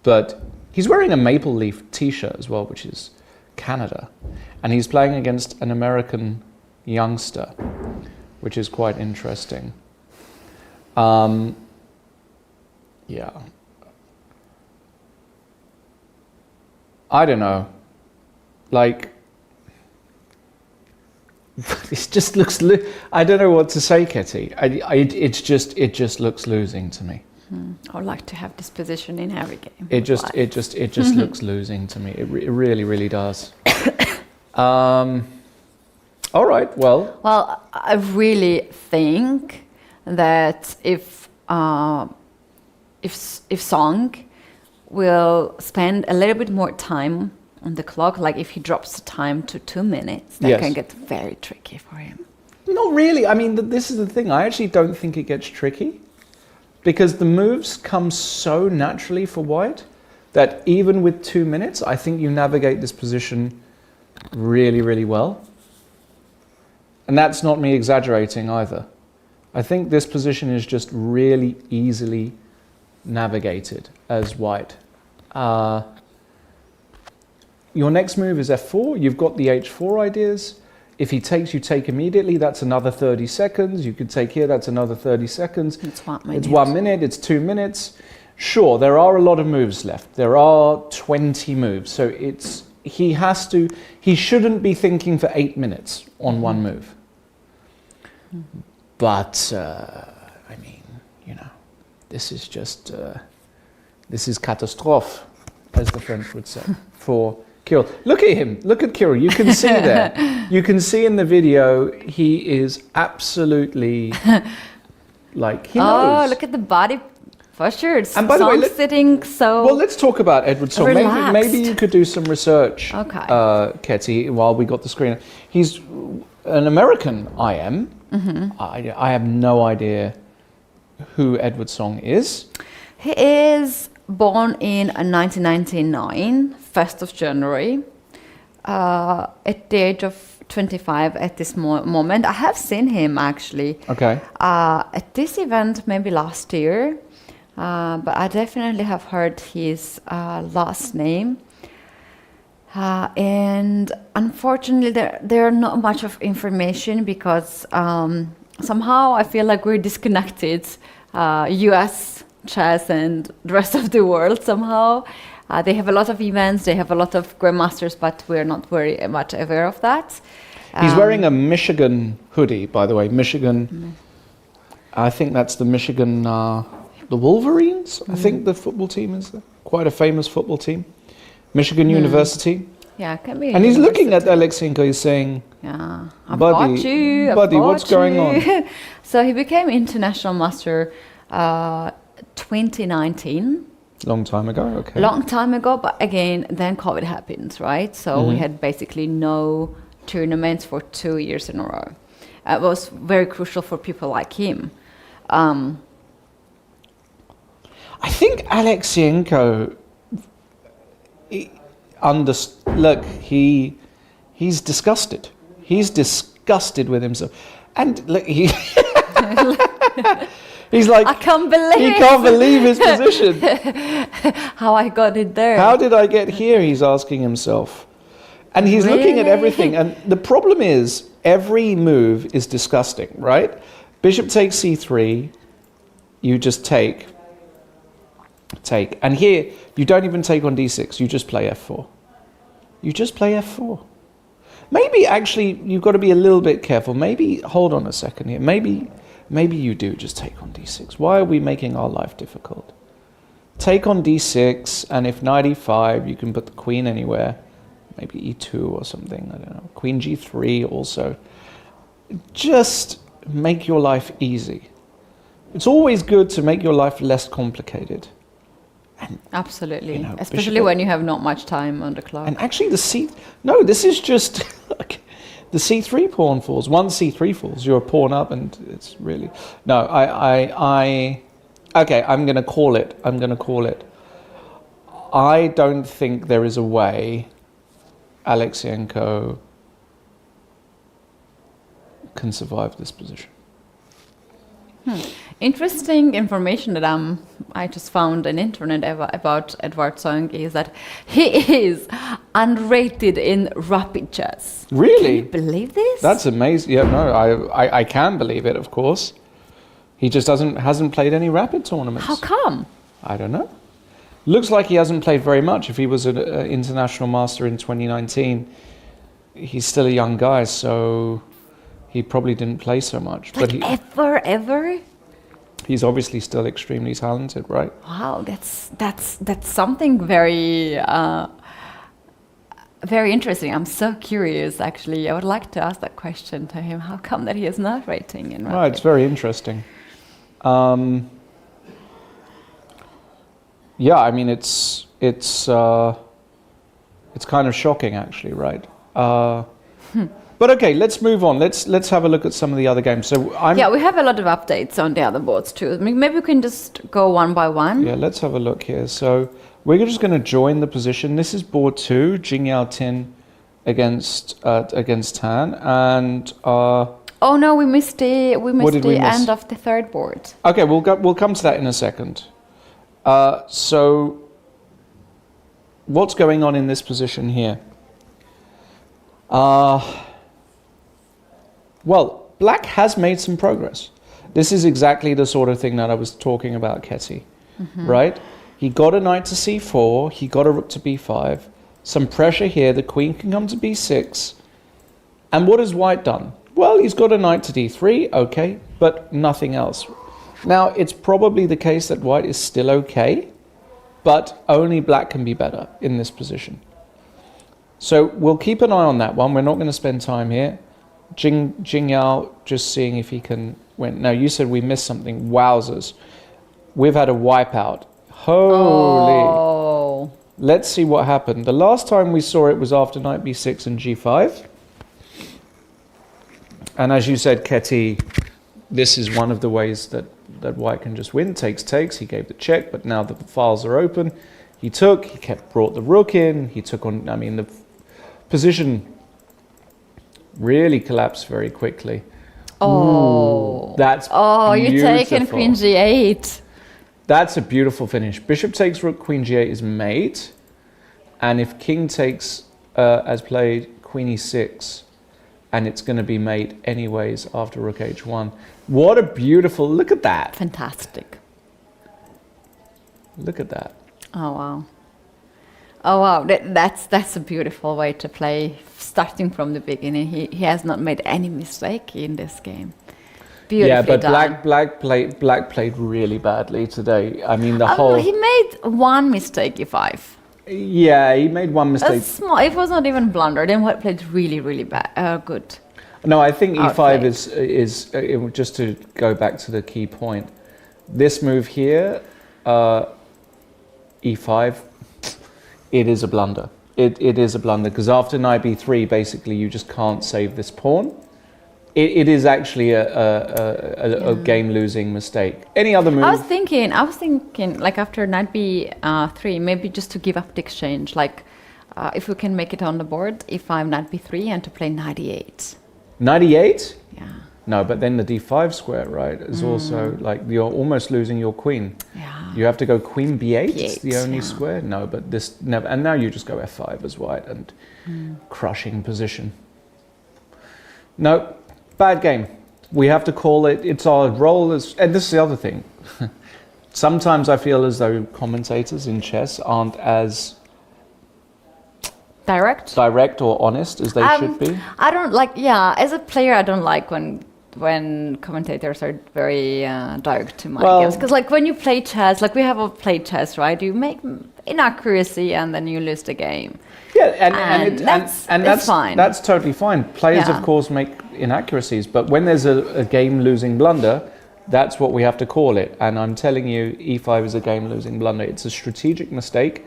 but he's wearing a maple leaf t-shirt as well, which is Canada, and he's playing against an American youngster, which is quite interesting. Yeah, I don't know, like, it just looks, I don't know what to say, Ketty. It just looks losing to me. I would like to have this position in every game. It just looks losing to me. It really, really does. All right, well. Well, I really think that if Song will spend a little bit more time on the clock, like if he drops the time to 2 minutes, that can get very tricky for him. Not really. I mean, this is the thing. I actually don't think it gets tricky, because the moves come so naturally for White that even with 2 minutes, I think you navigate this position really, really well. And that's not me exaggerating either. I think this position is just really easily navigated as White. Your next move is f4. You've got the h4 ideas. If he takes, you take immediately. That's another 30 seconds. You could take here. That's another 30 seconds. It's 1 minute. It's 1 minute. It's 2 minutes. Sure, there are a lot of moves left. There are 20 moves. So he shouldn't be thinking for 8 minutes on one move. But, I mean, you know, this is just, this is catastrophe, as the French would say, for Kirill. Look at him. Look at Kirill. You can see there. You can see in the video, he is absolutely, like, he knows. Oh, look at the body posture. And by the way, sitting so. Well, let's talk about Edward Song. Maybe you could do some research, Ketty, while we got the screen. He's an American IM. I have no idea who Edward Song is. He is born in 1999, 1st of January, at the age of 25 at this moment. I have seen him actually at this event maybe last year, but I definitely have heard his last name. And unfortunately, there are not much of information because somehow I feel like we're disconnected, US chess and the rest of the world somehow. They have a lot of events, they have a lot of grandmasters, but we're not very much aware of that. He's wearing a Michigan hoodie, by the way. Michigan, I think that's the Michigan, the Wolverines, I think the football team is quite a famous football team. Michigan University. Yeah, it can be. And he's looking at Alekseenko, he's saying, yeah, buddy, what's going on? So he became international master 2019. Long time ago, okay. Long time ago, but again, then COVID happened, right? So we had basically no tournaments for 2 years in a row. It was very crucial for people like him. I think Alekseenko, look, he's disgusted. He's disgusted with himself. And look, he's like, I can't believe he can't believe his position. how I got it there. How did I get here? He's asking himself. And he's looking at everything. And the problem is, every move is disgusting, right? Bishop takes c3, you just take. And here, you don't even take on d6, you just play f4. You just play f4. Maybe, actually, you've got to be a little bit careful. Maybe, hold on a second here. Maybe you do just take on d6. Why are we making our life difficult? Take on d6, and if knight e5, you can put the queen anywhere. Maybe e2 or something, I don't know. Queen g3 also. Just make your life easy. It's always good to make your life less complicated. And, absolutely, especially when you have not much time on the clock. And actually this is just the c3 pawn falls. One c3 falls, you're a pawn up, and it's really... No, okay, I'm going to call it. I don't think there is a way Alekseenko can survive this position. Interesting information that I just found on internet about Edward Song is that he is unrated in rapid chess. Really? Can you believe this? That's amazing. Yeah, no, I can believe it, of course. He just hasn't played any rapid tournaments. How come? I don't know. Looks like he hasn't played very much. If he was an international master in 2019, he's still a young guy, so he probably didn't play so much. Like, but ever? He's obviously still extremely talented, right? Wow, that's something very very interesting. I'm so curious, actually. I would like to ask that question to him. How come that he is not rating in rapid? Right, it's very interesting. Yeah, I mean, it's kind of shocking, actually, right? But okay, let's move on. Let's have a look at some of the other games. So yeah, we have a lot of updates on the other boards too. Maybe we can just go one by one. Yeah, let's have a look here. So we're just going to join the position. This is board 2, Jingyao Tin against Tan, and oh no, we missed the end of the third board. Okay, we'll come to that in a second. So what's going on in this position here? Well, black has made some progress. This is exactly the sort of thing that I was talking about, Ketty, right? He got a knight to c4, he got a rook to b5, some pressure here, the queen can come to b6, and what has white done? Well, he's got a knight to d3, okay, but nothing else. Now, it's probably the case that white is still okay, but only black can be better in this position. So we'll keep an eye on that one. We're not going to spend time here. Jingyao just seeing if he can win. Now, you said we missed something. Wowzers. We've had a wipeout. Holy. Oh. Let's see what happened. The last time we saw it was after knight b6 and g5. And as you said, Ketty, this is one of the ways that white can just win. Takes. He gave the check, but now that the files are open, he brought the rook in. He took on, the position really collapsed very quickly. Oh. Ooh, that's beautiful. You're taking queen g8. That's a beautiful finish. Bishop takes rook, queen g8 is mate. And if king takes, as played, queen e6, and it's going to be mate anyways after rook h1. What a beautiful, look at that. Fantastic. Look at that. Oh, wow. Oh, wow. That's a beautiful way to play, starting from the beginning. He has not made any mistake in this game. Beautifully yeah, but done. black played really badly today. I mean, He made one mistake, e5. Yeah, he made one mistake. It was not even blunder. Then white played really, really bad. Good. No, I think e5 is just to go back to the key point. This move here, e5, it is a blunder. it is a blunder, because after knight b3, basically you just can't save this pawn. It is actually a game-losing mistake. Any other move? I was thinking, like after knight b3, maybe just to give up the exchange, like if we can make it on the board, if I'm knight b3 and to play knight e8. Knight e8? Yeah. No, but then the d5 square, right, is also like you're almost losing your queen. Yeah. You have to go queen b8, b8 it's the only square. No, but this never, and now you just go f5 as white and crushing position. No, bad game. We have to call it. It's our role as, and this is the other thing. Sometimes I feel as though commentators in chess aren't as direct or honest as they should be. I don't like. Yeah, as a player, I don't like when commentators are very direct to my games, because like when you play chess, like we have a play chess, right? You make inaccuracy and then you lose the game. Yeah, and that's fine. That's totally fine. Players, of course, make inaccuracies, but when there's a game-losing blunder, that's what we have to call it. And I'm telling you, e5 is a game-losing blunder. It's a strategic mistake.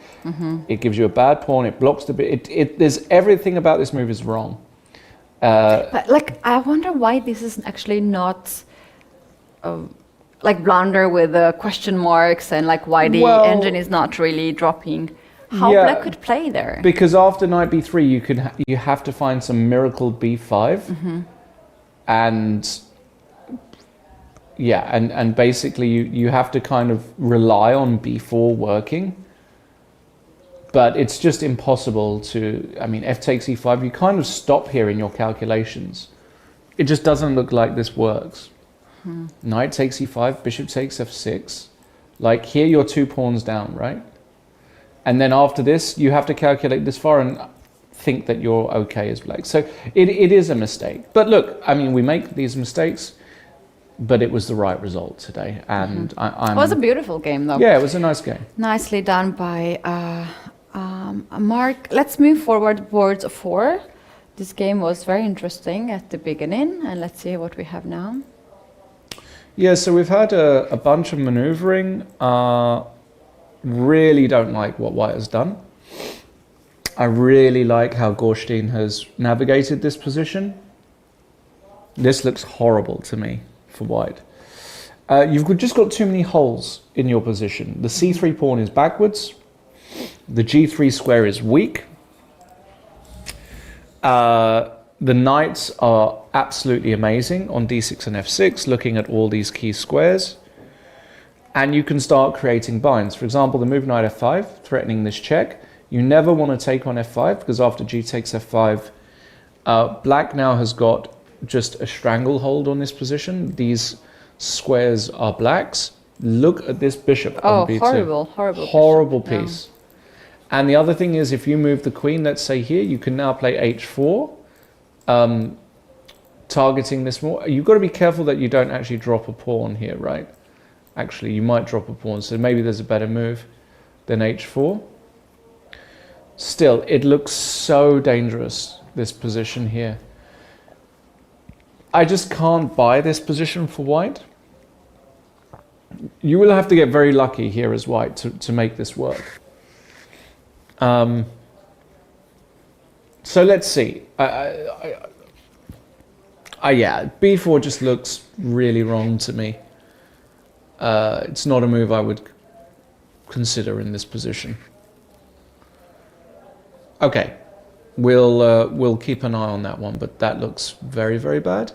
It gives you a bad pawn. It blocks the bit. There's everything about this move is wrong. But like, I wonder why this is actually not like blunder with question marks, and like why the engine is not really dropping. How black could play there? Because after knight b3, you have to find some miracle b5, and and basically you have to kind of rely on b4 working. But it's just impossible to, I mean, f takes e5, you kind of stop here in your calculations. It just doesn't look like this works. Knight takes e5, bishop takes f6. Like here you're 2 pawns down, right? And then after this, you have to calculate this far and think that you're okay as black. So it is a mistake. But look, I mean, we make these mistakes, but it was the right result today. And it was a beautiful game, though. Yeah, it was a nice game. Nicely done by Mark. Let's move forward towards 4. This game was very interesting at the beginning, and let's see what we have now. Yeah, so we've had a bunch of maneuvering. Really don't like what white has done. I really like how Gorshtein has navigated this position. This looks horrible to me for white. You've just got too many holes in your position. The c3 pawn is backwards. The g3 square is weak. The knights are absolutely amazing on d6 and f6, looking at all these key squares. And you can start creating binds. For example, the move knight f5, threatening this check. You never want to take on f5, because after g takes f5, black now has got just a stranglehold on this position. These squares are black's. Look at this bishop on b2. Horrible piece. No. And the other thing is, if you move the queen, let's say here, you can now play h4, targeting this more. You've got to be careful that you don't actually drop a pawn here, right? Actually, you might drop a pawn, so maybe there's a better move than h4. Still, it looks so dangerous, this position here. I just can't buy this position for white. You will have to get very lucky here as white to make this work. So let's see. Yeah, b4 just looks really wrong to me. It's not a move I would consider in this position. Okay, we'll keep an eye on that one, but that looks very, very bad.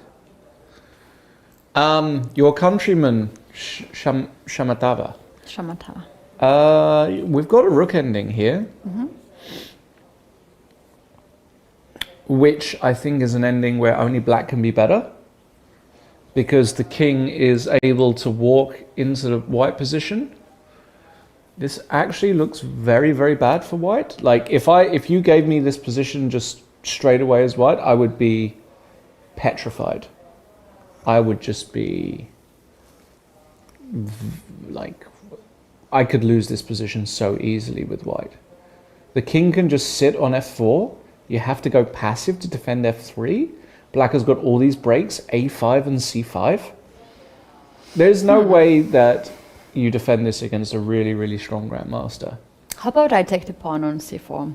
Your countryman, Shamatava. We've got a rook ending here, which I think is an ending where only black can be better, because the king is able to walk into the white position. This actually looks very, very bad for white. Like if you gave me this position just straight away as white, I would be petrified. I would just be like, I could lose this position so easily with white. The king can just sit on f4. You have to go passive to defend f3. Black has got all these breaks, a5 and c5. There's no way that you defend this against a really, really strong grandmaster. How about I take the pawn on c4?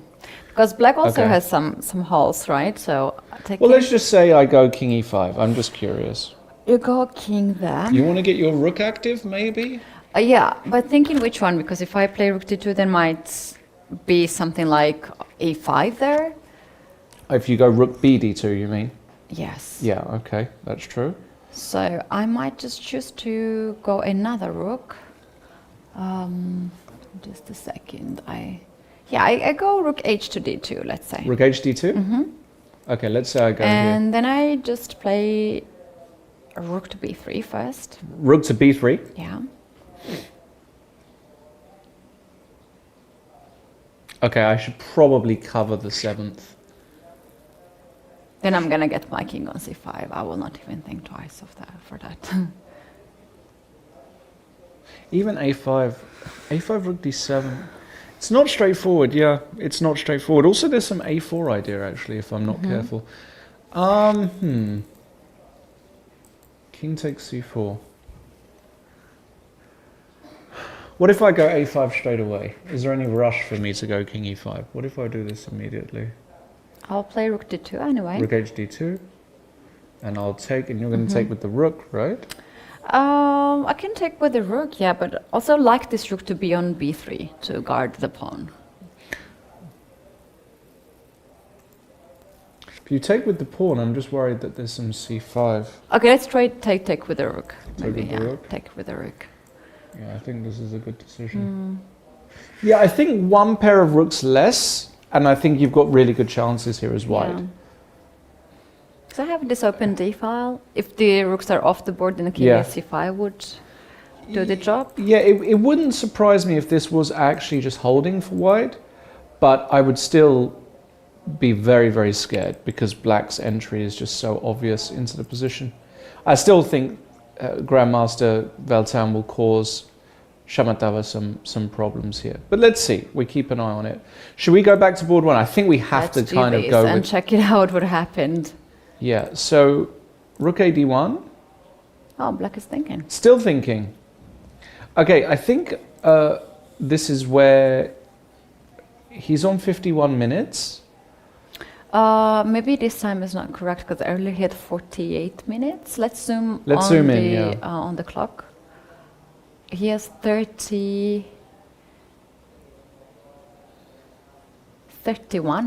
Because black also Okay. has some holes, right? So taking, Well, let's just say I go king e5. I'm just curious. you go king there. You want to get your rook active, maybe? Yeah, but thinking which one, because if I play rook d2, then might be something like a5 there. If you go rook b d2, you mean? Yes. Yeah, okay, that's true. So I might just choose to go another rook. Just a second. I go rook h to d2, let's say. Rook h d2? Mm-hmm. Okay, let's say I go here. And then I just play a rook to b3 first. Rook to b3? Yeah. Okay, I should probably cover the 7th. Then I'm gonna get my king on c5. I will not even think twice of that for that. Even a5 rook d7. It's not straightforward, yeah. It's not straightforward. Also, there's some a4 idea, actually, if I'm not careful. King takes c4. What if I go a5 straight away? Is there any rush for me to go king e5? What if I do this immediately? I'll play rook d2 anyway. Rook h d2. And I'll take, and you're going to take with the rook, right? I can take with the rook, yeah, but also like this rook to be on b3 to guard the pawn. If you take with the pawn, I'm just worried that there's some c5. Okay, let's try take with the rook. Take Maybe, with the rook? take with the rook. Yeah, I think this is a good decision. Yeah, I think one pair of rooks less, and I think you've got really good chances here as white. So I have this open d file. If the rooks are off the board, then the king c5 would do the job. Yeah, it wouldn't surprise me if this was actually just holding for white, but I would still be very, very scared because black's entry is just so obvious into the position. I still think Grandmaster Velten will cause Shamatava some problems here. But let's see. We keep an eye on it. Should we go back to board one? I think we have to kind of go and check it out what happened. Yeah, so rook a d1. Oh, black is thinking. Still thinking. Okay, I think this is where he's on 51 minutes. Maybe this time is not correct because earlier he had 48 minutes. Let's zoom on the clock. He has 31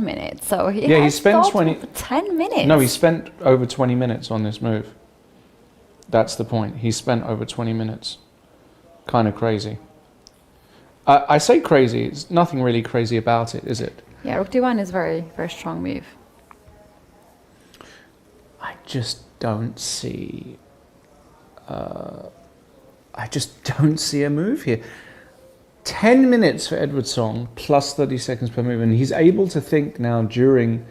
minutes. So he spent 10 minutes. No, he spent over 20 minutes on this move. That's the point. He spent over 20 minutes. Kind of crazy. I say crazy. It's nothing really crazy about it, is it? Yeah, rook d1 is very, very strong move. I just don't see. I just don't see a move here. 10 minutes for Edward Song plus 30 seconds per move, and he's able to think now during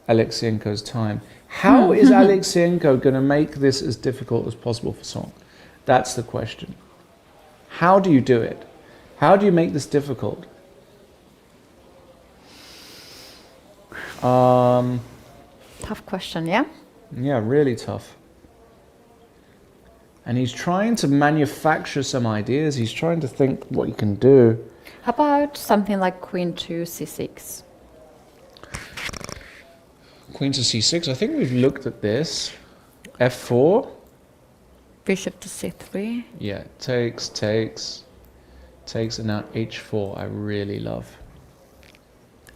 Alekseenko's time. How is Alekseenko going to make this as difficult as possible for Song? That's the question. How do you do it? How do you make this difficult? Tough question, yeah? Yeah, really tough. And he's trying to manufacture some ideas. He's trying to think what he can do. How about something like queen to c6? Queen to c6. I think we've looked at this. f4. Bishop to c3. Yeah, takes, and now h4. I really love.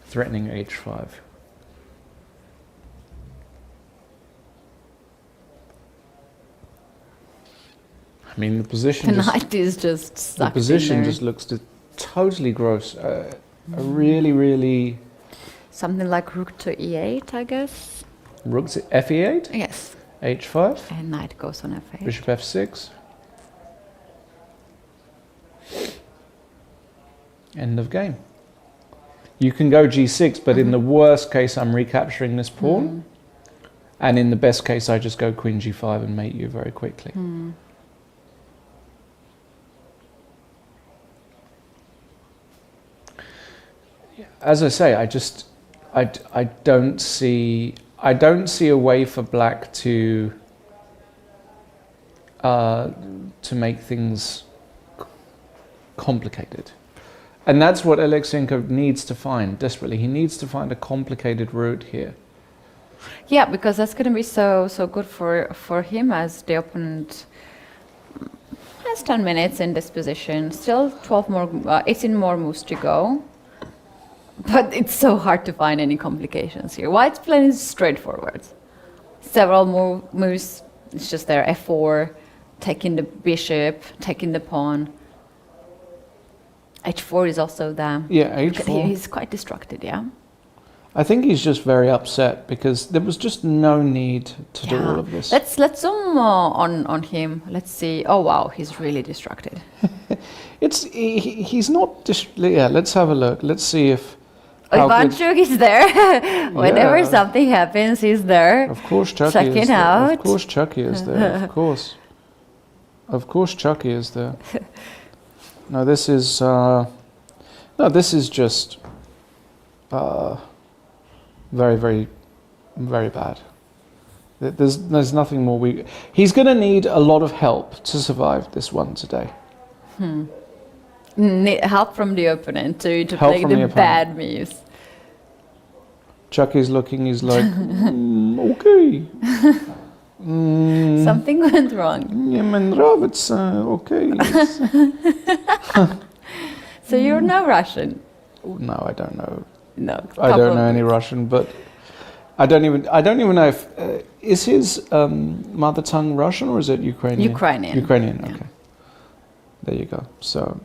Threatening h5. I mean, the position. The knight is just stuck. The position just looks totally gross. A really, really. Something like rook to e8, I guess. Rook to f8. Yes. h5. And knight goes on f8. Bishop f6. End of game. You can go g6, but in the worst case, I'm recapturing this pawn. And in the best case, I just go queen g5 and mate you very quickly. As I say, I don't see a way for black to make things complicated. And that's what Alekseenko needs to find desperately. He needs to find a complicated route here. Yeah, because that's going to be so good for him, as the opponent has 10 minutes in this position. Still 18 more moves to go. But it's so hard to find any complications here. White's plan is straightforward. Several more moves. It's just their f4, taking the bishop, taking the pawn. h4 is also there. Yeah, h4. He's quite distracted, yeah? I think he's just very upset because there was just no need to do all of this. Let's zoom on him. Let's see. Oh wow, he's really distracted. He's not. Yeah, let's have a look. Let's see if. Ivanchuk is there. Whenever something happens, he's there. Of course, Chucky Checking is there. out. Of course, Chucky is there. Of course. Of course, Chucky is there. No, this is. This is just. Very, very, very bad. There's nothing more he's going to need a lot of help to survive this one today. Need help from the opponent to play the bad moves. Chucky's looking, he's like, okay. Something went wrong. Yeah, man, it's okay. So you're no Russian? No, I don't know. No, I don't know any Russian, but I don't even know if is his mother tongue Russian or is it Ukrainian? Ukrainian. Yeah. Okay. There you go. So,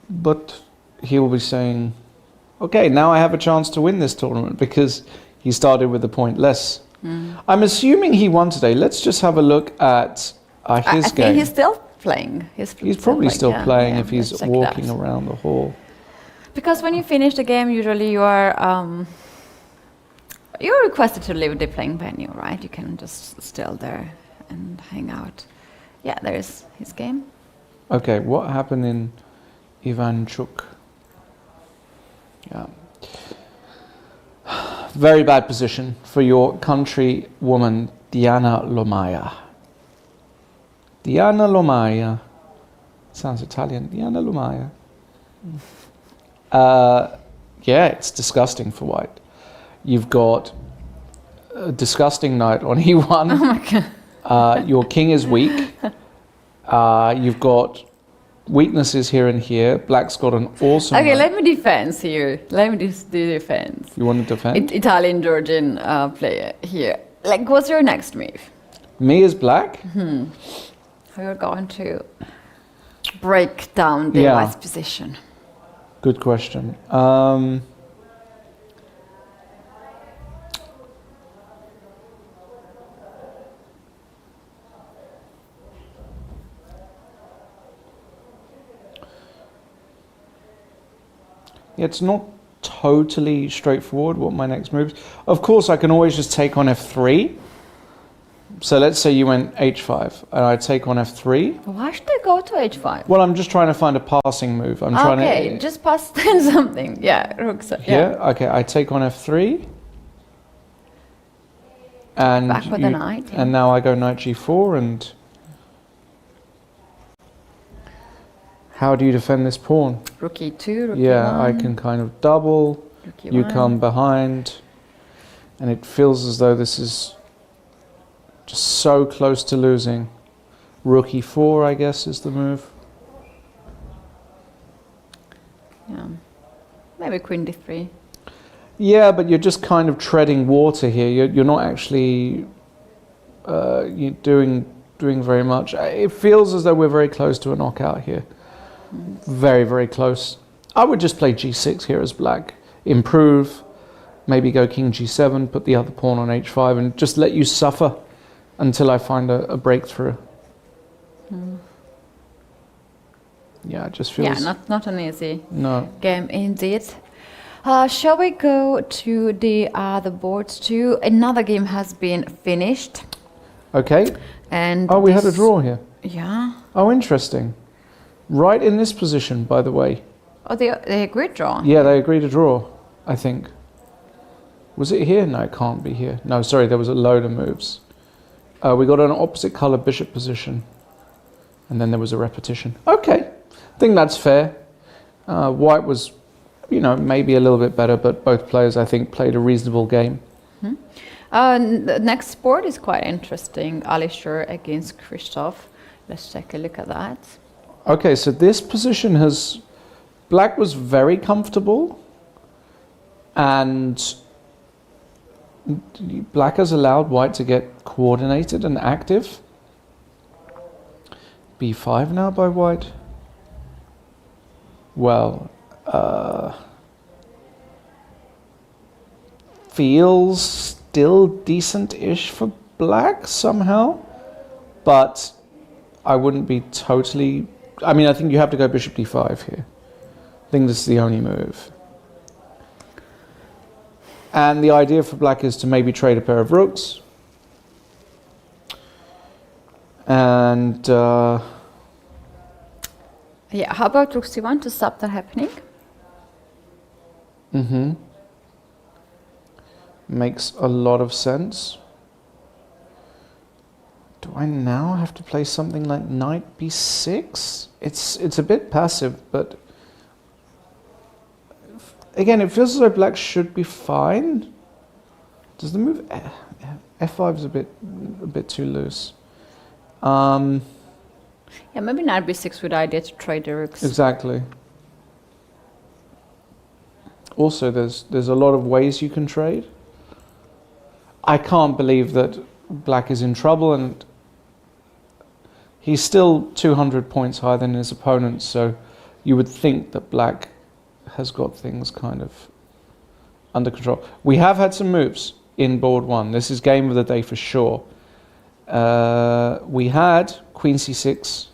but he will be saying, "Okay, now I have a chance to win this tournament because he started with a point less." I'm assuming he won today. Let's just have a look at his I game. think he's still playing. He's probably still playing if he's walking around the hall. Because when you finish the game, usually you are you're requested to leave the playing venue, right? You can just still there and hang out. Yeah, there's his game. Okay, what happened in Ivanchuk? Yeah. Very bad position for your countrywoman, Diana Lomaya. Diana Lomaya. Sounds Italian. Diana Lomaya. Yeah, it's disgusting for white. You've got a disgusting knight on E1. Oh my god. Your king is weak. You've got weaknesses here and here. Black's got an awesome... Okay, let me defend here. Let me just do defense. You want to defend? Italian-Georgian player here. Like, what's your next move? Me as black? We're going to break down the white's position. Good question. It's not totally straightforward what my next move is. Of course, I can always just take on f3. So let's say you went h5 and I take on f3. Why should I go to h5? Well, I'm just trying to find a passing move. I'm trying to... just pass something. Yeah, rooks. Yeah, okay, I take on f3. And back with the knight. And now I go knight g4 and... How do you defend this pawn? Rook e2, rook yeah, e1. I can kind of double. You come behind. And it feels as though this is just so close to losing. Rook e4, I guess, is the move. Yeah, maybe queen d3. Yeah, but you're just kind of treading water here. You're not actually doing very much. It feels as though we're very close to a knockout here. Very, very close. I would just play g6 here as black. Improve, maybe go king g7, put the other pawn on h5 and just let you suffer until I find a breakthrough. Yeah, it just feels... Yeah, not an easy game indeed. Shall we go to the other boards too? Another game has been finished. Okay. And we had a draw here. Yeah. Oh, interesting. Right in this position, by the way. Oh, they agreed draw? Yeah, they agreed to draw, I think. Was it here? No, it can't be here. No, sorry, there was a load of moves. We got an opposite colour bishop position. And then there was a repetition. Okay, I think that's fair. White was, maybe a little bit better, but both players, I think, played a reasonable game. The next sport is quite interesting. Alisher against Christoph. Let's take a look at that. Okay, so this position Black was very comfortable, and Black has allowed White to get coordinated and active. B5 now by White. Well, feels still decent-ish for Black somehow, but I wouldn't be totally... I think you have to go bishop d5 here. I think this is the only move. And the idea for Black is to maybe trade a pair of rooks. And... yeah, how about rook c1 to stop that happening? Makes a lot of sense. Do I now have to play something like knight b6? It's a bit passive, but again, it feels as though Black should be fine. Does the move f5 is a bit too loose? Yeah, maybe knight b6 would idea to trade the rooks. Exactly. Also, there's a lot of ways you can trade. I can't believe that Black is in trouble, and he's still 200 points higher than his opponent, so you would think that Black has got things kind of under control. We have had some moves in board one. This is game of the day for sure. We had queen c6,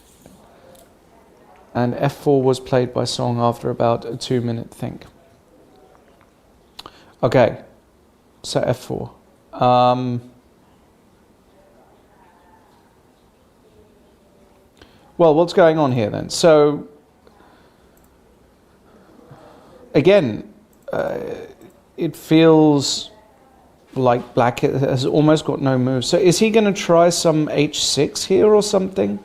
and f4 was played by Song after about a 2-minute think. Okay, so f4. Well, what's going on here then? So, again, it feels like Black has almost got no moves. So is he going to try some h6 here or something?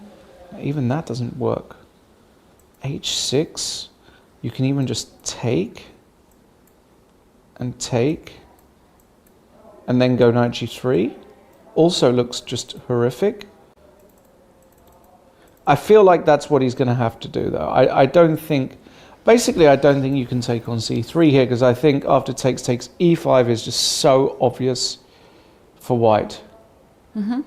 Even that doesn't work. h6, you can even just take and take, and then go knight g3. Also looks just horrific. I feel like that's what he's going to have to do, though. I don't think... Basically, I don't think you can take on c3 here, because I think after takes e5 is just so obvious for White. And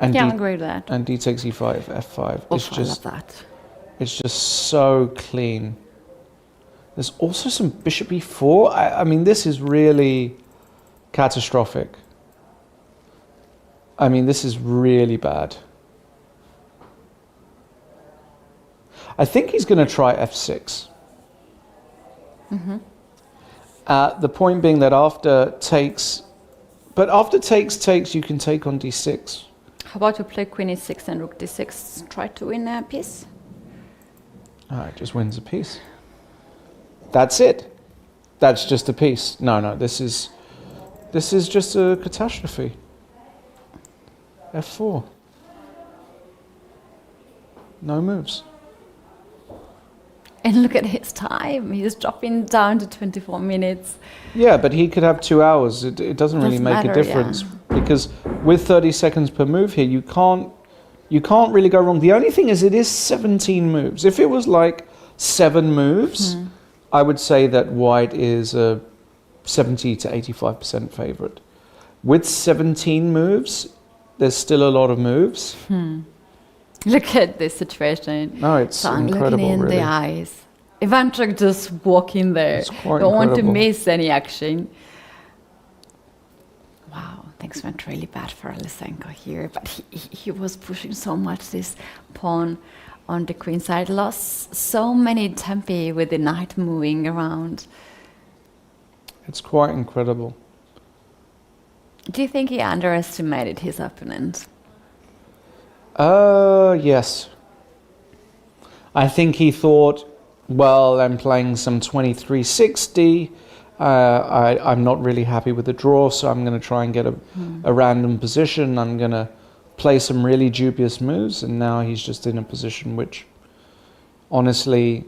I agree with that. And d takes e5, f5. Also, I love that. It's just so clean. There's also some bishop e4. I mean, this is really catastrophic. I mean, this is really bad. I think he's going to try f6. The point being that after takes... But after takes, you can take on d6. How about you play queen e6 and rook d6, try to win a piece? It just wins a piece. That's it. That's just a piece. No, this is just a catastrophe. f4. No moves. And look at his time. He's dropping down to 24 minutes. Yeah, but he could have 2 hours. It doesn't really make a difference. Yeah. Because with 30 seconds per move here, you can't really go wrong. The only thing is it is 17 moves. If it was like 7 moves, I would say that White is a 70 to 85% favorite. With 17 moves, there's still a lot of moves. Look at this situation. No, it's incredible, looking in really. the eyes. Ivanchuk just walking there. It's quite Don't want to incredible. miss any action. Wow, things went really bad for Alekseenko here, but he was pushing so much this pawn on the queen side. Lost so many tempi with the knight moving around. It's quite incredible. Do you think he underestimated his opponent? Yes. I think he thought, well, I'm playing some 2360. I'm not really happy with the draw, so I'm going to try and get a random position. I'm going to play some really dubious moves, and now he's just in a position which, honestly,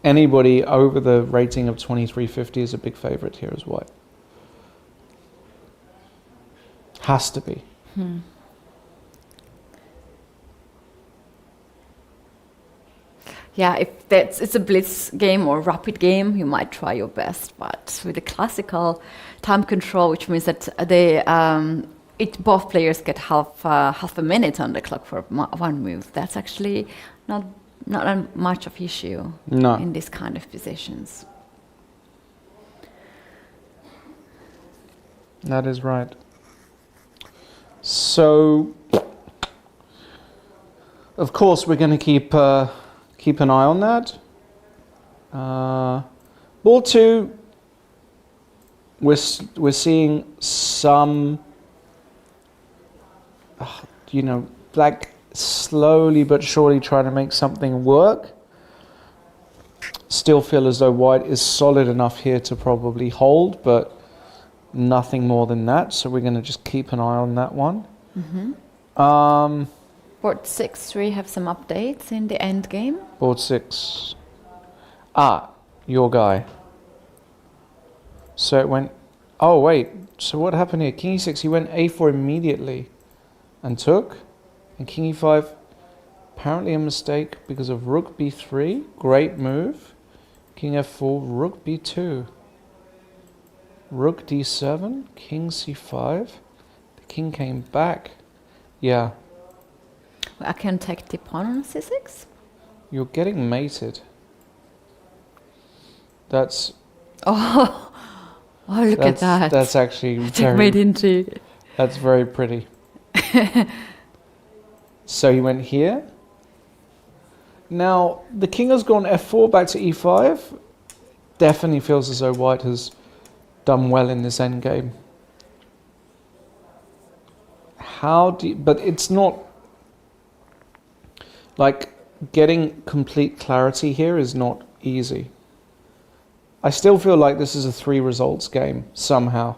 anybody over the rating of 2350 is a big favorite here as white. Has to be. Yeah, if it's a blitz game or rapid game, you might try your best. But with the classical time control, which means that both players get half a minute on the clock for one move, that's actually not much of issue in this kind of positions. That is right. So, of course, we're going to keep an eye on that. Ball 2, we're seeing some, black slowly but surely trying to make something work. Still feel as though white is solid enough here to probably hold, but nothing more than that. So we're going to just keep an eye on that one. Board 6, we have some updates in the end game. Board 6. Your guy. So it went... Oh, wait. So what happened here? King e6, he went a4 immediately and took. And king e5, apparently a mistake because of rook b3. Great move. King f4, rook b2. Rook d7, king c5. The king came back. Yeah. I can take the pawn on c6. You're getting mated. That's... Oh, look at that. That's actually very... Made into... That's very pretty. So he went here. Now, the king has gone f4 back to e5. Definitely feels as though white has done well in this endgame. But it's not... Like, getting complete clarity here is not easy. I still feel like this is a 3 results game, somehow.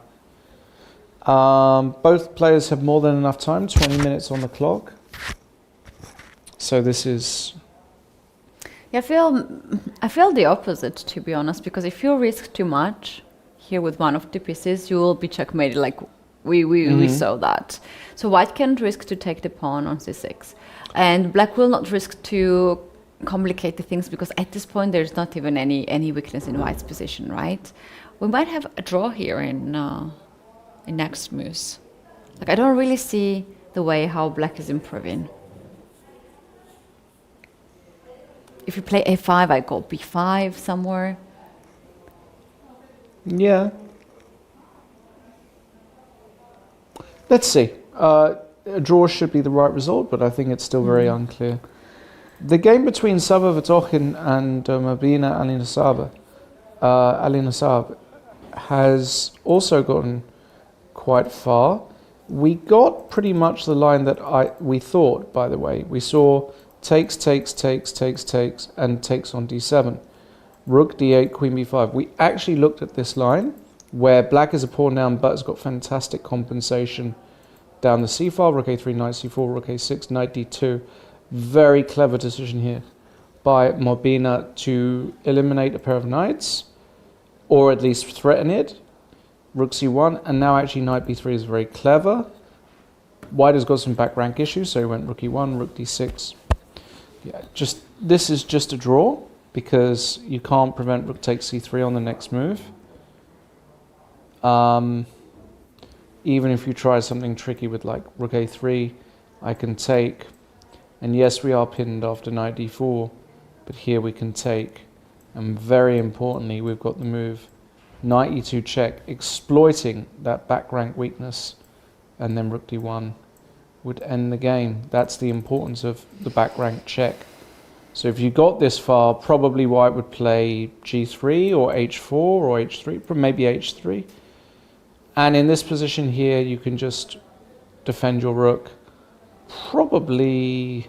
Both players have more than enough time, 20 minutes on the clock. So this is... Yeah, I feel the opposite, to be honest, because if you risk too much here with one of the pieces, you will be checkmated, like we saw that. So white can't risk to take the pawn on c6. And black will not risk to complicate the things because at this point there's not even any weakness in white's position, right? We might have a draw here in next moves. Like, I don't really see the way how black is improving. If you play a5, I go b5 somewhere. Yeah. Let's see. A draw should be the right result, but I think it's still very unclear. The game between Saba Vetokhin and Mabina Alinasab has also gotten quite far. We got pretty much the line that we thought, by the way. We saw takes, and takes on d7. Rook d8, queen b5. We actually looked at this line where black is a pawn down but has got fantastic compensation down the c file. Rook a3, knight c4, rook a6, knight d2. Very clever decision here by Mabina to eliminate a pair of knights, or at least threaten it. Rook c1, and now actually knight b3 is very clever. White has got some back rank issues, so he went rook e1, rook d6. Yeah, this is just a draw because you can't prevent rook takes c3 on the next move. Even if you try something tricky with like rook a3, I can take, and yes, we are pinned after knight d4, but here we can take, and very importantly, we've got the move knight e2 check, exploiting that back rank weakness, and then rook d1 would end the game. That's the importance of the back rank check. So if you got this far, probably white would play g3 or h4 or h3, maybe h3. And in this position here, you can just defend your rook. Probably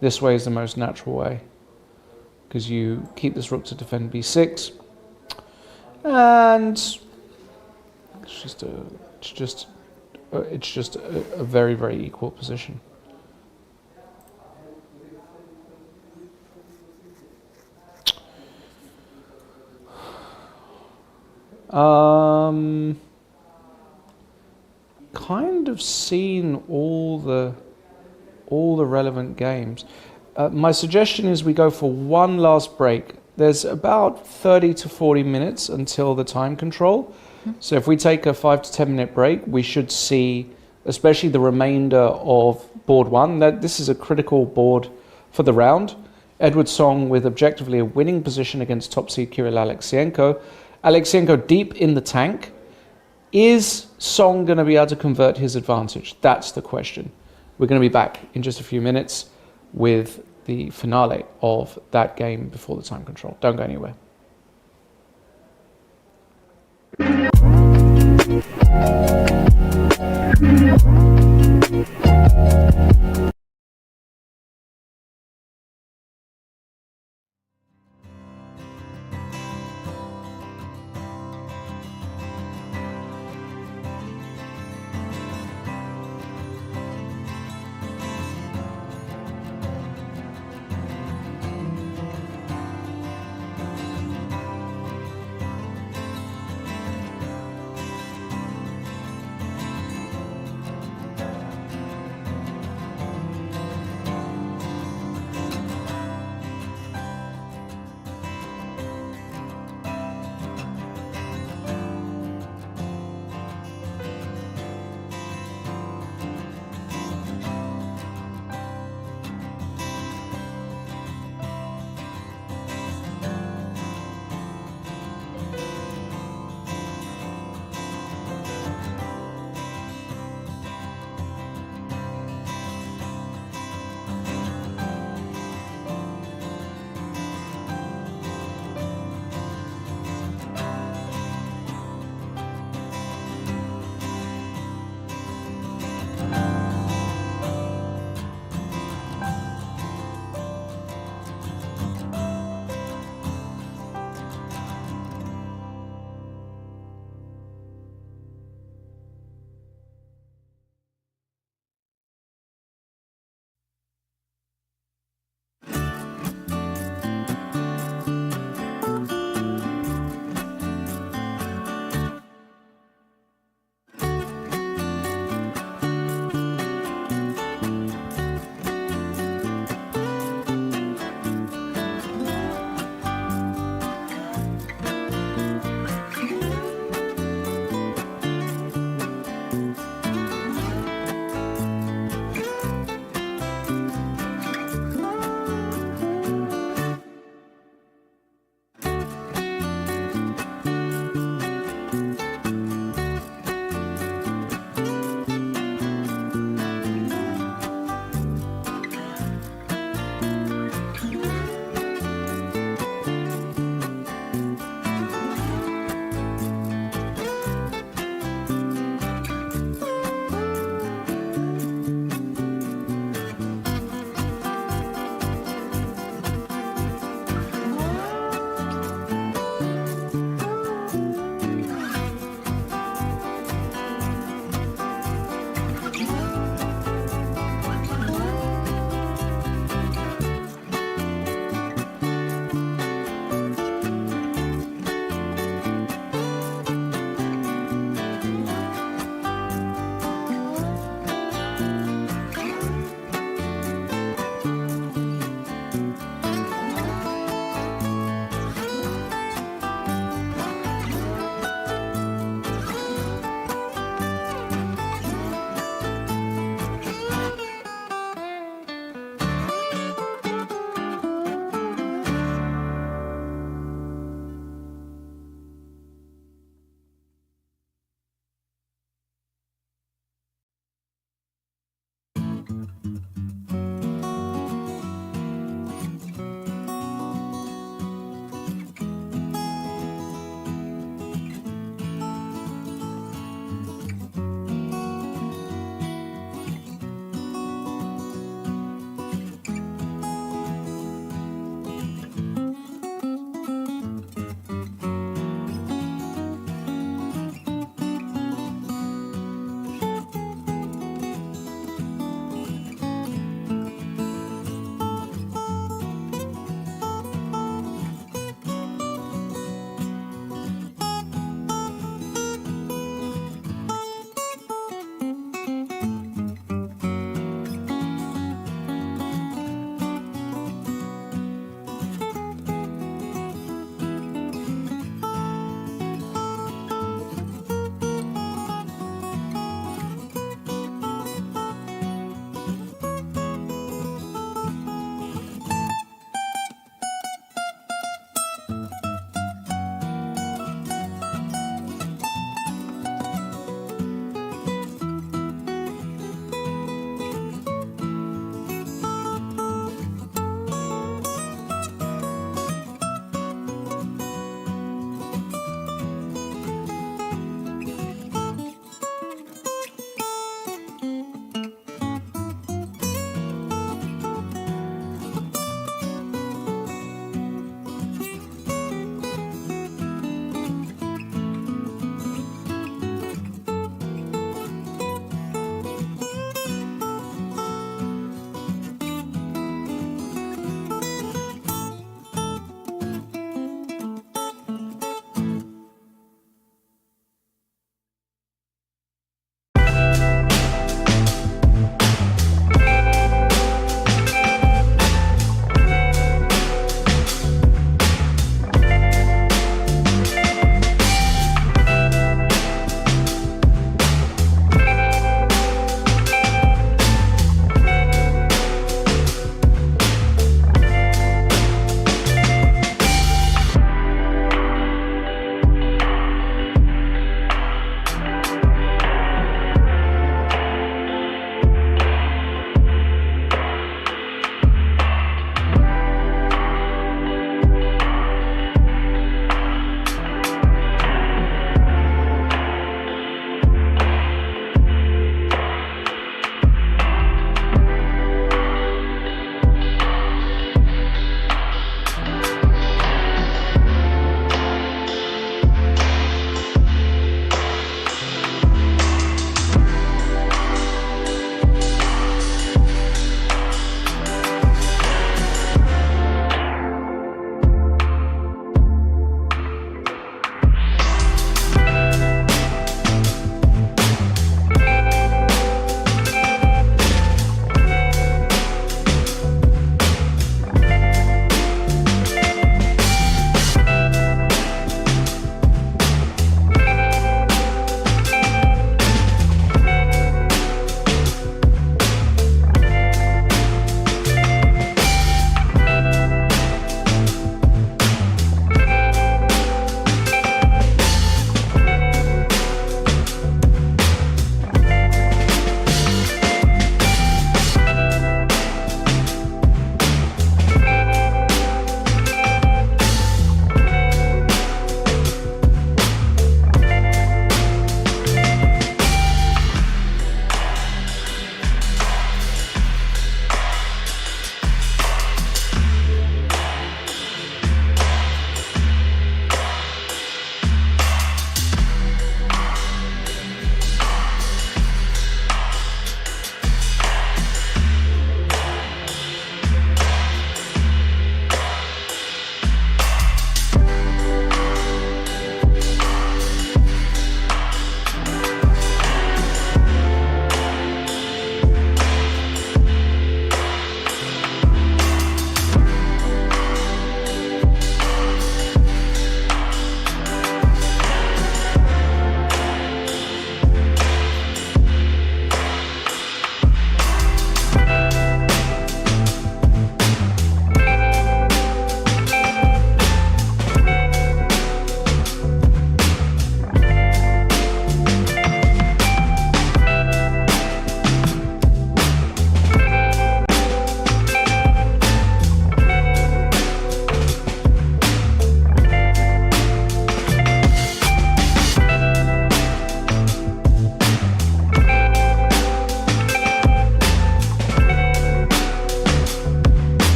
this way is the most natural way, because you keep this rook to defend b6. And it's just a very, very equal position. Kind of seen all the relevant games. My suggestion is we go for one last break. There's about 30 to 40 minutes until the time control. So if we take a 5 to 10 minute break, we should see, especially the remainder of board one, that this is a critical board for the round. Edward Song with objectively a winning position against top seed Kirill Alekseenko. Alekseenko deep in the tank. Is Song going to be able to convert his advantage? That's the question. We're going to be back in just a few minutes with the finale of that game before the time control. Don't go anywhere.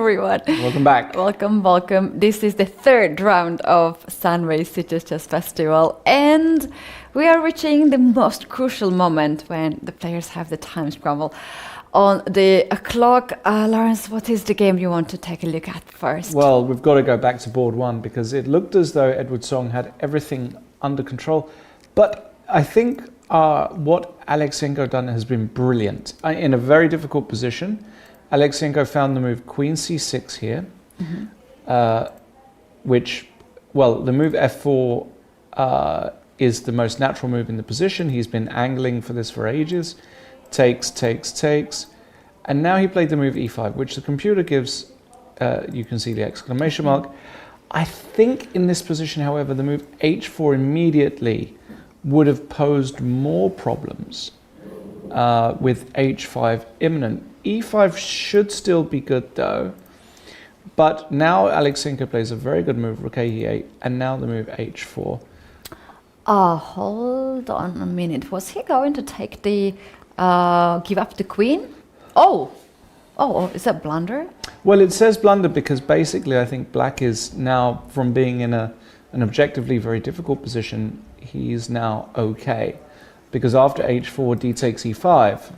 everyone. Welcome back. Welcome. This is the third round of Sunway Sitges Chess Festival, and we are reaching the most crucial moment when the players have the time scramble on the clock. Lawrence, what is the game you want to take a look at first? Well, we've got to go back to board one because it looked as though Edward Song had everything under control, but I think what Alekseenko done has been brilliant. In a very difficult position, Alekseenko found the move Queen C6 here, which, well, the move F4 is the most natural move in the position. He's been angling for this for ages. Takes, and now he played the move E5, which the computer gives, you can see the exclamation mark. I think in this position, however, the move H4 immediately would have posed more problems with H5 imminent. E5 should still be good though, but now Alekseenko plays a very good move, Rook E8, and now the move H4. Hold on a minute. Was he going to take the give up the queen? Oh, is that blunder? Well, it says blunder because basically I think black is now, from being in an objectively very difficult position, he's now okay. Because after H4, D takes E5,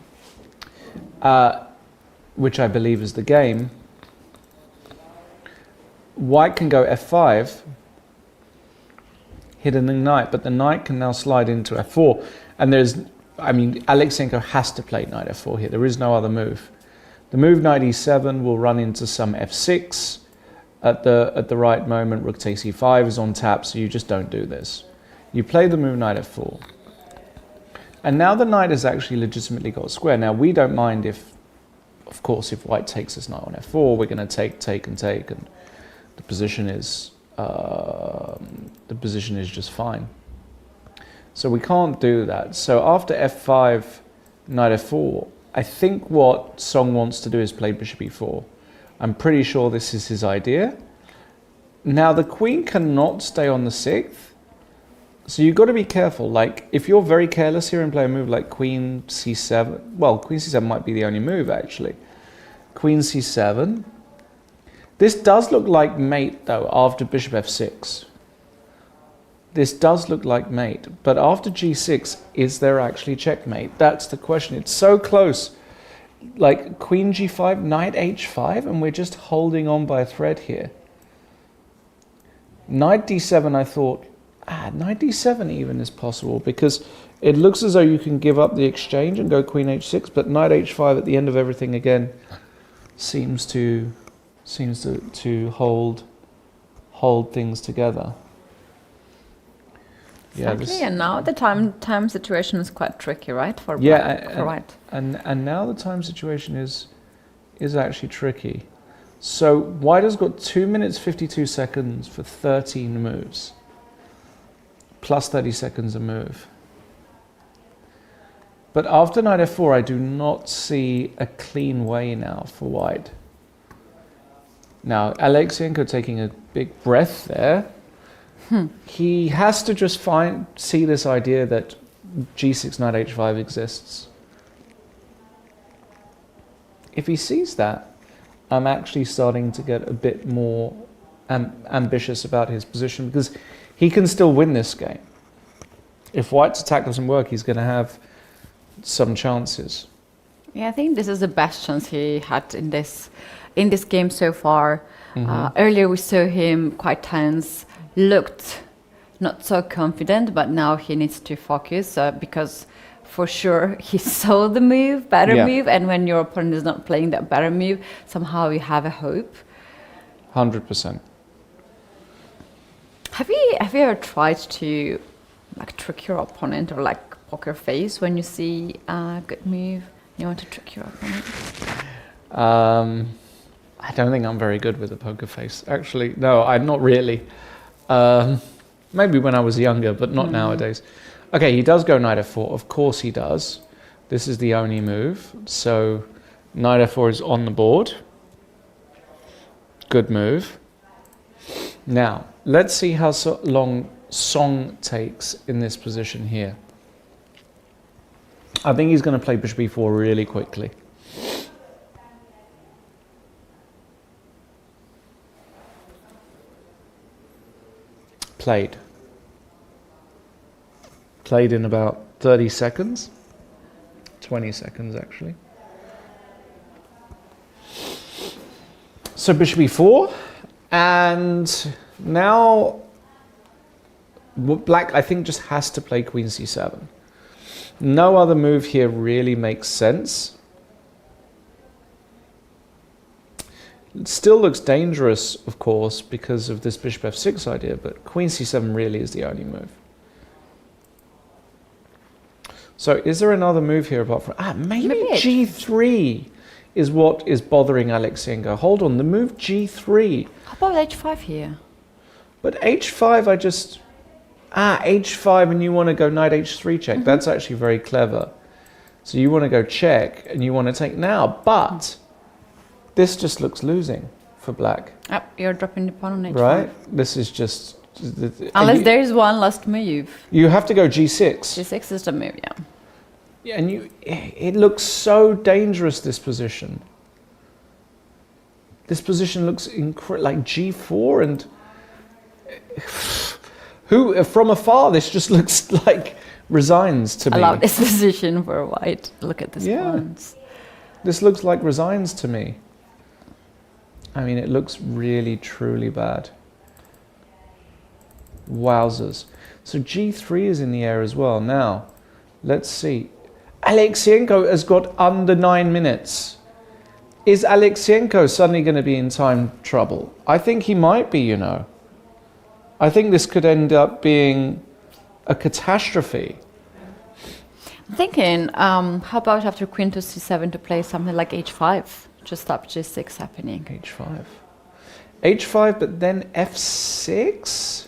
which I believe is the game, white can go F5, hit an knight, but the knight can now slide into F4. And Alekseenko has to play knight F4 here. There is no other move. The move knight E7 will run into some F6 at the right moment. Rook takes E5 is on tap, so you just don't do this. You play the move knight F4. And now the knight has actually legitimately got square. Now we don't mind if white takes this knight on F4, we're going to take, and the position is just fine. So we can't do that. So after F5, knight F4, I think what Song wants to do is play bishop E4. I'm pretty sure this is his idea. Now the queen cannot stay on the 6th. So you've got to be careful. Like, if you're very careless here and play a move like Queen C7, well, Queen C7 might be the only move, actually. Queen C7. This does look like mate, though, after Bishop F6. This does look like mate. But after G6, is there actually checkmate? That's the question. It's so close. Like, Queen G5, Knight H5, and we're just holding on by a thread here. Knight D7, I thought, Knight D7 even is possible, because it looks as though you can give up the exchange and go Queen H6, but Knight H5 at the end of everything again seems to hold things together. Exactly, and now the time situation is quite tricky, right? For white. And now the time situation is actually tricky. So white has got 2 minutes 52 seconds for 13 moves. Plus 30 seconds a move. But after knight F4, I do not see a clean way now for white. Now, Alekseenko taking a big breath there. He has to just see this idea that G6, knight H5 exists. If he sees that, I'm actually starting to get a bit more ambitious about his position, because he can still win this game. If white's attack doesn't work, he's going to have some chances. Yeah, I think this is the best chance he had in this game so far. Earlier we saw him quite tense, looked not so confident, but now he needs to focus because for sure he saw the better move, and when your opponent is not playing that better move, somehow you have a hope. 100%. Have you ever tried to trick your opponent, or poker face when you see a good move? You want to trick your opponent? I don't think I'm very good with a poker face. Actually, no, I'm not really. Maybe when I was younger, but not nowadays. Okay, he does go knight F4. Of course he does. This is the only move. So knight F4 is on the board. Good move. Now, let's see how long Song takes in this position here. I think he's going to play bishop E4 really quickly. played. Played in about 30 seconds. 20 seconds, actually. So bishop e4, and now black, I think, just has to play queen c7. No other move here really makes sense. It still looks dangerous, of course, because of this bishop f6 idea, but queen c7 really is the only move. So is there another move here apart from... maybe g3 is what is bothering Alekseenko. Hold on, the move g3. How about h5 here? But h5, I just... h5 and you want to go knight h3 check. That's actually very clever. So you want to go check and you want to take now. But this just looks losing for black. You're dropping the pawn on h5. Right? This is just... Unless there is one last move. You have to go g6. g6 is the move, yeah. Yeah, and it looks so dangerous, this position. This position looks like g4 and... from afar, this just looks like resigns to me. I love this position for white. Look at this pawns. This looks like resigns to me. I mean, it looks really, truly bad. Wowzers. So g3 is in the air as well. Now, let's see. Alekseenko has got under 9 minutes. Is Alekseenko suddenly going to be in time trouble? I think he might be, you know. I think this could end up being a catastrophe. I'm thinking, how about after queen to c7 to play something like h5 to stop g6 happening? h5. h5, but then f6?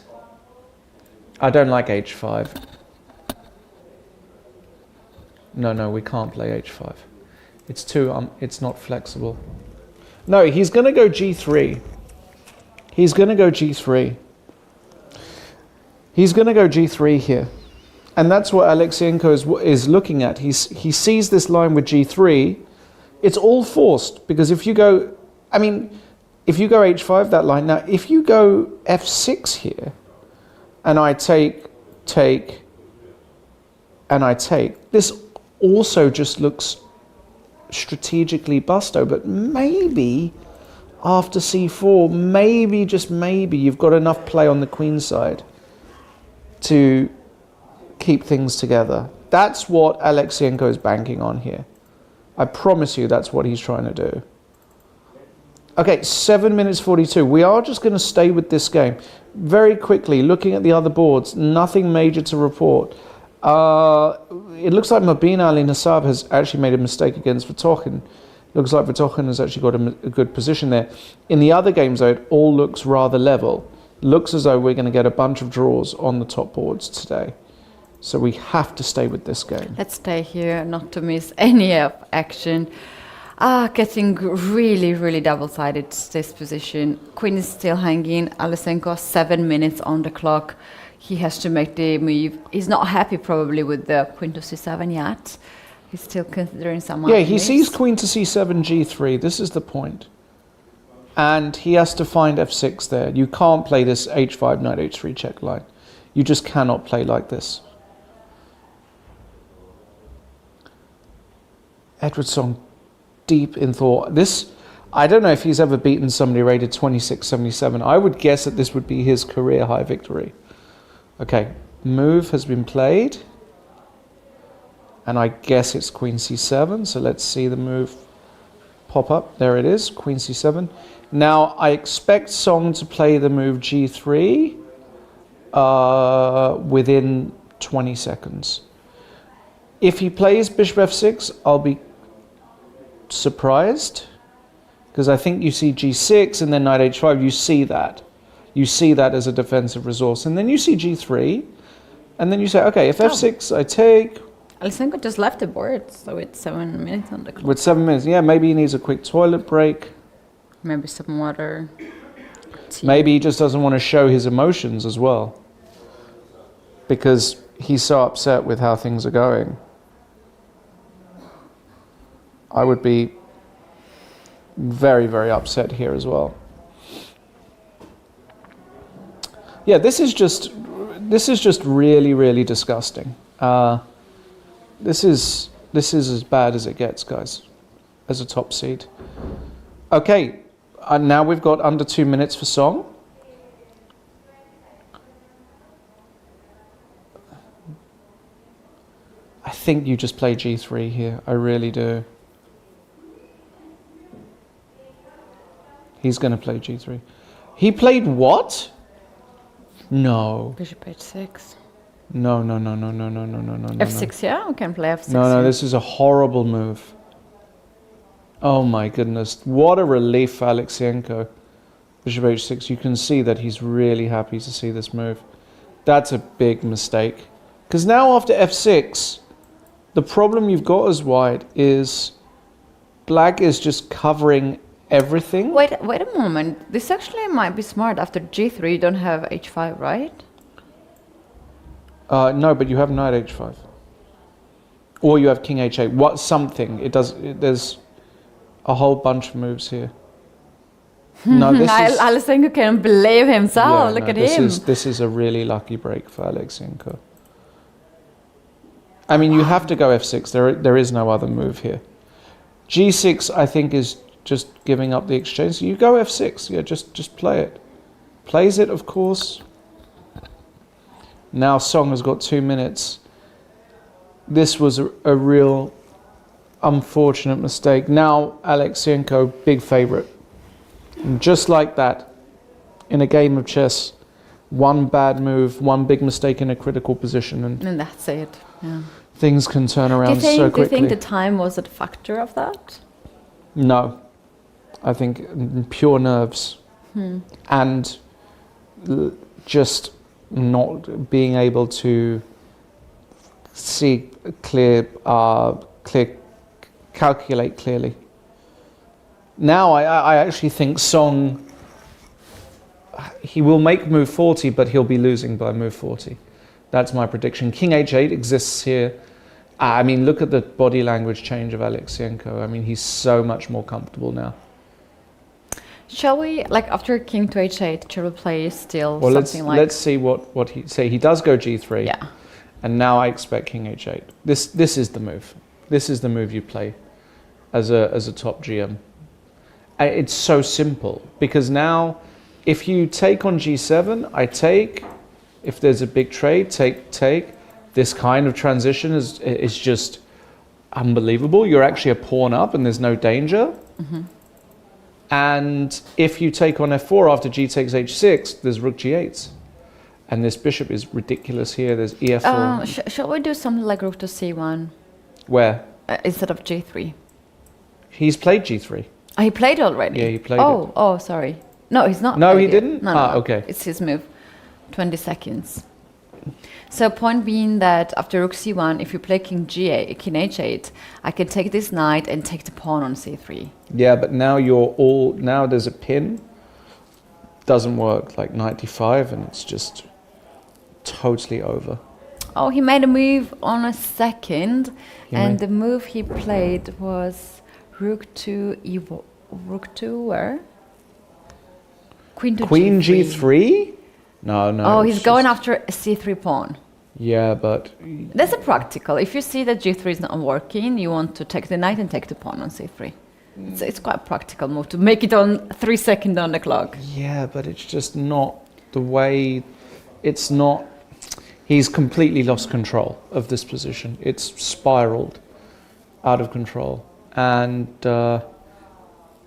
I don't like h5. No, we can't play h5. It's too, it's not flexible. No, he's going to go g3. He's going to go g3. He's going to go g3 here. And that's what Alekseenko is looking at. He sees this line with g3. It's all forced, because if you go, if you go h5, that line, now if you go f6 here, and I take, and I take, this also just looks strategically busto, but maybe after c4, maybe, just maybe, you've got enough play on the queen side to keep things together. That's what Alekseenko is banking on here. I promise you that's what he's trying to do. Okay, 7 minutes 42. We are just going to stay with this game. Very quickly, looking at the other boards, nothing major to report. It looks like Mabina Alinasab has actually made a mistake against Vetokhin. Looks like Vetokhin has actually got a good position there. In the other games, though, it all looks rather level. Looks as though we're going to get a bunch of draws on the top boards today. So we have to stay with this game. Let's stay here, not to miss any action. Getting really, really double-sided, this position. Queen is still hanging. Alekseenko, 7 minutes on the clock. He has to make the move. He's not happy probably with the queen to c7 yet. He's still considering some other he moves. sees queen to c7, g3. This is the point. And he has to find f6 there. You can't play this h5, knight h3 check line. You just cannot play like this. Edwardson, deep in thought. This, I don't know if he's ever beaten somebody rated 26-77. I would guess that this would be his career high victory. Okay, move has been played. And I guess it's queen c7. So let's see the move pop up. There it is, queen c7. Now I expect Song to play the move g3 within 20 seconds. If he plays bishop f6, I'll be surprised, because I think you see g6 and then knight h5. You see that. You see that as a defensive resource. And then you see g3, and then you say, okay, if f6 I take... Alekseenko just left the board, so it's 7 minutes on the clock. With 7 minutes, yeah, maybe he needs a quick toilet break. Maybe some water. Tea. Maybe he just doesn't want to show his emotions as well, because he's so upset with how things are going. I would be very, very upset here as well. Yeah, this is just really, really disgusting. This is as bad as it gets, guys, as a top seed. Okay, now we've got under 2 minutes for Song. I think you just play G3 here. I really do. He's going to play G3. He played what? No. Bishop H6. No. F6, yeah? We can play F6. No, this is a horrible move. Oh my goodness. What a relief for Alekseenko. Bishop H6. You can see that he's really happy to see this move. That's a big mistake. Because now after F6, the problem you've got as white is black is just covering everything. Wait a moment. This actually might be smart. After G3, you don't have H5, right? No, but you have knight H5. Or you have king H8. What something. There's a whole bunch of moves here. No, this is... Alekseenko can't believe himself. Yeah, Look at him. This is a really lucky break for Alekseenko. I mean, you have to go F6. There is no other move here. G6, I think, is just giving up the exchange. So you go F6. Yeah, just play it. Plays it, of course. Now Song has got 2 minutes. This was a real unfortunate mistake. Now Alekseenko, big favorite. And just like that, in a game of chess, one bad move, one big mistake in a critical position, and that's it. Yeah. Things can turn around so quickly. Do you think the time was a factor of that? No. I think pure nerves. And just not being able to see calculate clearly. Now I actually think Song, he will make move 40, but he'll be losing by move 40. That's my prediction. King H8 exists here. I mean, look at the body language change of Alekseenko. I mean, he's so much more comfortable now. Shall we, like after King to H8, shall we play still well, something like... let's see what he say. He does go G3. Yeah. And now I expect King H8. This is the move. This is the move you play as a top GM. It's so simple because now if you take on G7, I take. If there's a big trade, take. This kind of transition is just unbelievable. You're actually a pawn up and there's no danger. And if you take on F4 after G takes H6, there's Rook G8. And this bishop is ridiculous here. There's EF4. Shall we do something like Rook to C1? Where? Instead of G3. He's played G3. Oh, he played already? Yeah, he played it. Oh, sorry. No, he's not. No, he didn't? No. Okay. It's his move. 20 seconds. So point being that after Rook C1, if you play King H8, I can take this knight and take the pawn on C3. Yeah, but now now there's a pin. Doesn't work, like knight D5, and it's just totally over. Oh, he made a move on a second, and the move he played was Rook to where? Queen to Queen G3. G3? No. Oh, he's going after a C3 pawn. Yeah, but... That's a practical. If you see that G3 is not working, you want to take the knight and take the pawn on C3. It's quite a practical move to make it on 3 seconds on the clock. Yeah, but it's just not the way... It's not... He's completely lost control of this position. It's spiraled out of control. And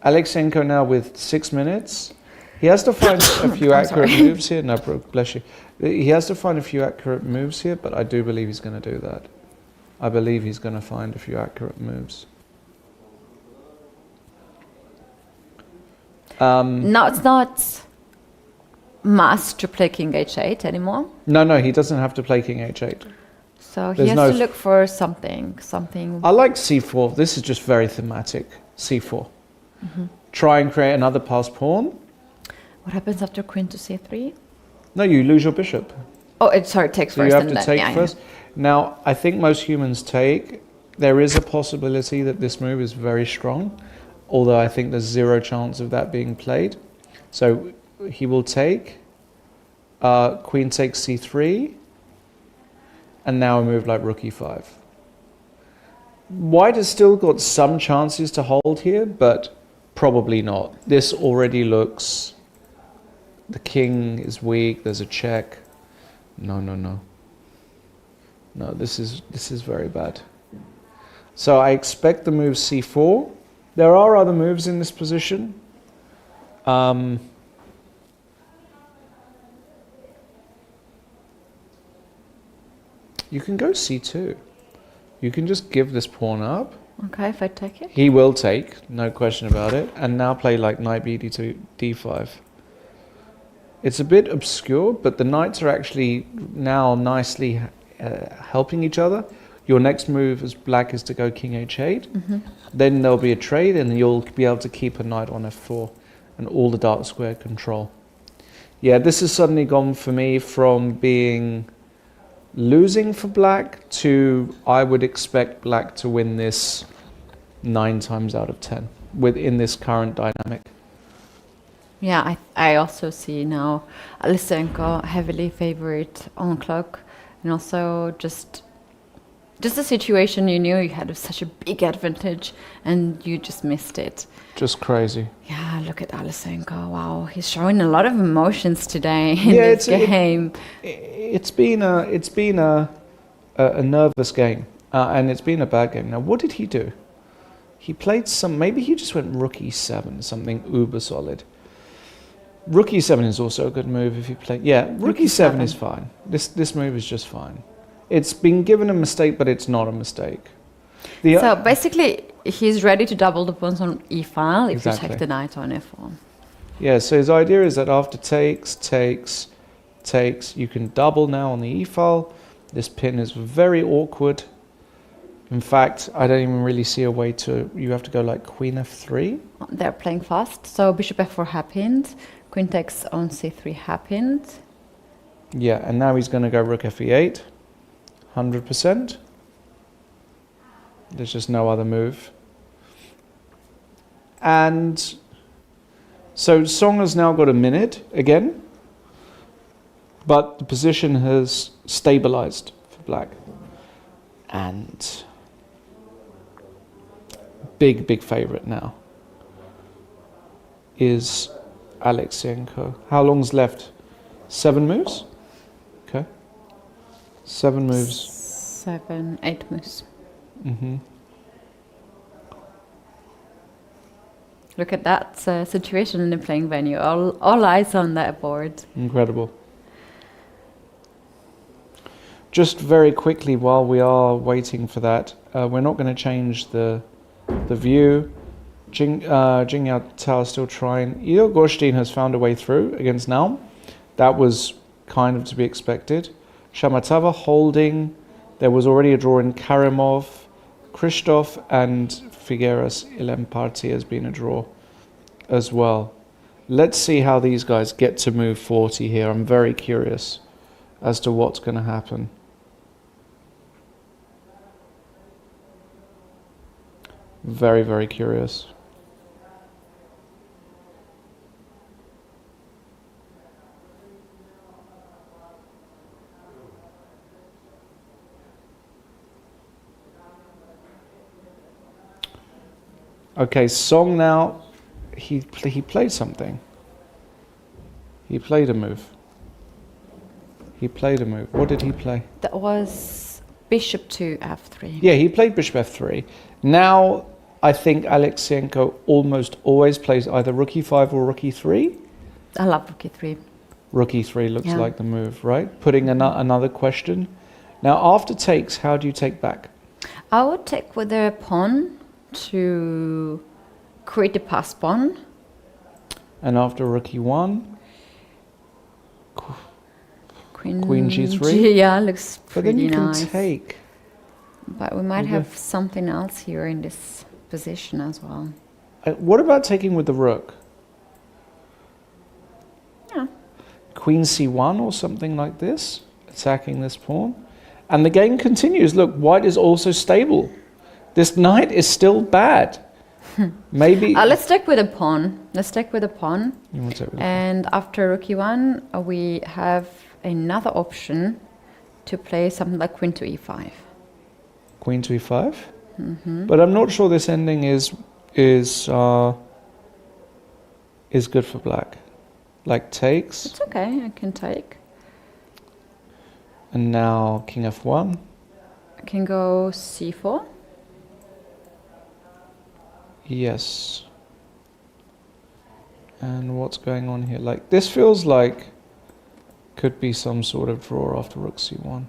Alekseenko now with 6 minutes... He has to find a few accurate moves here. No, bless you. He has to find a few accurate moves here, but I do believe he's going to do that. I believe he's going to find a few accurate moves. No, it's not must to play King H8 anymore. No, he doesn't have to play King H8. So he has to look for something. I like C4. This is just very thematic. C4. Try and create another passed pawn. What happens after Queen to C3? No, you lose your bishop. Oh, it takes so first. You have to take first. Yeah. Now, I think most humans take. There is a possibility that this move is very strong, although I think there's zero chance of that being played. So he will take, queen takes c3, and now a move like rook e5. White has still got some chances to hold here, but probably not. This already looks... The king is weak, there's a check. No. No, this is very bad. So I expect the move c4. There are other moves in this position. You can go c2. You can just give this pawn up. Okay, if I take it. He will take, no question about it. And now play like knight b2, d5. It's a bit obscure, but the knights are actually now nicely helping each other. Your next move as black is to go king h8. Then there'll be a trade and you'll be able to keep a knight on f4 and all the dark square control. Yeah, this has suddenly gone for me from being losing for black to I would expect black to win this 9 times out of 10 within this current dynamic. Yeah, I also see now Alekseenko heavily favorite on clock, and also just a situation you knew you had such a big advantage and you just missed it. Just crazy. Yeah, look at Alekseenko. Wow, he's showing a lot of emotions today in this game. It's been a nervous game, and it's been a bad game. Now, what did he do? He played maybe he just went rook e7, something uber solid. Rook e7 is also a good move if you play. Yeah, rook e7 is fine. This move is just fine. It's been given a mistake, but it's not a mistake. So basically, he's ready to double the pawns on e-file if Exactly. you take the knight on f4. Yeah, so his idea is that after takes, you can double now on the e-file. This pin is very awkward. In fact, I don't even really see a way to... You have to go like queen f3. They're playing fast, so bishop f4 happened. Queen takes on c3 happened. Yeah, and now he's going to go rook f8. 100%. There's just no other move. And so Song has now got a minute again, but the position has stabilized for black. And big favorite now is Alekseenko. How long's left? 7 moves? Okay. 7 moves. 8 moves. Look at that situation in the playing venue. All eyes on that board. Incredible. Just very quickly while we are waiting for that, we're not going to change the view. Jingyao Tao still trying. Gorshtein has found a way through against Naoum. That was kind of to be expected. Shamatava holding. There was already a draw in Karimov. Christoph and Filgueiras Ilamparthi has been a draw as well. Let's see how these guys get to move 40 here. I'm very curious as to what's going to happen. Very curious. Okay, Song now, he played something. He played a move. What did he play? That was bishop to f3. Yeah, he played bishop f3. Now, I think Alekseenko almost always plays either rook e5 or rook e3. I love rook e3. Rook e3 looks like the move, right? Putting another question. Now, after takes, how do you take back? I would take with a pawn to create a pass pawn. And after rook e1, Queen g3. Yeah, looks pretty nice. But then you can take. But we might have something else here in this position as well. What about taking with the rook? Yeah. Queen c1 or something like this, attacking this pawn. And the game continues. Look, white is also stable. This knight is still bad. Maybe. Let's take with a pawn. Let's take with a pawn. You want to take with And after rook e1, we have another option to play something like queen to e5. Queen to e5? But I'm not sure this ending is good for black. Like takes. It's okay, I can take. And now king f1. I can go c4. Yes. And what's going on here? Like, this feels like could be some sort of draw after rook c1.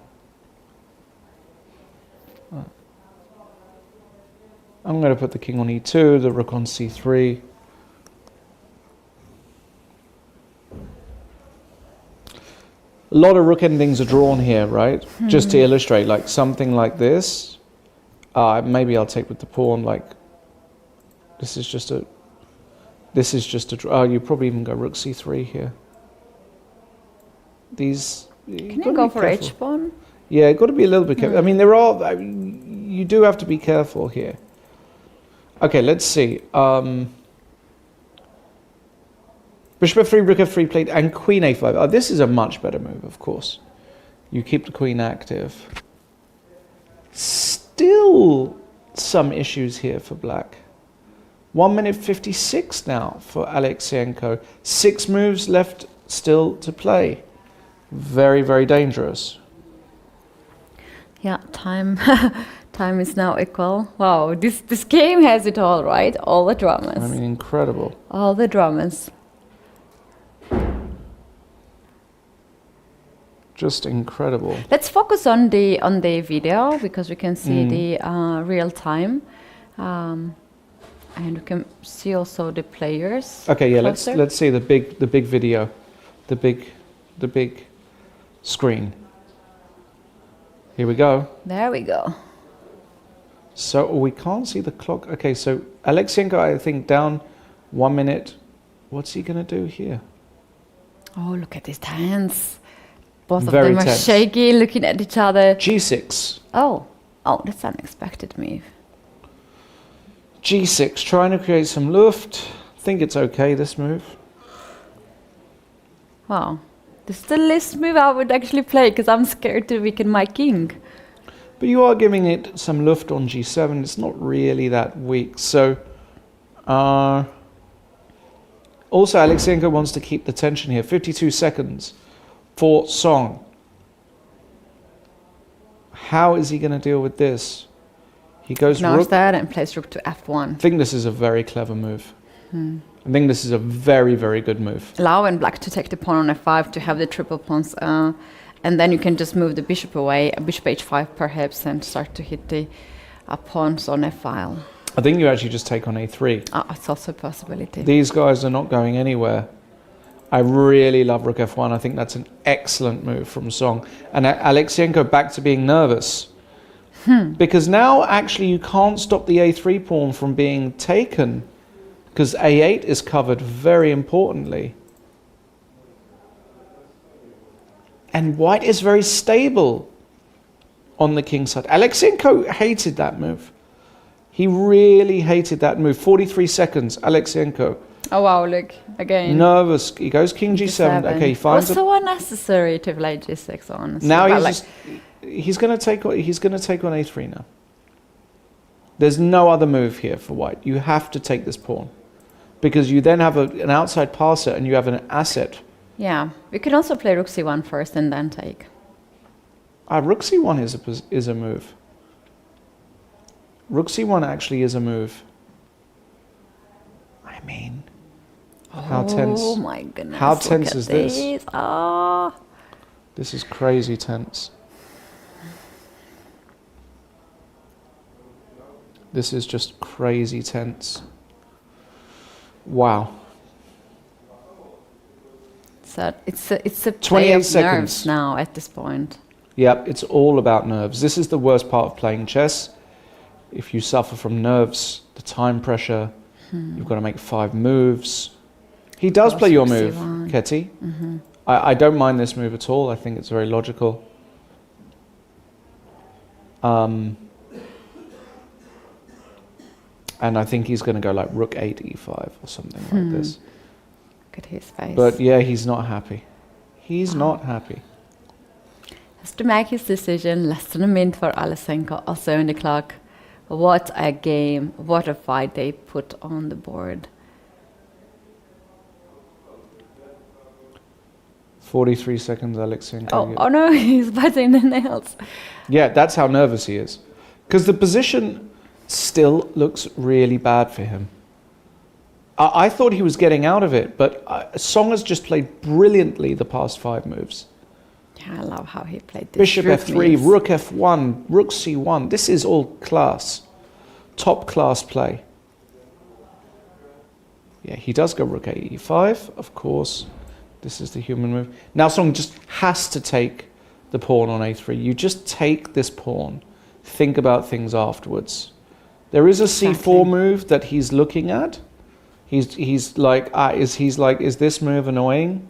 I'm going to put the king on e2, the rook on c3. A lot of rook endings are drawn here, right? Just to illustrate, like something like this. Maybe I'll take with the pawn, like this is just a draw. You probably even go rook c3 here. These. Can you go for h-pawn? Yeah, got to be a little bit careful. I mean, you do have to be careful here. Okay, let's see. Bishop f3, rook f3 played, and queen a5. Oh, this is a much better move, of course. You keep the queen active. Still some issues here for black. 1 minute 56 now for Alekseenko. 6 moves left still to play. Very, very dangerous. Yeah, time time is now equal. Wow, this game has it all, right? All the dramas. I mean, incredible. All the dramas. Just incredible. Let's focus on the video because we can see the real time, and we can see also the players. Okay, yeah. closer. Let's see the big video, the big screen. Here we go. There we go. So we can't see the clock. Okay, so Alekseenko, I think, down 1 minute. What's he gonna do here? Oh, look at his hands. Both of Very them are tense. shaky, looking at each other. G6. Oh, that's unexpected move. G6, trying to create some luft. Think it's okay, this move. Wow, this is the least move I would actually play because I'm scared to weaken my king. But you are giving it some luft on G7. It's not really that weak. So, also Alekseenko wants to keep the tension here. 52 seconds for Song. How is he going to deal with this? He goes Ignores rook. that and plays rook to f1. I think this is a very clever move. I think this is a very, very good move. Allowing black to take the pawn on f5 to have the triple pawns, and then you can just move the bishop away, bishop h5 perhaps, and start to hit the pawns on f-file. I think you actually just take on a3. It's also a possibility. These guys are not going anywhere. I really love rook f1. I think that's an excellent move from Song. And Alekseenko back to being nervous. Because now actually you can't stop the a3 pawn from being taken, because a8 is covered very importantly. And white is very stable on the king side. Alekseenko hated that move. He really hated that move. 43 seconds, Alekseenko. Oh wow, look, again. Nervous. He goes king g7. Okay, he finds it was so unnecessary to play g6 honestly. Now but he's going to take on a3 now. There's no other move here for white. You have to take this pawn, because you then have an outside passer and you have an asset. Yeah, we can also play rook c1 first and then take. Rook c1 is a move. Rook c1 actually is a move. I mean, how tense. Oh my goodness. How tense is this? Oh. This is crazy tense. This is just crazy tense. Wow. So it's a play 28 of seconds nerves now at this point. Yep, it's all about nerves. This is the worst part of playing chess. If you suffer from nerves, the time pressure, you've got to make 5 moves. He does play your move, Ketty. I don't mind this move at all. I think it's very logical. And I think he's going to go like rook 8 e5 or something like this. Look at his face. But yeah, he's not happy. He's not happy. Has to make his decision. Less than a minute for Alekseenko, also on the clock. What a game. What a fight they put on the board. 43 seconds, Alekseenko. Oh no, he's biting the nails. Yeah, that's how nervous he is. Because the position still looks really bad for him. I thought he was getting out of it, but Song has just played brilliantly the past 5 moves. Yeah, I love how he played this. Bishop f3, rook f1, rook c1. This is all class. Top class play. Yeah, he does go rook 8 e5, of course. This is the human move. Now Song just has to take the pawn on a3. You just take this pawn. Think about things afterwards. There is a c4 move that he's looking at. He's like, is this move annoying?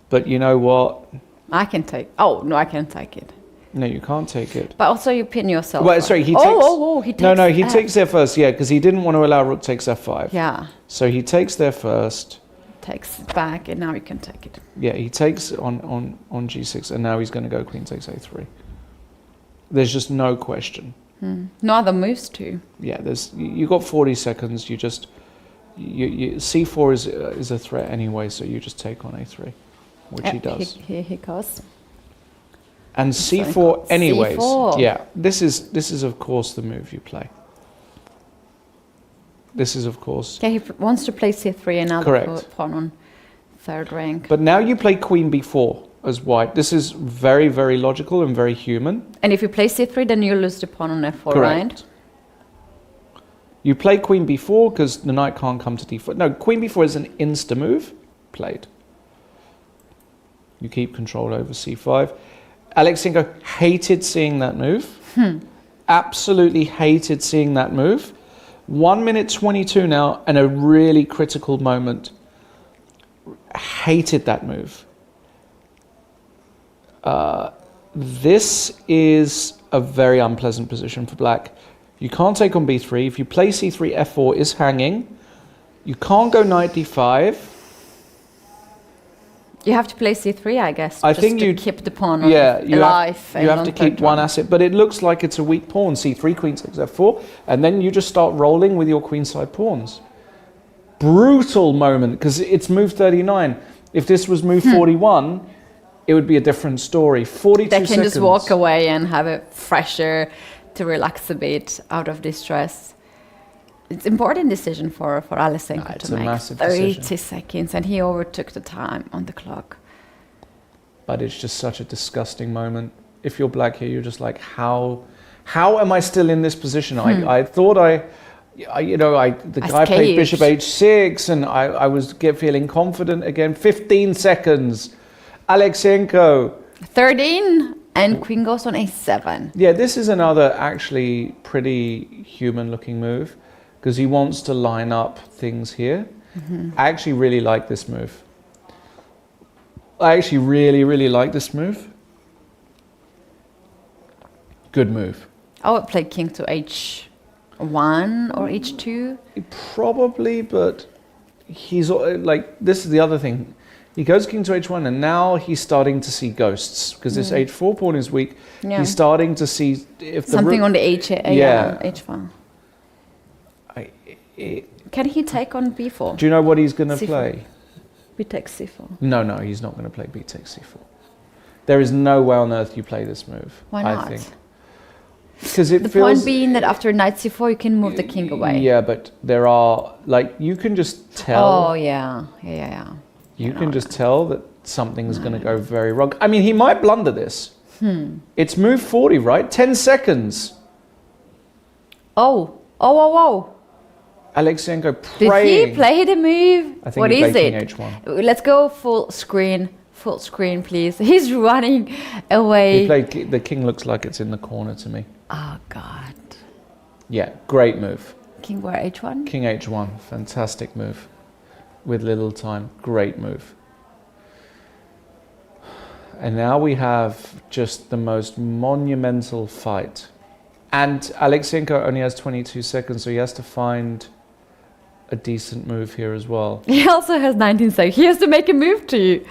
But you know what? I can take. Oh no, I can't take it. No, you can't take it. But also you pin yourself. Well, sorry, he takes. He takes. No, he takes there first. Yeah, because he didn't want to allow rook takes f5. Yeah. So he takes there first. Takes it back, and now you can take it. Yeah, he takes on g6, and now he's going to go queen takes a3. There's just no question. No other moves too. Yeah, you got 40 seconds. You just c4 is a threat anyway, so you just take on a3, which he does. He goes. And c4 anyways. C4. Yeah, this is of course the move you play. This is of course. Yeah, he wants to play c3 and now Correct. pawn on 3rd rank. But now you play queen b4 as white. This is very, very logical and very human. And if you play c3, then you lose the pawn on f4, Correct. right? You play queen b4 because the knight can't come to d4. No, queen b4 is an insta move played. You keep control over c5. Alekseenko hated seeing that move. Absolutely hated seeing that move. 1 minute 22 now, and a really critical moment. Hated that move. This is a very unpleasant position for black. You can't take on b3. If you play c3, f4 is hanging. You can't go knight d5. You have to play c3, I guess. I just think to you keep the pawn have alive. you have to keep one asset, but it looks like it's a weak pawn. c3, queen takes f4, and then you just start rolling with your queenside pawns. Brutal moment, because it's move 39. If this was move 41, it would be a different story. 42 seconds. They can just walk away and have a fresher to relax a bit out of this stress. It's an important decision for Alekseenko to make. 30 seconds, and he overtook the time on the clock. But it's just such a disgusting moment. If you're black here, you're just like, how am I still in this position? I thought the guy played bishop h6, and I was feeling confident again. 15 seconds. Alekseenko. 13, and queen goes on a7. Yeah, this is another actually pretty human-looking move, because he wants to line up things here. I actually really like this move. I actually really, really like this move. Good move. I would play king to h1 or h2. Probably, but he's like, this is the other thing. He goes king to h1, and now he's starting to see ghosts, because this h4 pawn is weak. Yeah. He's starting to see if the something on the h1. Can he take on b4? Do you know what he's going to play? B takes c4. No, he's not going to play b takes c4. There is no way on earth you play this move. Why not? I think. Because it the feels, point being that after knight c4 you can move the king away. Yeah, but there are, like, you can just tell. Oh, yeah. You can just tell that something's going to go very wrong. I mean, he might blunder this. It's move 40, right? 10 seconds. Oh. Alekseenko praying. Did he play the move? I think what he is played it? king h1. Let's go full screen. Full screen, please. He's running away. He played, the king looks like it's in the corner to me. Oh, God. Yeah, great move. King where, h1? King h1, fantastic move. With little time, great move. And now we have just the most monumental fight And Alekseenko only has 22 seconds, so he has to find a decent move here as well. He also has 19 seconds. He has to make a move to you.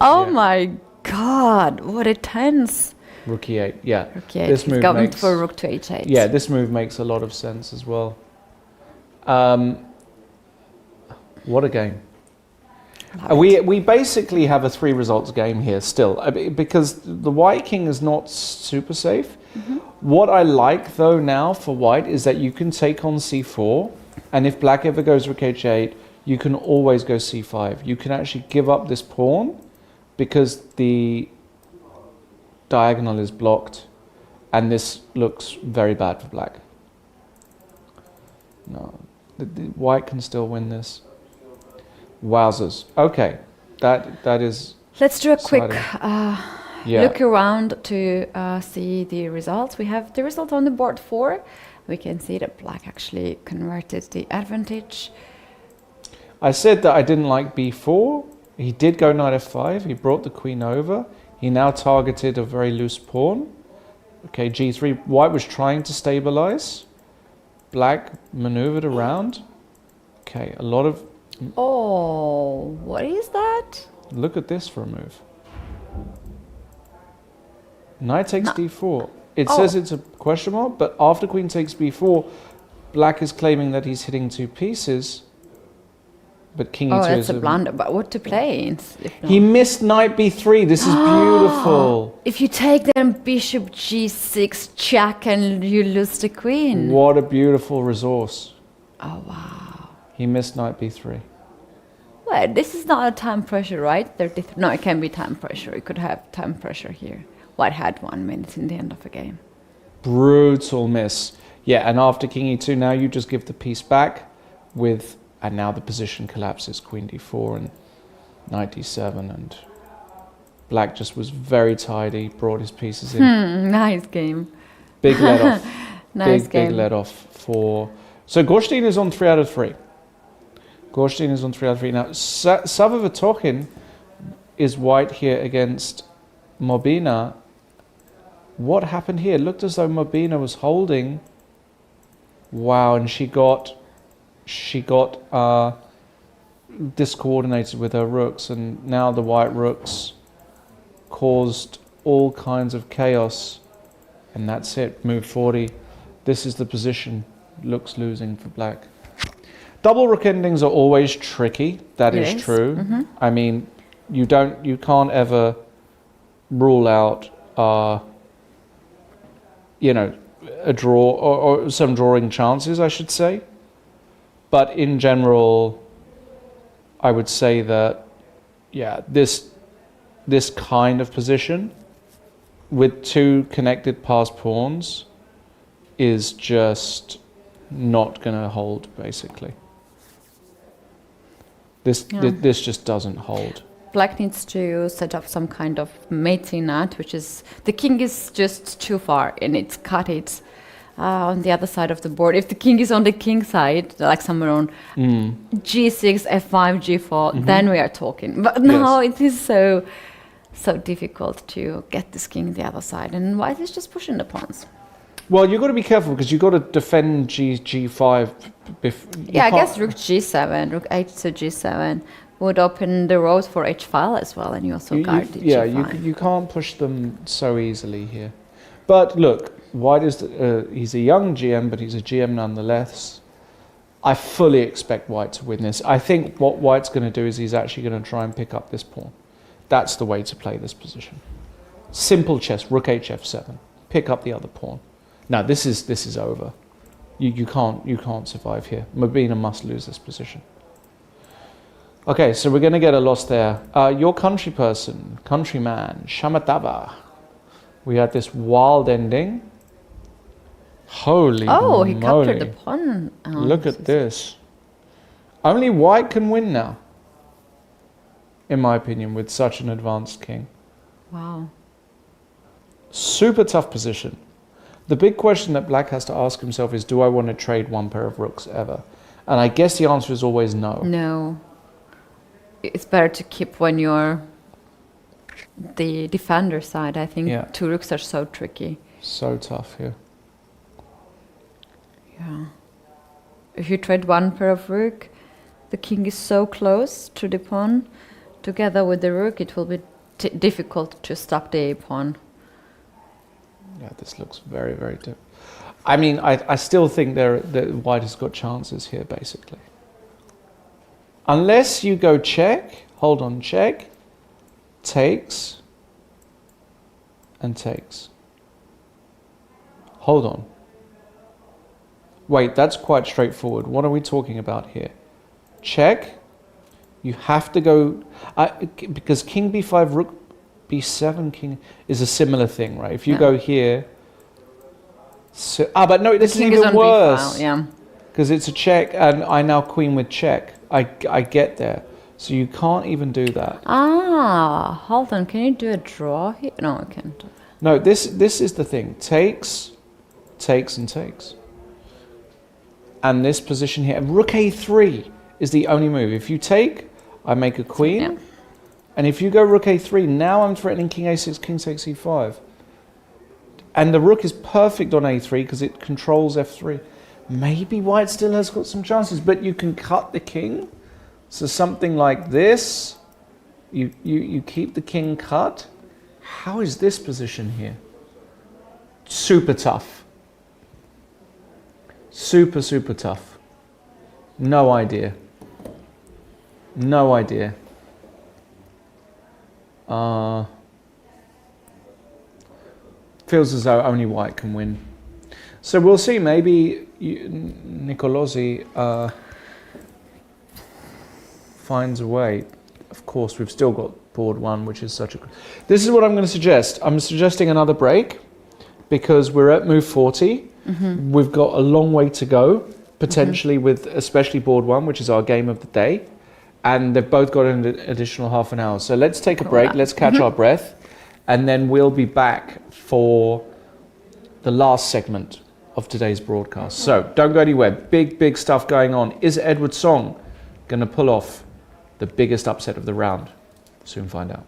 Oh my God, what a tense. Rook e8, yeah. Rook e8. This He's move going makes, for rook to h8. Yeah, this move makes a lot of sense as well. What a game. We basically have a 3 results game here still, because the white king is not super safe. What I like though now for white is that you can take on c4, and if black ever goes rook h8, you can always go c5. You can actually give up this pawn because the diagonal is blocked, and this looks very bad for black. No, the white can still win this. Wowzers. Okay, that is. Let's do a quick look around to see the results. We have the result on the board 4. We can see that black actually converted the advantage. I said that I didn't like b4. He did go knight f5. He brought the queen over. He now targeted a very loose pawn. Okay, g3. White was trying to stabilize. Black maneuvered around. Okay, a lot of... Oh, what is that? Look at this for a move. Knight takes d4. It says it's a question mark, but after queen takes b4, black is claiming that he's hitting 2 pieces. But king e2 that's a blunder. But what to play? He missed knight b3. This is beautiful. If you take then bishop g6 check and you lose the queen. What a beautiful resource. Oh, wow. He missed knight b3. Well, this is not a time pressure, right? No, it can be time pressure. You could have time pressure here. White had 1 minute in the end of the game. Brutal miss. Yeah, and after king e2, now you just give the piece back with... And now the position collapses, queen d4 and knight d7, and black just was very tidy, brought his pieces in. Nice game. Big let off. Nice game. Big let off for... So Gorshtein is on 3 out of 3. Gorshtein is on 3 out of 3. Now, Vetokhin is white here against Mobina. What happened here? It looked as though Mobina was holding. Wow, and she got discoordinated with her rooks, and now the white rooks caused all kinds of chaos, and that's it. Move 40. This is the position. Looks losing for black. Double rook endings are always tricky. That is true. I mean, you can't ever rule out a draw or some drawing chances, I should say. But in general, I would say that, yeah, this kind of position with 2 connected passed pawns is just not going to hold, basically. This just doesn't hold. Black needs to set up some kind of mating knot, which is... The king is just too far, and it's cut it. On the other side of the board. If the king is on the king side, like somewhere on g6, f5, g4, then we are talking. But now it is so difficult to get this king the other side, and white is just pushing the pawns. Well, you've got to be careful because you've got to defend g5. I guess rook g7, rook h to g7 would open the road for h-file as well, and you also guard the g5. You can't push them so easily here. But look, white is he's a young GM, but he's a GM nonetheless. I fully expect white to win this. I think what white's going to do is he's actually going to try and pick up this pawn. That's the way to play this position. Simple chess, rook hf7. Pick up the other pawn. Now this is over. You can't survive here. Mobina must lose this position. Okay, so we're going to get a loss there. Your countryman, Shamatava. We had this wild ending. Holy moly. He captured the pawn. Look at this. Only white can win now, in my opinion, with such an advanced king. Wow. Super tough position. The big question that black has to ask himself is, do I want to trade 1 pair of rooks ever? And I guess the answer is always no. No. It's better to keep when you're the defender side. I think 2 rooks are so tricky. So tough here. Yeah. If you trade one pair of rook, the king is so close to the pawn. Together with the rook, it will be difficult to stop the a pawn. Yeah, this looks very, very difficult. I mean, I still think the white has got chances here, basically. Unless you go check, hold on, check, takes, and takes. Hold on. Wait, that's quite straightforward. What are we talking about here? Check. You have to go, because king b5, rook b7, king is a similar thing, right? If you go here, so, but no, this is even worse. Yeah. Because it's a check, and I now queen with check. I get there. So you can't even do that. Ah, hold on. Can you do a draw here? No, I can't. No, this is the thing. Takes, takes, and takes. And this position here, rook a3 is the only move. If you take, I make a queen. Yeah. And if you go rook a3, now I'm threatening king a6, king takes e5. And the rook is perfect on a3 because it controls f3. Maybe white still has got some chances, but you can cut the king. So something like this, you keep the king cut. How is this position here? Super tough. Super, super tough. No idea. No idea. Feels as though only white can win. So we'll see. Maybe Nicolosi finds a way. Of course, we've still got board one, which is such a... This is what I'm going to suggest. I'm suggesting another break because we're at move 40. Mm-hmm. We've got a long way to go, potentially with especially board one, which is our game of the day. And they've both got an additional half an hour. So let's take a break. Let's catch our breath. And then we'll be back for the last segment of today's broadcast. So don't go anywhere. Big, big stuff going on. Is Edward Song going to pull off the biggest upset of the round? Soon find out.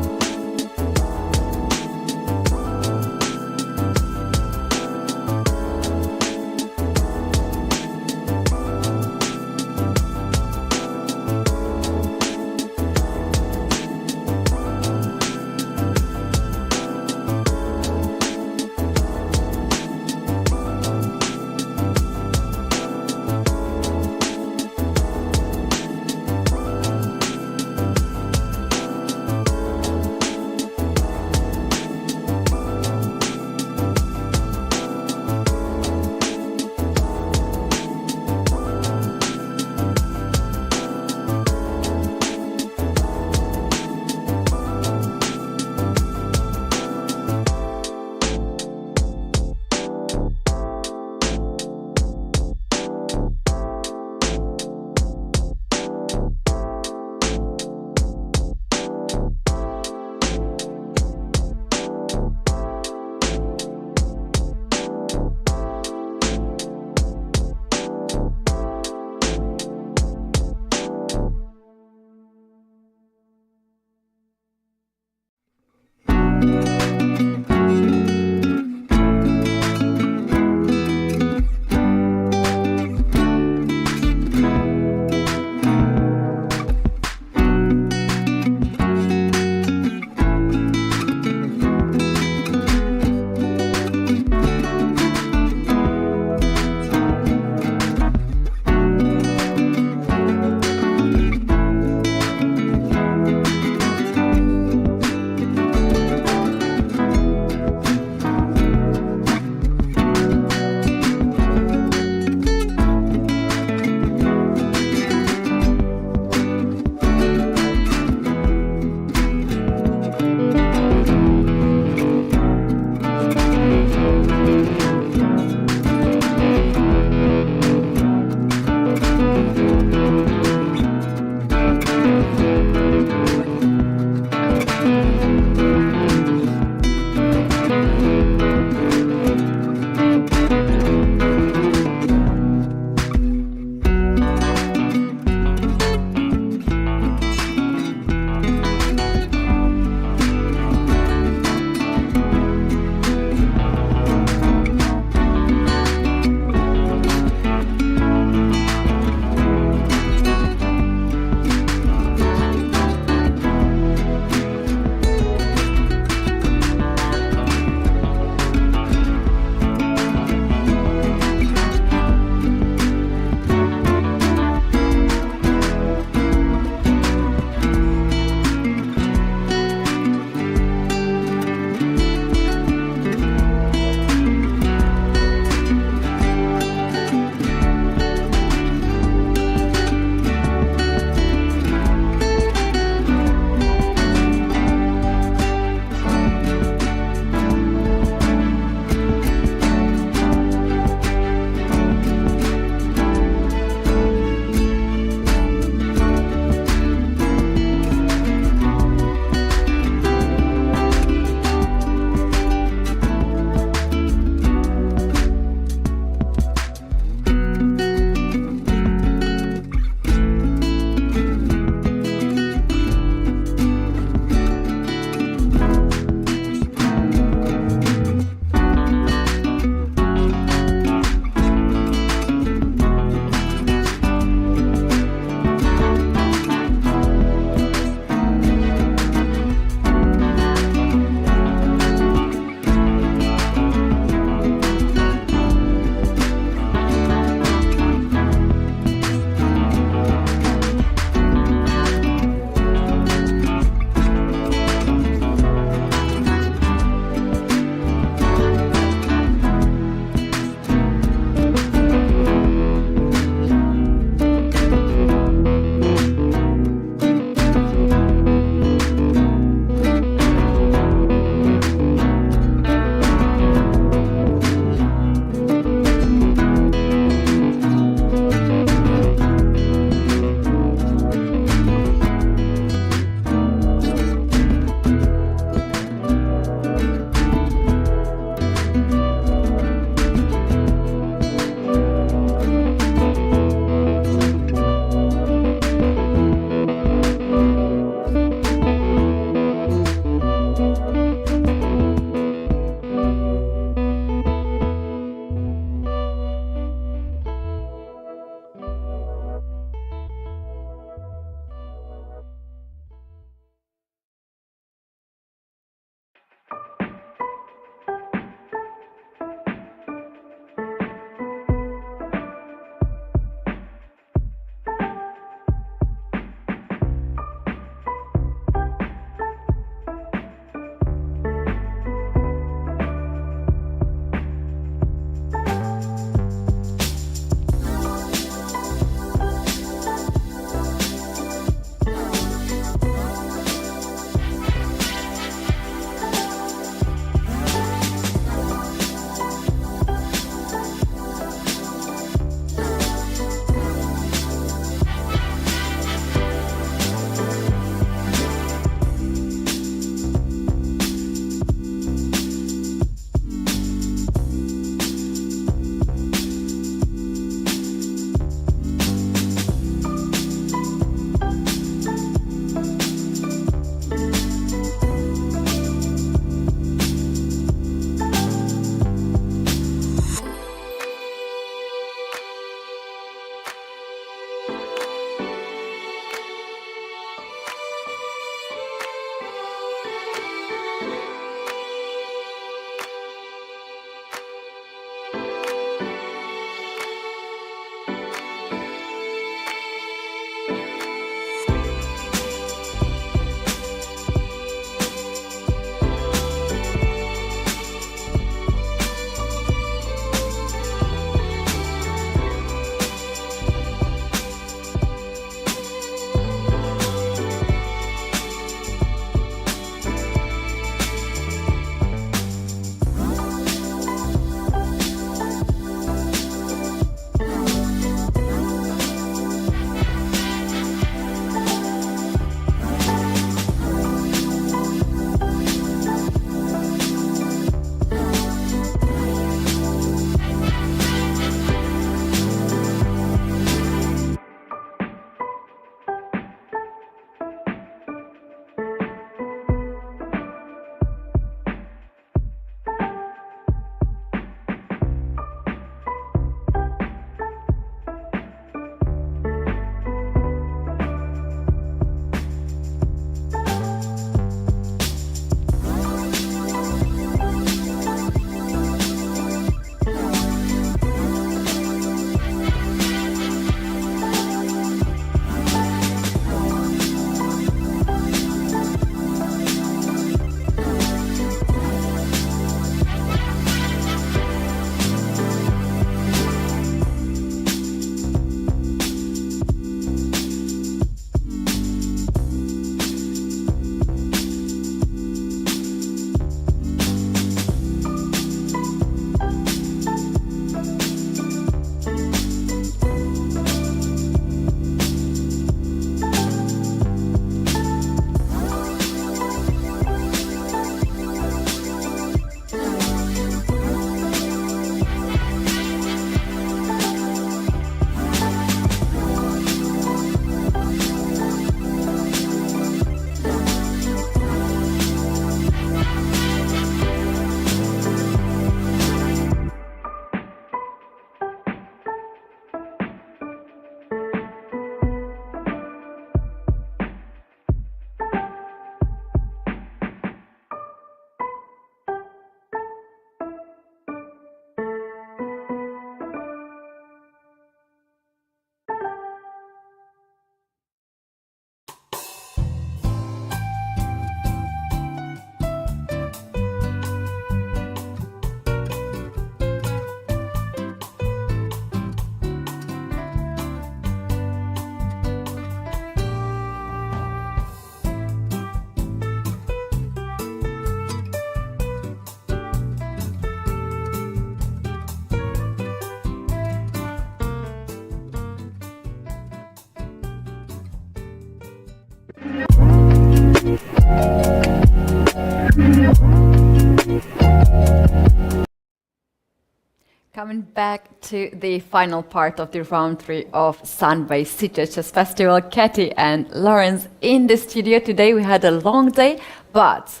Coming back to the final part of the round 3 of Sunway Sitges Festival, Katie and Lawrence in the studio today. We had a long day, but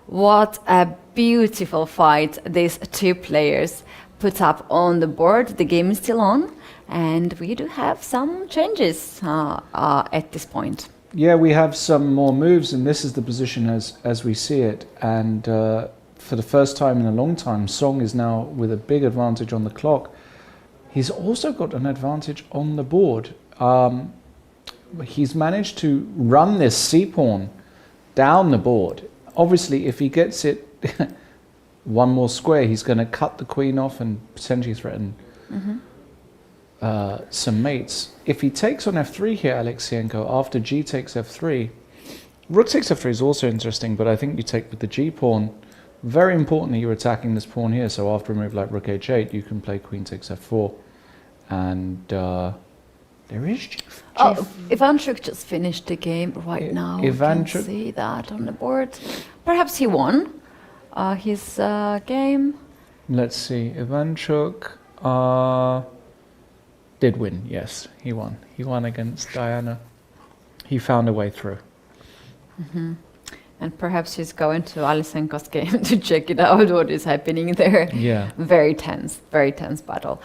what a beautiful fight these two players put up on the board. The game is still on, and we do have some changes at this point. Yeah, we have some more moves, and this is the position as we see it. And for the first time in a long time, Song is now with a big advantage on the clock. He's also got an advantage on the board. He's managed to run this c-pawn down the board. Obviously, if he gets it one more square, he's going to cut the queen off and potentially threaten some mates. If he takes on f3 here, Alekseenko, after g takes f3, rook takes f3 is also interesting, but I think you take with the g-pawn. Very importantly, you're attacking this pawn here, so after a move like rook h8, you can play queen takes f4. And there is Ivanchuk just finished the game right now. Ivanchuk, you can see that on the board. Perhaps he won his game. Let's see, Ivanchuk did win, yes, he won. He won against Diana. He found a way through. And perhaps he's going to Alekseenko's game to check it out, what is happening there. Yeah. Very tense battle.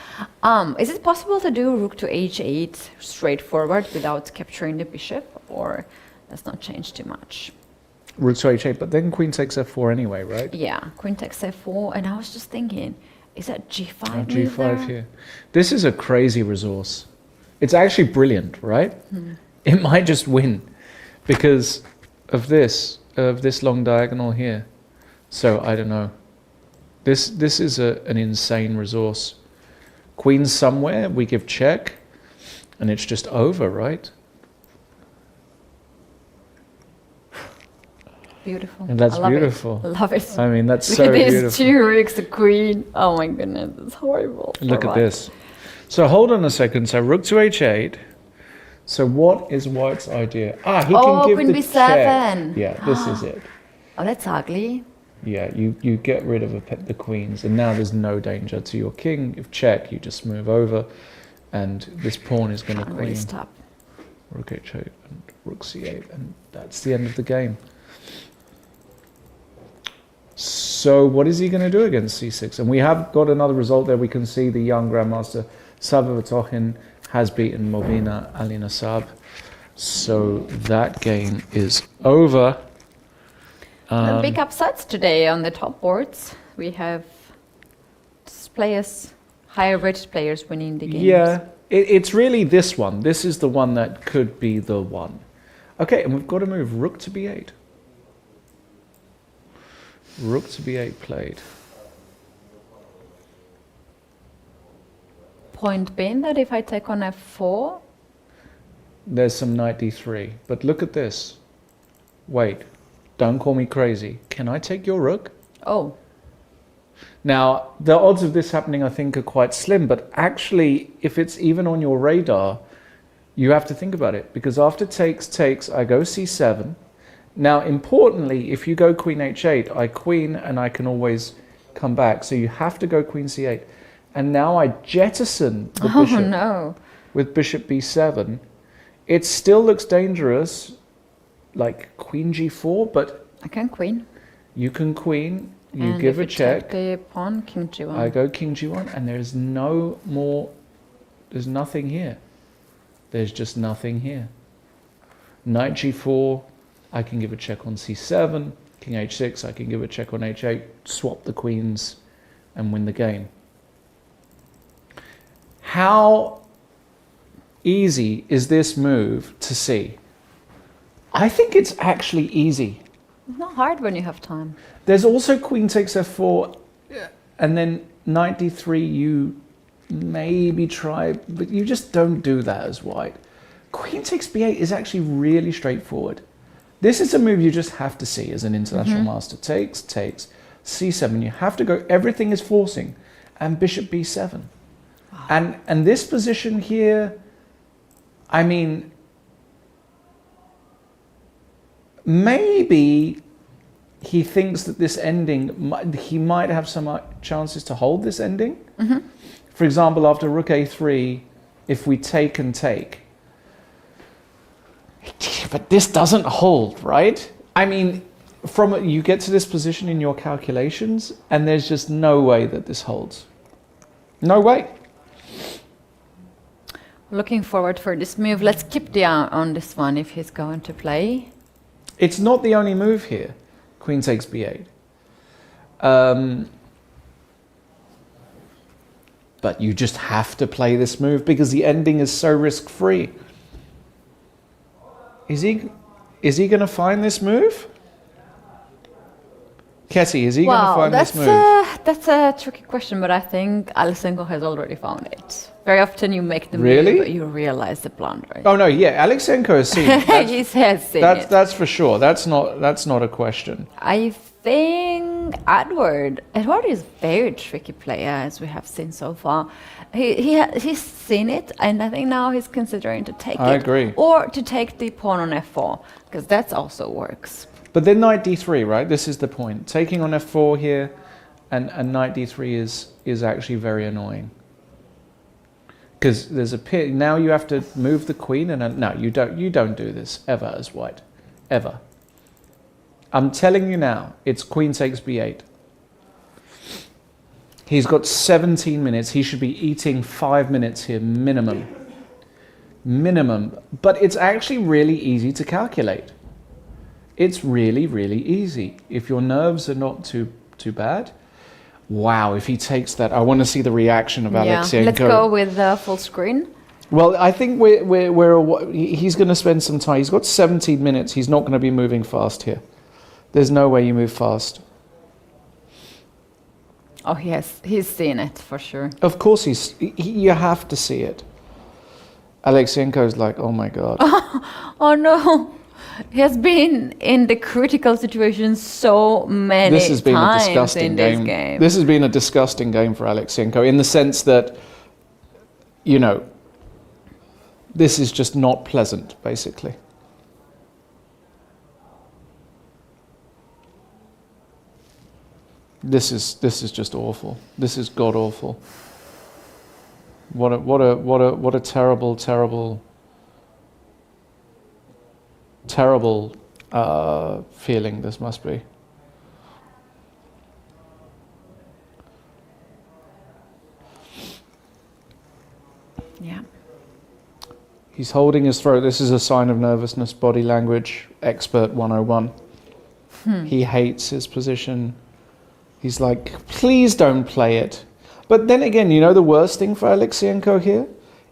Is it possible to do rook to h8 straightforward without capturing the bishop, or does not change too much? Rook to h8, but then queen takes f4 anyway, right? Yeah, queen takes f4, and I was just thinking, is that g5 g5 there? here. This is a crazy resource. It's actually brilliant, right? It might just win because of this long diagonal here. So I don't know. This is an insane resource. Queen somewhere, we give check, and it's just over, right? Beautiful. And that's beautiful. Love it. I mean, that's Look so at these beautiful. two rooks, the queen. Oh my goodness, it's horrible. Look at this. So hold on a second. So rook to h8. So what is White's idea? He can give queen the b7. check. Yeah, this is it. Oh, that's ugly. Yeah, you get rid of the queens, and now there's no danger to your king. If check, you just move over, and this pawn is going to queen. Really stop. Rook h8 and rook c8, and that's the end of the game. So what is he going to do against c6? And we have got another result there. We can see the young grandmaster Vetokhin has beaten Movina Alinasab. So that game is over. Big upsets today on the top boards. We have players, higher rated players winning the games. Yeah, it's really this one. This is the one that could be the one. Okay, and we've got to move rook to b8. Rook to b8 played. Point being that if I take on f4... There's some knight d3. But look at this. Wait, don't call me crazy. Can I take your rook? Oh. Now, the odds of this happening, I think, are quite slim. But actually, if it's even on your radar, you have to think about it. Because after takes, I go c7. Now, importantly, if you go queen h8, I queen and I can always come back. So you have to go queen c8. And now I jettison the bishop with bishop b7. It still looks dangerous, like queen g4, but... I can queen. You can queen, you and give a check. Take the pawn, king g1. I go king g1, and there's no more... There's nothing here. There's just nothing here. Knight g4, I can give a check on c7. King h6, I can give a check on h8. Swap the queens and win the game. How easy is this move to see? I think it's actually easy. It's not hard when you have time. There's also queen takes f4, and then knight d3 you maybe try, but you just don't do that as white. Queen takes b8 is actually really straightforward. This is a move you just have to see as an international master. Takes, c7. You have to go, everything is forcing, and bishop b7. Wow. And this position here, I mean, maybe he thinks that this ending, he might have some chances to hold this ending. Mm-hmm. For example, after rook a3, if we take and take. But this doesn't hold, right? I mean, you get to this position in your calculations, and there's just no way that this holds. No way. Looking forward for this move. Let's keep the eye on this one if he's going to play. It's not the only move here. Queen takes b8. But you just have to play this move because the ending is so risk-free. Is he going to find this move? Ketty, is he going to find this move? That's a tricky question, but I think Alekseenko has already found it. Very often you make the Really? move, but you realize the blunder. Oh no, yeah, Alekseenko has seen it. He has seen it. That's for sure. That's not a question. I think Edward is a very tricky player, as we have seen so far. He's seen it, and I think now he's considering to take it. I agree. Or to take the pawn on f4, because that also works. But then knight d3, right? This is the point. Taking on f4 here, and knight d3 is actually very annoying. Because there's a now you have to move the queen, and no, you don't do this ever as white, ever. I'm telling you now, it's queen takes b8. He's got 17 minutes. He should be eating 5 minutes here minimum. Minimum. But it's actually really easy to calculate. It's really, really easy. If your nerves are not too bad. Wow, if he takes that, I want to see the reaction of Alekseenko. Let's go with full screen. Well, I think he's going to spend some time. He's got 17 minutes. He's not going to be moving fast here. There's no way you move fast. Oh, he's seen it for sure. Of course, you have to see it. Alekseenko's like, oh my God. Oh no. He has been in the critical situation so many times. This has been a disgusting game. This has been a disgusting game for Alekseenko in the sense that, this is just not pleasant, basically. This is just awful. This is god awful. What a terrible feeling this must be. Yeah. He's holding his throat. This is a sign of nervousness, body language, expert 101. He hates his position. He's like, please don't play it. But then again, the worst thing for Alekseenko here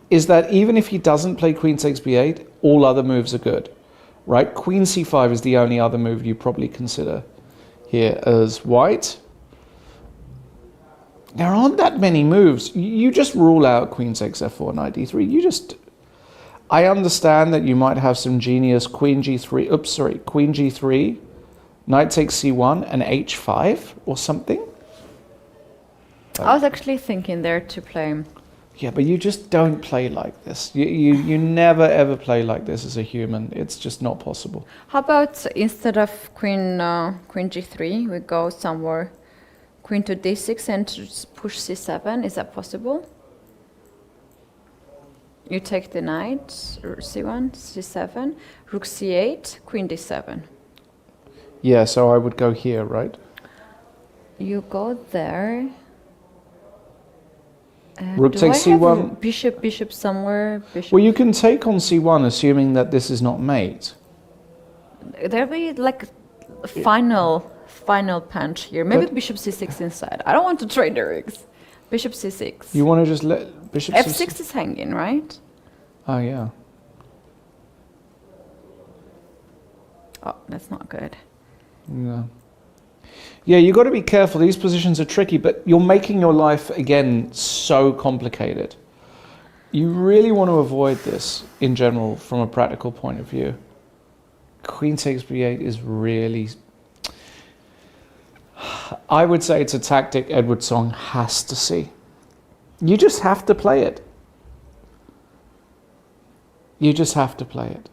is that even if he doesn't play queen takes b8, all other moves are good. Right? Queen c5 is the only other move you probably consider here as white. There aren't that many moves. You just rule out queen takes f4, knight d3. I understand that you might have some genius queen g3, knight takes c1 and h5 or something. I was actually thinking there to play. Yeah, but you just don't play like this. You never ever play like this as a human. It's just not possible. How about instead of queen g3, we go somewhere queen to d6 and push c7? Is that possible? You take the knight, c1, c7, rook c8, queen d7. Yeah, so I would go here, right? You go there. Rook takes c1. Bishop somewhere. Bishop. Well, you can take on c1, assuming that this is not mate. There'll be like a final punch here. Maybe bishop c6 inside. I don't want to trade the rooks. Bishop c6. You want to just let bishop f6 is hanging, right? Oh yeah. Oh, that's not good. Yeah. Yeah, you got to be careful. These positions are tricky, but you're making your life, again, so complicated. You really want to avoid this, in general, from a practical point of view. Queen takes b8 is really... I would say it's a tactic Edward Song has to see. You just have to play it. You just have to play it.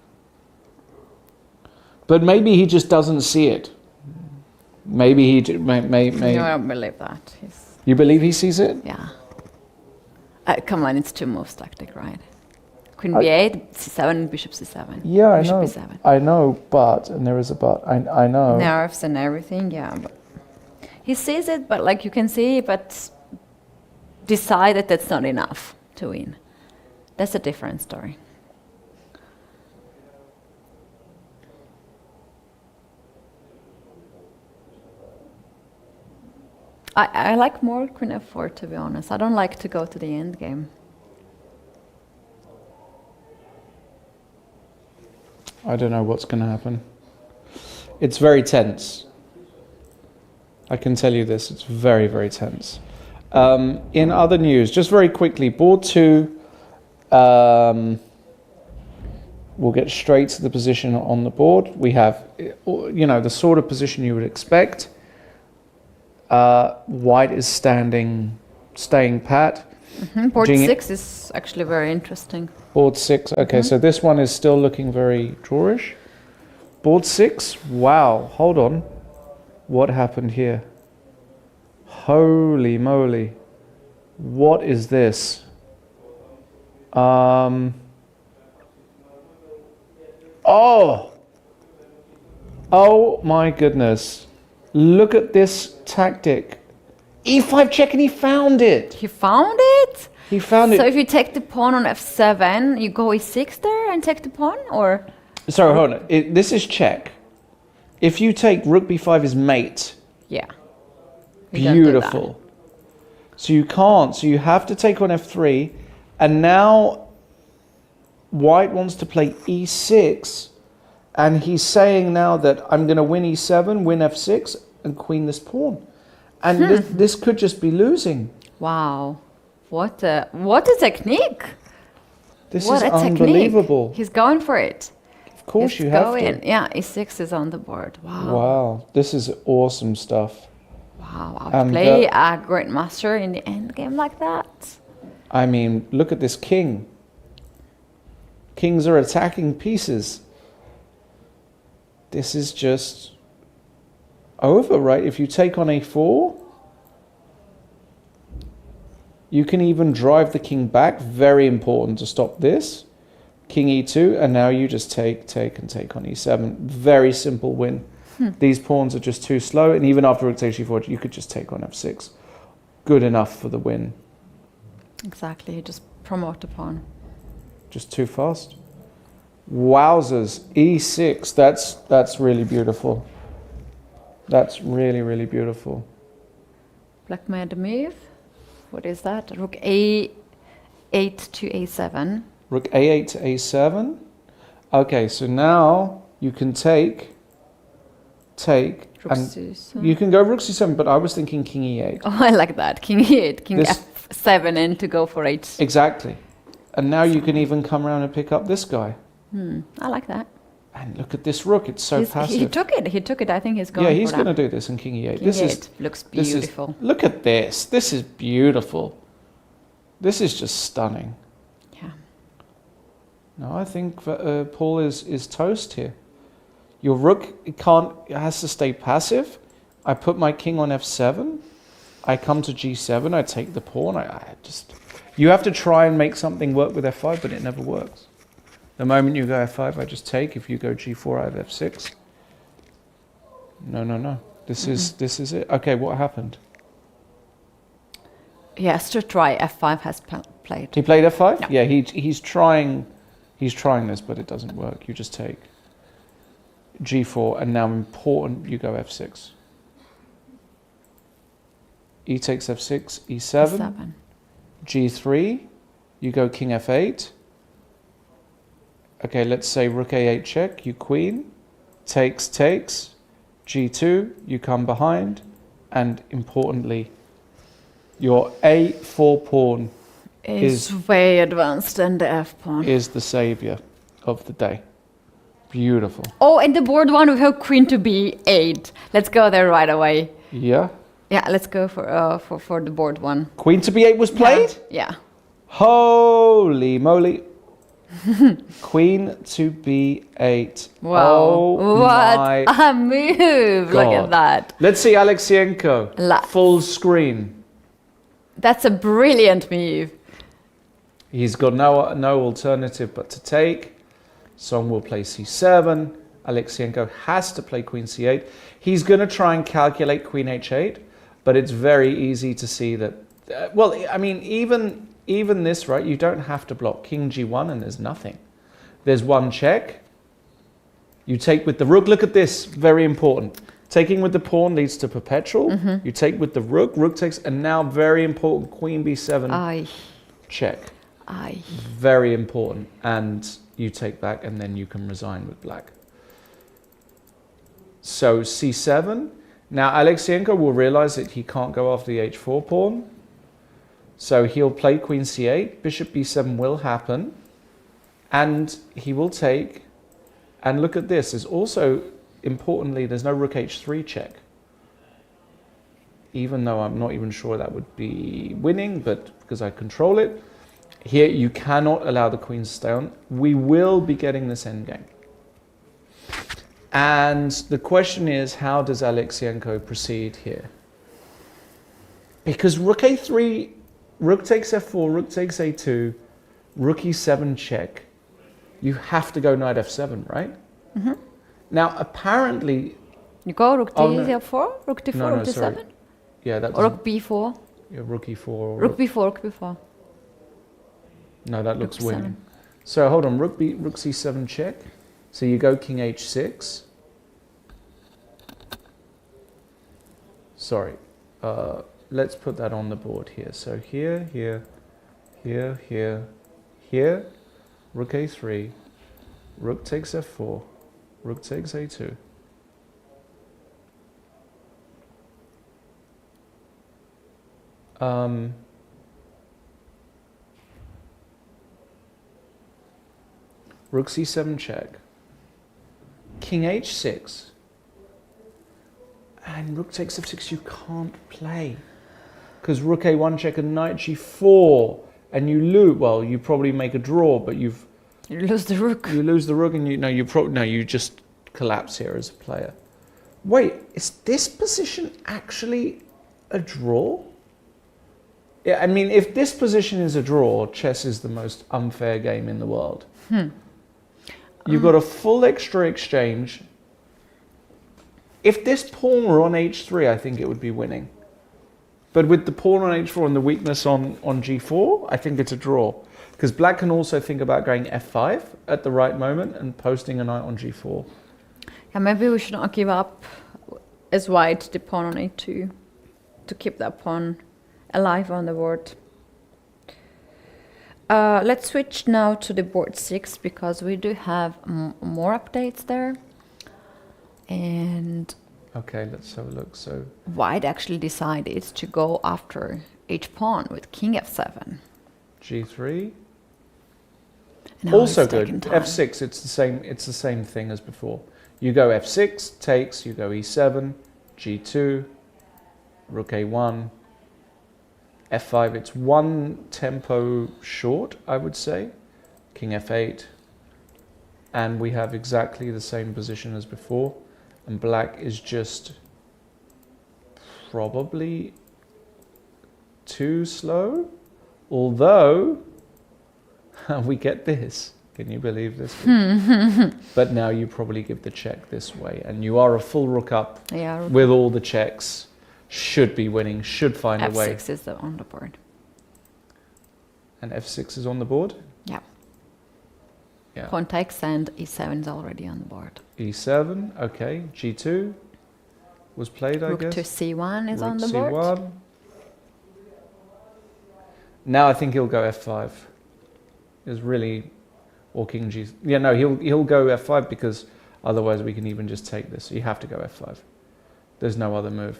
But maybe he just doesn't see it. Maybe he may. No, I don't believe that. You believe he sees it? Yeah. Come on, it's two moves tactic, right? Queen b8, c7, bishop c7. Yeah, bishop I know. b7. I know, but, and there is a but. I know. Nerves and everything, yeah. But he sees it, but like you can see, but decide that that's not enough to win. That's a different story. I like more queen f4, to be honest. I don't like to go to the end game. I don't know what's going to happen. It's very tense. I can tell you this. It's very, very tense. In other news, just very quickly, board 2, we'll get straight to the position on the board. We have, the sort of position you would expect. White is staying pat. Board 6 is actually very interesting. Board 6, okay, so this one is still looking very drawish. Board 6, wow, hold on. What happened here? Holy moly. What is this? Oh my goodness. Look at this tactic. E5 check and he found it. He found it? He found it. So if you take the pawn on f7, you go e6 there and take the pawn, or? Sorry, hold on. This is check. If you take rook b5 is mate. Yeah. Beautiful. So you can't. So you have to take on f3. And now white wants to play e6. And he's saying now that I'm going to win e7, win f6, and queen this pawn. And this could just be losing. Wow. What a technique. This is unbelievable. Technique. He's going for it. Of course you have to. Yeah, e6 is on the board. Wow. Wow. This is awesome stuff. Wow. I'll play a great master in the end game like that. I mean, look at this king. Kings are attacking pieces. This is just over, right? If you take on a4, you can even drive the king back. Very important to stop this. King e2, and now you just take, and take on e7. Very simple win. These pawns are just too slow, and even after rook takes e4, you could just take on f6. Good enough for the win. Exactly, just promote the pawn. Just too fast. Wowzers, e6, that's really beautiful. That's really, really beautiful. Black made a move. What is that? Rook a8 to a7. Rook a8 to a7. Okay, so now you can take, rook and c7. you can go rook c7, but I was thinking king e8. Oh, I like that. King e8, king f7, and to go for h. Exactly. And now you can even come around and pick up this guy. I like that. And look at this rook, it's so passive. He took it. I think he's going Yeah, he's for going to do this in king e8. King e8 looks beautiful. Look at this. This is beautiful. This is just stunning. Yeah. No, I think Paul is toast here. Your rook it has to stay passive. I put my king on f7. I come to g7. I take the pawn. You have to try and make something work with f5, but it never works. The moment you go f5, I just take. If you go g4, I have f6. No. This is it. Okay, what happened? He has to try. F5 has played. He played f5? No. Yeah, he's trying this, but it doesn't work. You just take g4, and now important, you go f6. E takes f6, e7. G3, you go king f8. Okay, let's say rook a8 check, you queen, takes, g2, you come behind, and importantly, your a4 pawn is way advanced than the f pawn. Is the savior of the day. Beautiful. Oh, and the board one, we have queen to b8. Let's go there right away. Yeah? Yeah, let's go for the board one. Queen to b8 was played? Yeah. Holy moly. Queen to b8. Wow. Oh What my a move. God. Look at that. Let's see Alekseenko. Full screen. That's a brilliant move. He's got no alternative but to take. Song will play c7. Alekseenko has to play queen c8. He's going to try and calculate queen h8, but it's very easy to see that, well, I mean, even this, right, you don't have to block king g1 and there's nothing. There's one check. You take with the rook. Look at this, very important. Taking with the pawn leads to perpetual. You take with the rook takes, and now very important, queen b7, Aye. check. Aye. Very important, and you take back and then you can resign with black. So c7. Now Alekseenko will realize that he can't go after the h4 pawn. So he'll play queen c8, bishop b7 will happen, and he will take, and look at this, there's also, importantly, there's no rook h3 check. Even though I'm not even sure that would be winning, but because I control it, here you cannot allow the queen to stay on. We will be getting this endgame. And the question is, how does Alekseenko proceed here? Because rook a3, rook takes f4, rook takes a2, rook e7 check. You have to go knight f7, right? Now, apparently... You go rook Oh, no. d4, rook d4, No, rook d7? sorry. Yeah, that Or was rook b4? yeah, rook e4. Or Rook b4, rook b4. No, that looks Rook winning. b7. So hold on, rook c7 check. So you go king h6. Sorry, let's put that on the board here. So here, here, here, here, here, rook a3, rook takes f4, rook takes a2. Rook c7 check, king h6, and rook takes f6 you can't play. Because rook a1 check and knight g4, and you lose, well, you probably make a draw, but you lose the rook. You lose the rook and you just collapse here as a player. Wait, is this position actually a draw? Yeah, I mean, if this position is a draw, chess is the most unfair game in the world. You've got a full extra exchange. If this pawn were on h3, I think it would be winning. But with the pawn on h4 and the weakness on g4, I think it's a draw. Because black can also think about going f5 at the right moment and posting a knight on g4. Yeah, maybe we should not give up as white the pawn on a2 to keep that pawn alive on the board. Let's switch now to the board 6 because we do have more updates there. And okay, let's have a look. So white actually decided to go after h-pawn with king f7. g3. Now Also it's good. taken time. f6. It's the same thing as before. You go f6 takes. You go e7, g2, rook a1, f5. It's one tempo short, I would say. King f8, and we have exactly the same position as before. And black is just probably too slow, although we get this. Can you believe this? But now you probably give the check this way, and you are a full rook up with all the checks. Should be winning, should find a way. f6 is on the board. And f6 is on the board? Yeah. Yeah. Pawn takes and e7 is already on the board. e7, okay. g2 was played, I Rook guess. to c1 is Rook on the c1. board. Now I think he'll go f5. Is really, or king g. Yeah, no, he'll go f5 because otherwise we can even just take this. So you have to go f5. There's no other move.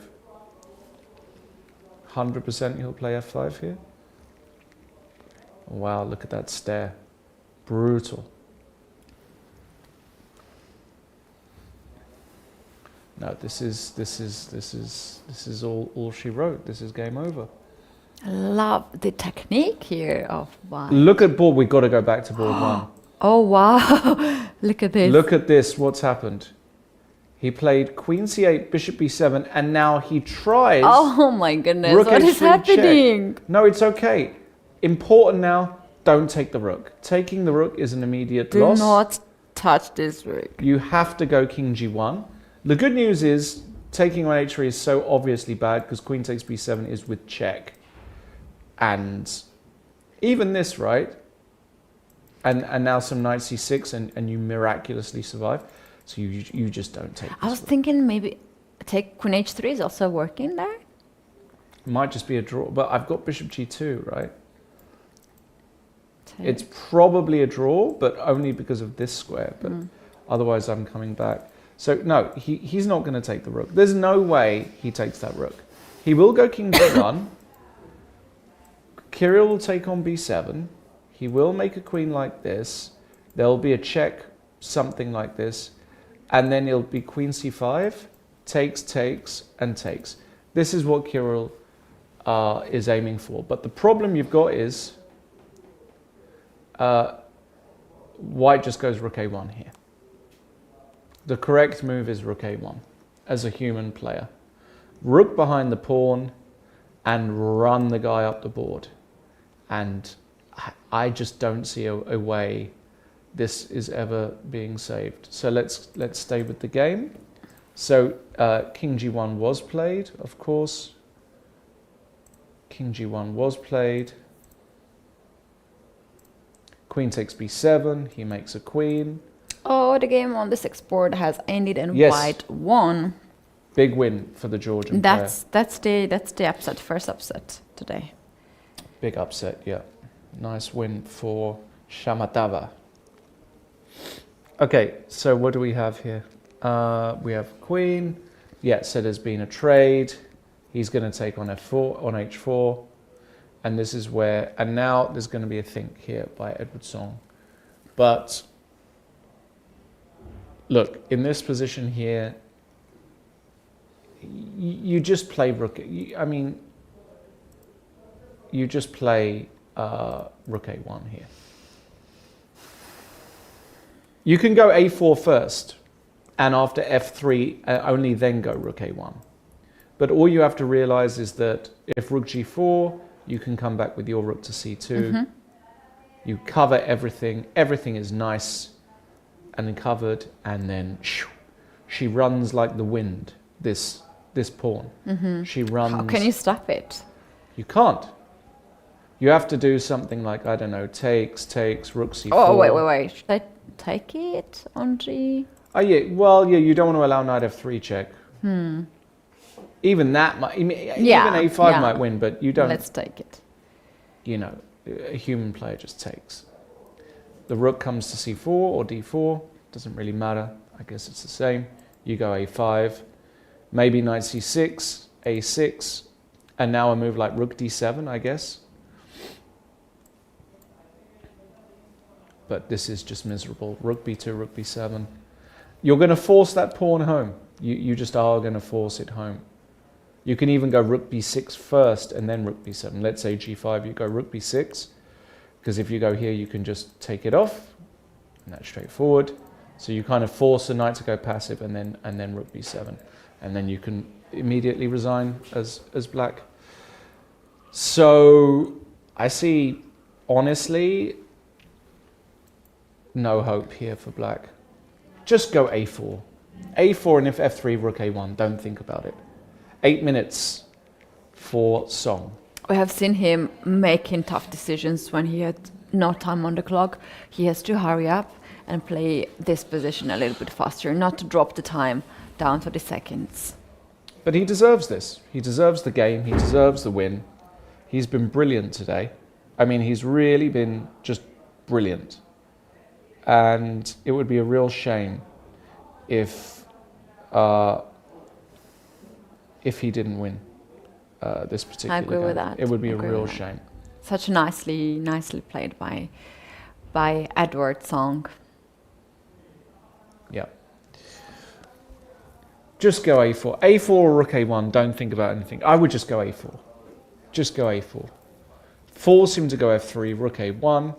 100% he'll play f5 here. Wow, look at that stare. Brutal. No, this is all she wrote. This is game over. I love the technique here of white. Look at board. We've got to go back to board one. Oh, wow. Look at this. Look at this, what's happened. He played queen c8, bishop b7, and now he tries... Oh my goodness, rook what is h3 happening? check. No, it's okay. Important now, don't take the rook. Taking the rook is an immediate loss. Do not touch this rook. You have to go king g1. The good news is, taking on h3 is so obviously bad because queen takes b7 is with check. And even this, right? And now some knight c6 and you miraculously survive. So you just don't take this. I was thinking maybe take queen h3 is also working there. It might just be a draw, but I've got bishop g2, right? It's probably a draw, but only because of this square. But otherwise, I'm coming back. So no, he's not going to take the rook. There's no way he takes that rook. He will go king b1. Kirill will take on b7. He will make a queen like this. There'll be a check, something like this. And then it'll be queen c5, takes, and takes. This is what Kirill is aiming for. But the problem you've got is white just goes rook a1 here. The correct move is rook a1 as a human player. Rook behind the pawn and run the guy up the board. And I just don't see a way this is ever being saved. So let's stay with the game. So king g1 was played, of course. King g1 was played. Queen takes b7. He makes a queen. Oh, the game on the 6th board has ended and Yes. white won. Big win for the Georgian player. That's the upset, first upset today. Big upset, yeah. Nice win for Shamatava. Okay, so what do we have here? We have queen. Yeah, so there's been a trade. He's going to take on f4, on h4. And this is where, and now there's going to be a think here by Edward Song. But look, in this position here, you just play rook. I mean, you just play rook a1 here. You can go a4 first, and after f3, only then go rook a1. But all you have to realize is that if rook g4, you can come back with your rook to c2. You cover everything. Everything is nice and covered, and then she runs like the wind, this pawn. She runs. How can you stop it? You can't. You have to do something like, I don't know, takes, rook c4. Oh, wait. Should I take it on g? Oh, yeah. Well, yeah, you don't want to allow knight f3 check. Even that might, even a5 might win, but you don't. Let's take it. You know, a human player just takes. The rook comes to c4 or d4. Doesn't really matter. I guess it's the same. You go a5. Maybe knight c6, a6. And now a move like rook d7, I guess. But this is just miserable. Rook b2, rook b7. You're going to force that pawn home. You just are going to force it home. You can even go rook b6 first and then rook b7. Let's say g5, you go rook b6. Because if you go here, you can just take it off. And that's straightforward. So you kind of force the knight to go passive and then rook b7. And then you can immediately resign as black. So I see, honestly, no hope here for black. Just go a4. a4 and if f3, rook a1. Don't think about it. 8 minutes for Song. We have seen him making tough decisions when he had no time on the clock. He has to hurry up and play this position a little bit faster, not to drop the time down to the seconds. But he deserves this. He deserves the game. He deserves the win. He's been brilliant today. I mean, he's really been just brilliant. And it would be a real shame if he didn't win this particular game. I agree with that. It would be a real shame. Such nicely played by Edward Song. Yeah. Just go a4. a4 or rook a1, don't think about anything. I would just go a4. Just go a4. Force him to go f3, rook a1.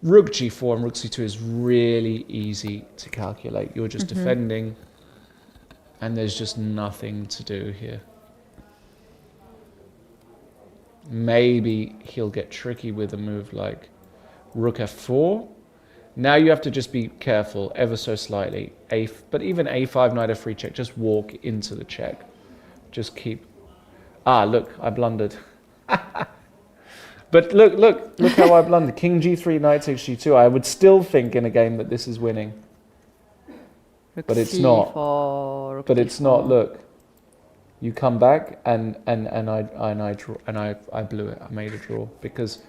Rook g4 and rook c2 is really easy to calculate. You're just defending, and there's just nothing to do here. Maybe he'll get tricky with a move like rook f4. Now you have to just be careful ever so slightly. But even a5, knight f3 check, just walk into the check. Just keep... Ah, look, I blundered. But look how I blundered. King g3, knight takes g2. I would still think in a game that this is winning. But it's not. But it's not. Look, you come back and I blew it. I made a draw because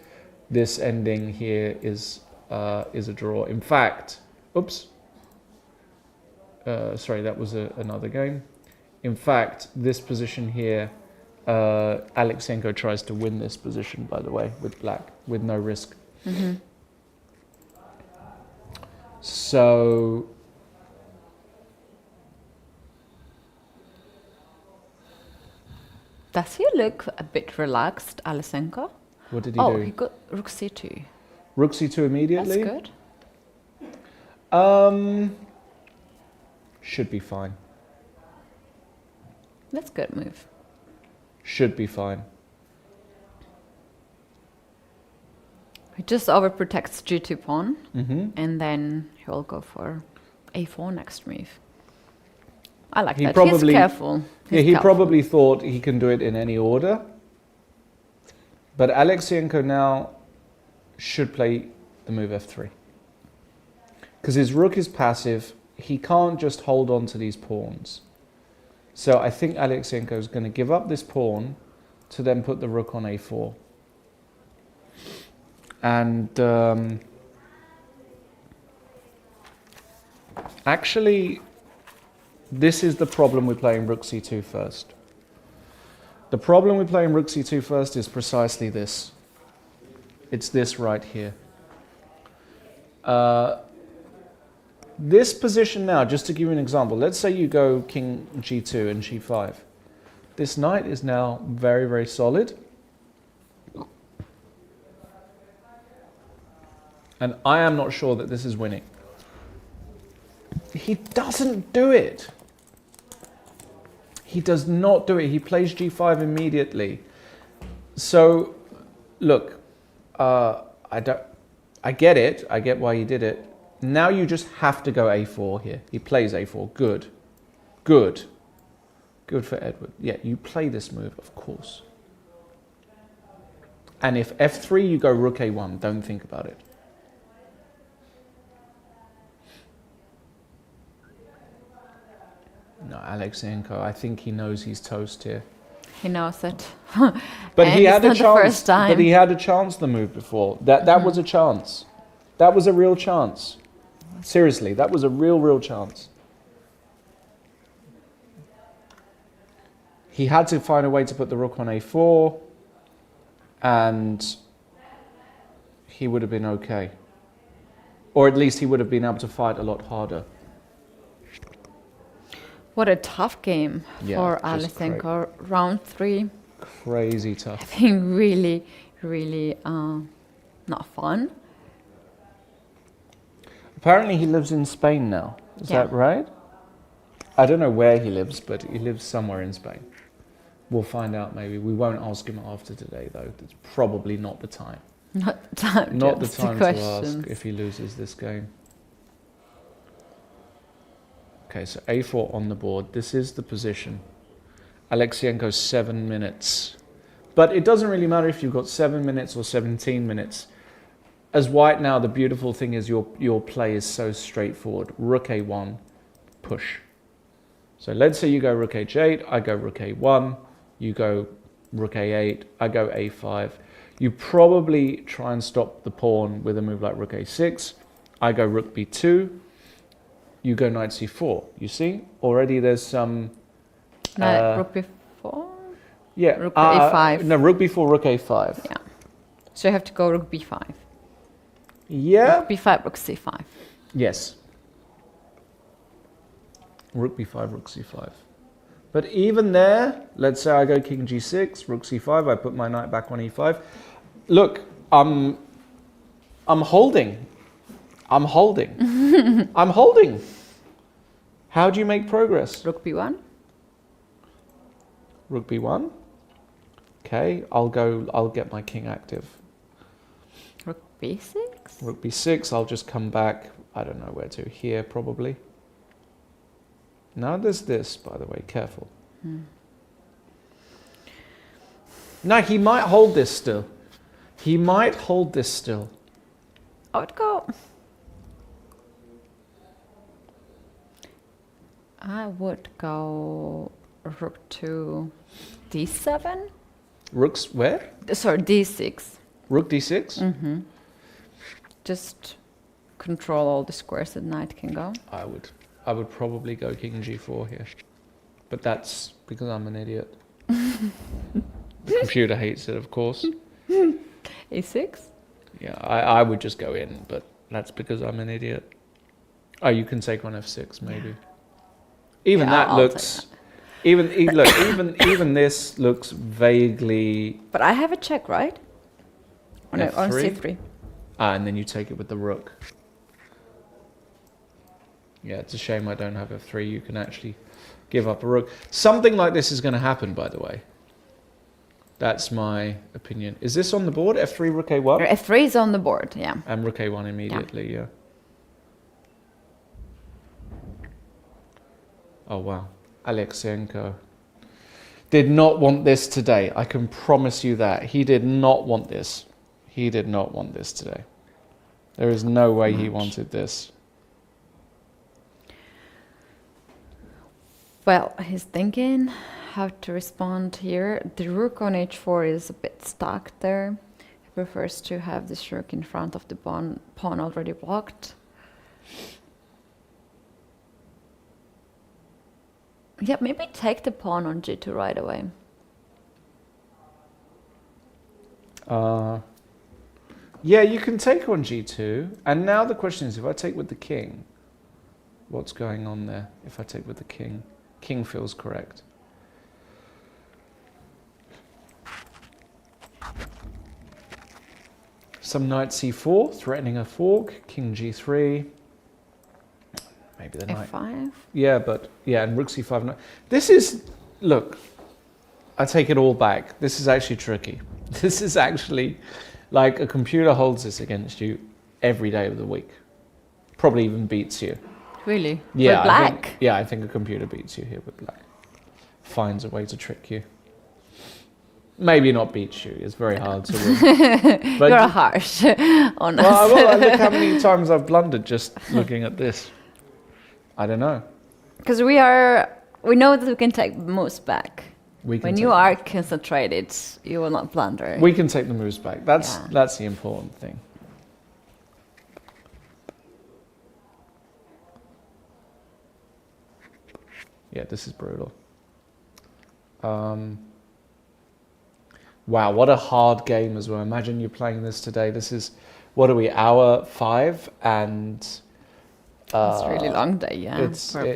this ending here is a draw. In fact, oops. Sorry, that was another game. In fact, this position here. Alekseenko tries to win this position, by the way, with black, with no risk. So... Does he look a bit relaxed, Alekseenko? What did he do? Oh, he got rook c2. Rook c2 immediately? That's good. Should be fine. That's a good move. Should be fine. He just overprotects g2 pawn, and then he'll go for a4 next move. I like that. He's careful. He probably thought he can do it in any order. But Alekseenko now should play the move f3. Because his rook is passive. He can't just hold on to these pawns. So I think Alekseenko is going to give up this pawn to then put the rook on a4. And actually, this is the problem with playing rook c2 first. The problem with playing rook c2 first is precisely this. It's this right here. This position now, just to give you an example, let's say you go king g2 and g5. This knight is now very, very solid. And I am not sure that this is winning. He doesn't do it. He does not do it. He plays g5 immediately. So, look, I get it. I get why he did it. Now you just have to go a4 here. He plays a4. Good. Good. Good for Edward. Yeah, you play this move, of course. And if f3, you go rook a1. Don't think about it. No, Alekseenko, I think he knows he's toast here. He knows it. But he had a chance. First time. But he had a chance the move before. That was a chance. That was a real chance. Seriously, that was a real chance. He had to find a way to put the rook on a4, and he would have been okay. Or at least he would have been able to fight a lot harder. What a tough game for Alekseenko. Round 3. Crazy tough. I think really not fun. Apparently he lives in Spain now. Is that right? I don't know where he lives, but he lives somewhere in Spain. We'll find out maybe. We won't ask him after today, though. It's probably not the time. Not the time. Not the time to ask if he loses this game. Okay, so a4 on the board. This is the position. Alekseenko 7 minutes. But it doesn't really matter if you've got 7 minutes or 17 minutes. As white now, the beautiful thing is your play is so straightforward. Rook a1, push. So let's say you go rook h8, I go rook a1, you go rook a8, I go a5. You probably try and stop the pawn with a move like rook a6. I go rook b2, you go knight c4. You see? Already there's some... rook b4? Yeah. Rook a5. No, rook b4, rook a5. Yeah. So you have to go rook b5. Yeah. Rook b5, rook c5. Yes. Rook b5, rook c5. But even there, let's say I go king g6, rook c5, I put my knight back on e5. Look, I'm I'm holding. I'm holding. I'm holding. How do you make progress? Rook b1. Rook b1. Okay, I'll get my king active. Rook b6. Rook b6, I'll just come back, I don't know where to, here probably. Now there's this, by the way, careful. No, he might hold this still. He might hold this still. I would go. I would go rook to d7. Rook's where? Sorry, d6. Rook d6? Mm-hmm. Just control all the squares that knight can go. I would probably go king g4 here. But that's because I'm an idiot. The computer hates it, of course. a6? Yeah, I would just go in, but that's because I'm an idiot. Oh, you can take on f6, maybe. Even that looks... Even this looks vaguely... But I have a check, right? On c3. Ah, and then you take it with the rook. Yeah, it's a shame I don't have f3. You can actually give up a rook. Something like this is going to happen, by the way. That's my opinion. Is this on the board? f3, rook a1? f3 is on the board, yeah. And rook a1 immediately, yeah. Oh, wow. Alekseenko did not want this today. I can promise you that. He did not want this. He did not want this today. There is no way he wanted this. Well, he's thinking how to respond here. The rook on h4 is a bit stuck there. He prefers to have this rook in front of the pawn already blocked. Yeah, maybe take the pawn on g2 right away. Yeah, you can take on g2. And now the question is, if I take with the king, what's going on there? If I take with the king, king feels correct. Some knight c4, threatening a fork, king g3. Maybe the knight. f5? Yeah, and rook c5. No. This is, look, I take it all back. This is actually tricky. This is actually, like, a computer holds this against you every day of the week. Probably even beats you. Really? Yeah, with black? I think a computer beats you here with black. Finds a way to trick you. Maybe not beats you. It's very hard to win. But you're harsh on us. Well, look how many times I've blundered just looking at this. I don't know. Because we know that we can take moves back. When you are concentrated, you will not blunder. We can take the moves back. That's the important thing. Yeah, this is brutal. Wow, what a hard game as well. Imagine you're playing this today. This is, what are we, hour 5? And... it's a really long day, yeah.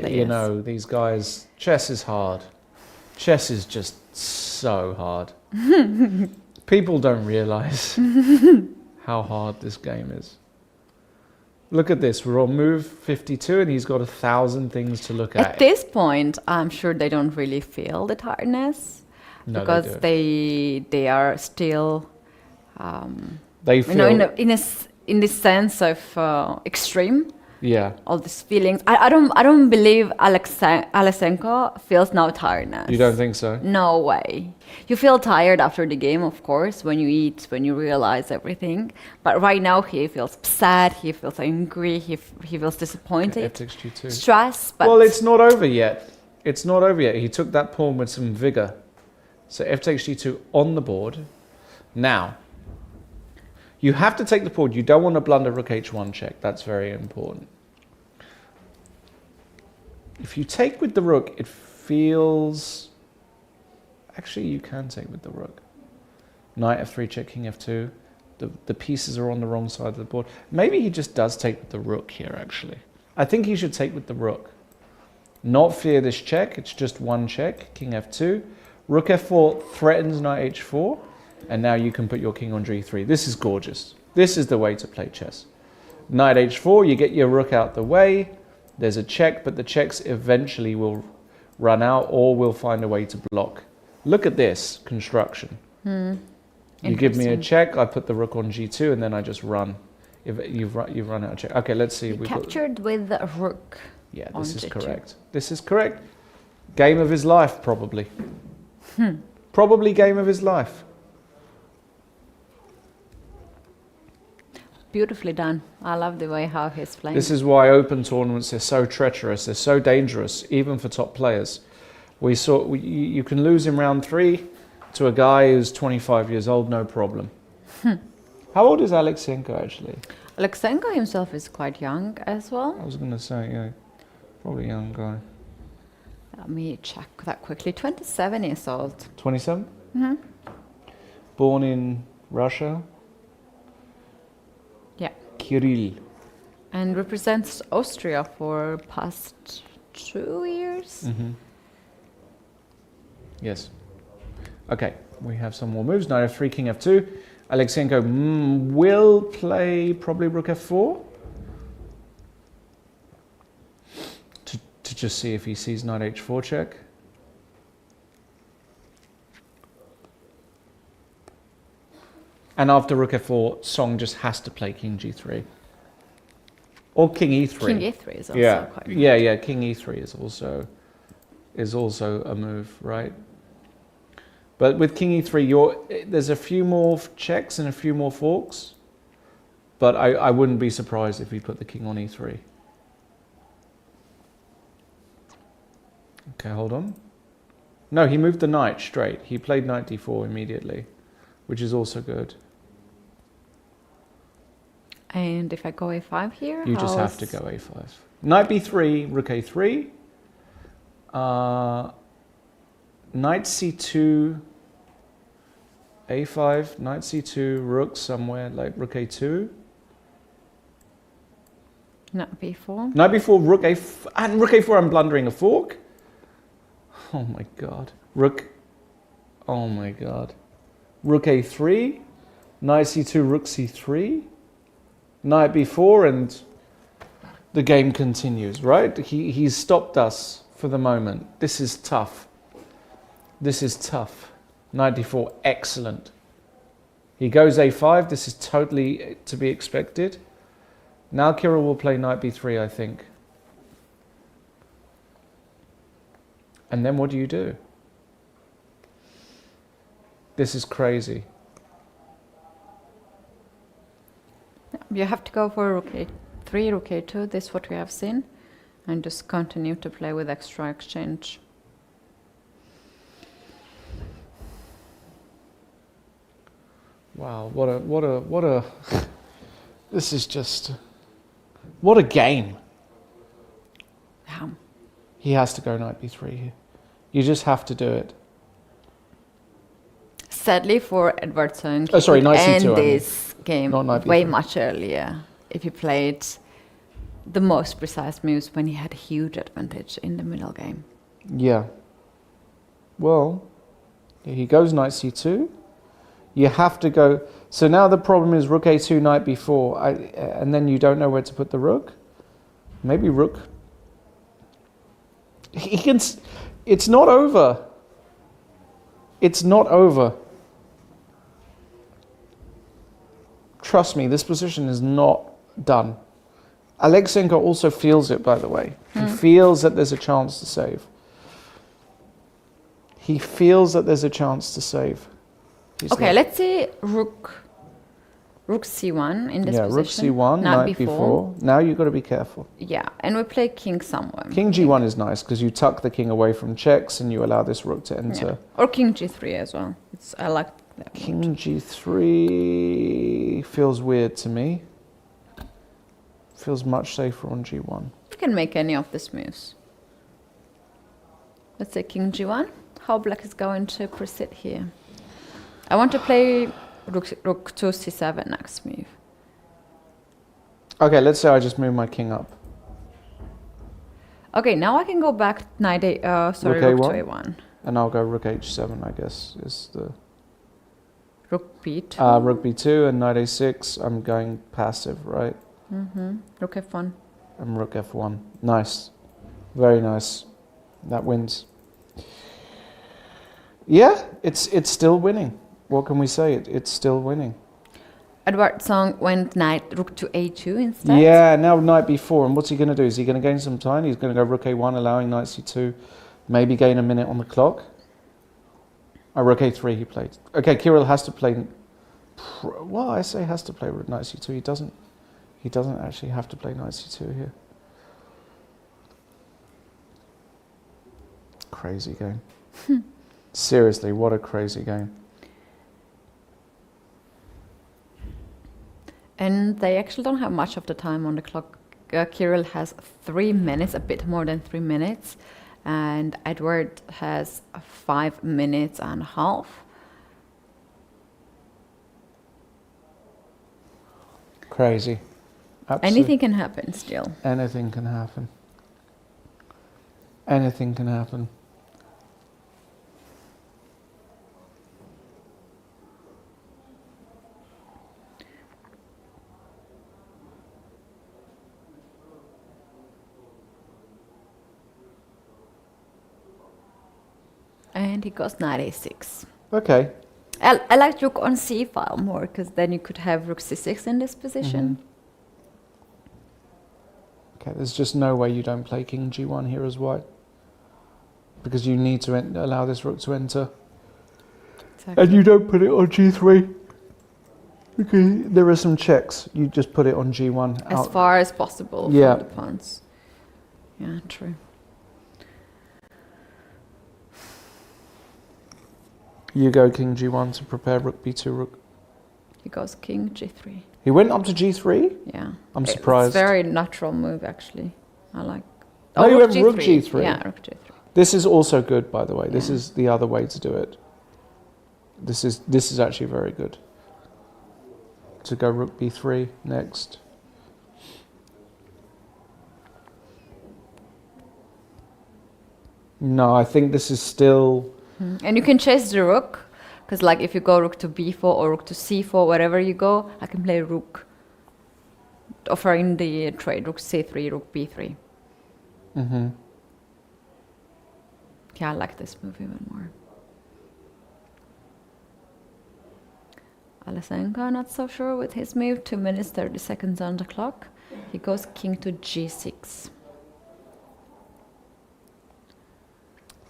You know, these guys, chess is hard. Chess is just so hard. People don't realize how hard this game is. Look at this, we're on move 52 and he's got 1,000 things to look at. At this point, I'm sure they don't really feel the tiredness. No, because they are still, they feel, in this sense of extreme. Yeah. All these feelings. I don't believe Alekseenko feels no tiredness. You don't think so? No way. You feel tired after the game, of course, when you eat, when you realize everything. But right now he feels sad, he feels angry, he feels disappointed. F takes g2. Stress. But well, it's not over yet. It's not over yet. He took that pawn with some vigor. So f takes g2 on the board. Now, you have to take the pawn. You don't want to blunder rook h1 check. That's very important. If you take with the rook, it feels... Actually, you can take with the rook. Knight f3 check, king f2. The pieces are on the wrong side of the board. Maybe he just does take with the rook here, actually. I think he should take with the rook. Not fear this check. It's just one check. King f2. Rook f4 threatens knight h4. And now you can put your king on g3. This is gorgeous. This is the way to play chess. Knight h4, you get your rook out the way. There's a check, but the checks eventually will run out or will find a way to block. Look at this construction. You give me a check, I put the rook on g2, and then I just run. If you've run out of check. Okay, let's see. You captured with the rook. Yeah, this is correct. This is correct. Game of his life, probably. Probably game of his life. Beautifully done. I love the way how he's playing. This is why open tournaments are so treacherous. They're so dangerous, even for top players. You can lose in round 3 to a guy who's 25 years old, no problem. How old is Alekseenko actually? Alekseenko himself is quite young as well. I was going to say, yeah, probably a young guy. Let me check that quickly. 27 years old. 27? Born in Russia? Yeah. Kirill. And represents Austria for past 2 years. Yes. Okay, we have some more moves. Knight f3, king f2. Alekseenko will play probably rook f4 to just see if he sees knight h4 check. And after rook f4, Song just has to play king g3 or king e3. King e3 is also quite good. Yeah. King e3 is also a move, right? But with king e3, there's a few more checks and a few more forks. But I wouldn't be surprised if he put the king on e3. Okay, hold on. No, he moved the knight straight. He played knight d4 immediately, which is also good. And if I go a5 here? You just have to go a5. Knight b3, rook a3. Knight c2, a5, knight c2, rook somewhere, like rook a2. Knight b4. Knight b4, rook a4, and rook a4, I'm blundering a fork. Oh my god. Rook, oh my god. Rook a3, knight c2, rook c3, knight b4, and the game continues, right? He's stopped us for the moment. This is tough. This is tough. Knight d4, excellent. He goes a5, this is totally to be expected. Now Kirill will play knight b3, I think. And then what do you do? This is crazy. You have to go for rook a3, rook a2, this is what we have seen. And just continue to play with extra exchange. Wow, what a this is just, what a game. Yeah. He has to go knight b3 here. You just have to do it. Sadly for Edwardson, Oh, sorry, knight end c2. this game Not knight way b3. much earlier if he played the most precise moves when he had a huge advantage in the middle game. Yeah. Well, he goes knight c2. You have to go. So now the problem is rook a2, knight b4, and then you don't know where to put the rook. Maybe rook. He can. It's not over. It's not over. Trust me, this position is not done. Alekseenko also feels it, by the way. He feels that there's a chance to save. He feels that there's a chance to save. Okay, let's see rook c1 in this position. Rook c1, knight b4. Now you've got to be careful. Yeah, and we play king somewhere. King g1 is nice because you tuck the king away from checks and you allow this rook to enter. Yeah. Or king g3 as well. I like that. King g3 feels weird to me. Feels much safer on g1. You can make any of these moves. Let's say king g1. How black is going to proceed here? I want to play rook to c7 next move. Okay, let's say I just move my king up. Okay, now I can go back rook to a1. And I'll go rook h7, I guess, is the... Rook b2. Rook b2 and knight a6. I'm going passive, right? Rook f1. And rook f1. Nice. Very nice. That wins. Yeah, it's still winning. What can we say? It's still winning. Edward Song went knight rook to a2 instead. Yeah, now knight b4. And what's he going to do? Is he going to gain some time? He's going to go rook a1, allowing knight c2. Maybe gain a minute on the clock. Rook a3 he played. Okay, Kirill has to play... Well, I say has to play knight c2. He doesn't actually have to play knight c2 here. Crazy game. Seriously, what a crazy game. And they actually don't have much of the time on the clock. Kirill has 3 minutes, a bit more than 3 minutes. And Edward has 5 minutes and a half. Crazy. Absolutely. Anything can happen still. Anything can happen. Anything can happen. And he goes knight a6. Okay. I like rook on c file more, because then you could have rook c6 in this position. Okay, there's just no way you don't play king g1 here as white. Because you need to allow this rook to enter. Exactly. And you don't put it on g3. Okay, there are some checks. You just put it on g1. As far as possible from the pawns. Yeah, true. You go king g1 to prepare rook b2 rook. He goes king g3. He went up to g3? Yeah. I'm surprised. It's a very natural move, actually. I like... Oh, you went rook g3? Yeah, rook g3. This is also good, by the way. This is the other way to do it. This is actually very good. To go rook b3 next. No, I think this is still... And you can chase the rook, because like if you go rook to b4 or rook to c4, wherever you go, I can play rook, offering the trade rook c3, rook b3. Yeah, I like this move even more. Alekseenko not so sure with his move. 2 minutes 30 seconds on the clock. He goes king to g6.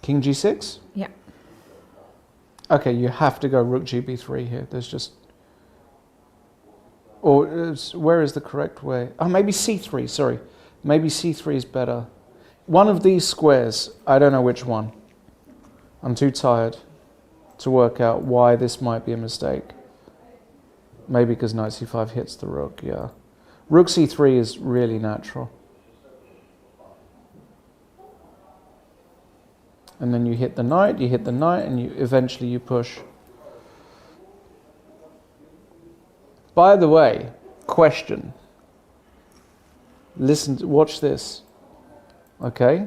King g6? Yeah. Okay, you have to go rook gb3 here. There's just... Or where is the correct way? Oh, maybe c3, sorry. Maybe c3 is better. One of these squares, I don't know which one. I'm too tired to work out why this might be a mistake. Maybe because knight c5 hits the rook, yeah. Rook c3 is really natural. And then you hit the knight, and eventually you push. By the way, question. Listen, watch this. Okay?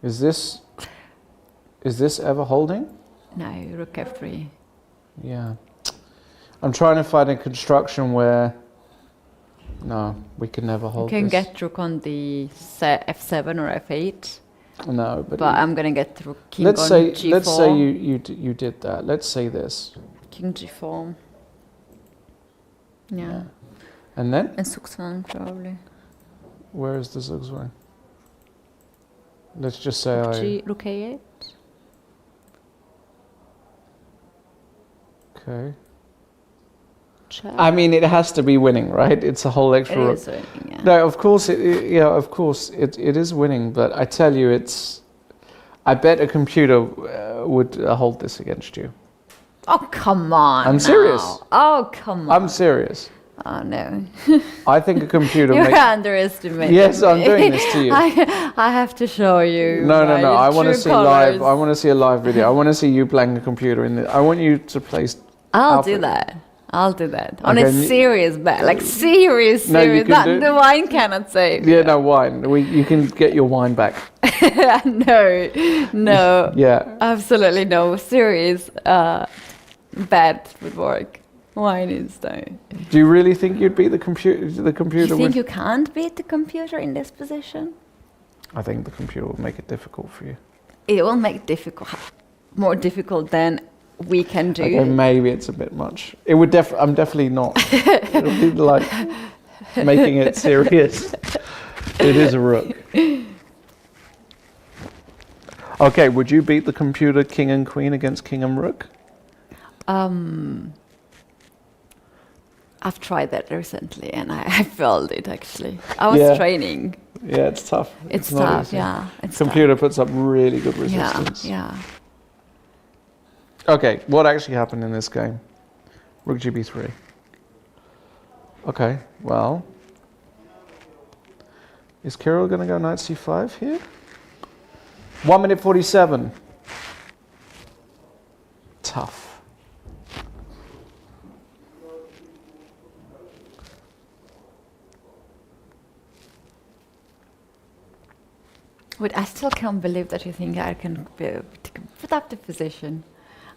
Is this ever holding? No, rook f3. Yeah. I'm trying to find a construction where... No, we can never hold this. You can get rook on the f7 or f8. No, but I'm going to get rook king on g4. Let's say you did that. Let's say this. King g4. Yeah. And then? And Zugzwang, probably. Where is the Zugzwang? Let's just say rook a8. Okay. Check. I mean, it has to be winning, right? It's a whole extra rook. It is winning, yeah. No, of course it is winning, but I tell you, I bet a computer would hold this against you. Oh, come on. I'm serious. Oh, come on. I'm serious. Oh, no. I think a computer You're underestimating Yes, me. I'm doing this to you. I have to show you. No. I want to see colors. live. I want to see a live video. I want to see you playing a computer in it. I want you to place... I'll do that. I'll do that. On a Okay, serious bet. Like serious. No, you can That do- the wine cannot save. Yeah, no wine. You can get your wine back. No. Yeah. Absolutely no. Serious bet would work. Wine is though. Do you really think you'd beat the computer? The computer You think would. you can't beat the computer in this position? I think the computer will make it difficult for you. It will make more difficult than we can do. Okay, maybe it's a bit much. It would I'm definitely not. It'll be like making it serious. It is a rook. Okay, would you beat the computer king and queen against king and rook? I've tried that recently and I failed it actually. I was training. Yeah, it's tough. It's not tough, easy. yeah. It's Computer puts up really good resistance. Yeah. Okay, what actually happened in this game? Rook GB3. Okay, well. Is Kirill going to go knight C5 here? 1 minute 47. Tough. Wait, I still can't believe that you think I can put up the position.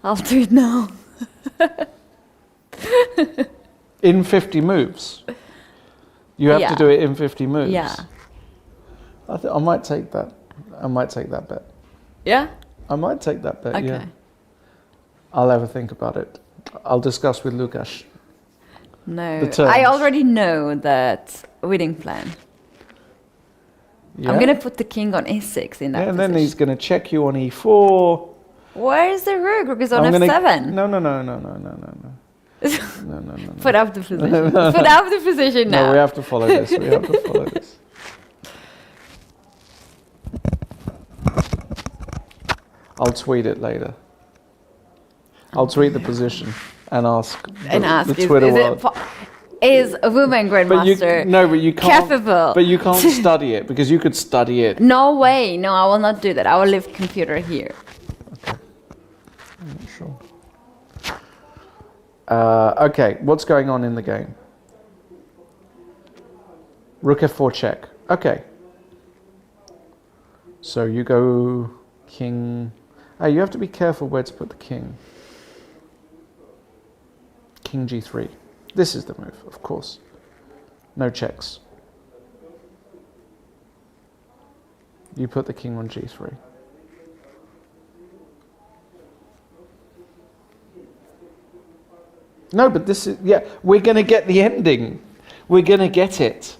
I'll do it now. In 50 moves. You have to do it in 50 moves. Yeah. I might take that. I might take that bet. Yeah? I might take that bet, Okay. yeah. I'll have a think about it. I'll discuss with Lukasz. No. The terms. I already know that winning plan. Yeah? I'm going to put the king on a6 in that and position. then he's going to check you on e4. Where is the rook? Rook is on I'm f7. No. No. Put up the position. Put up the position now. No, we have to follow this. We have to follow this. I'll tweet it later. I'll tweet the position and ask the Twitter world. Is a woman grandmaster but you can't. capable? But you can't study it because you could study it. No way. No, I will not do that. I will leave computer here. Okay. I'm not sure. Okay, what's going on in the game? Rook f4 check. Okay. So you go king. You have to be careful where to put the king. King g3. This is the move, of course. No checks. You put the king on g3. No, but this is, we're going to get the ending. We're going to get it.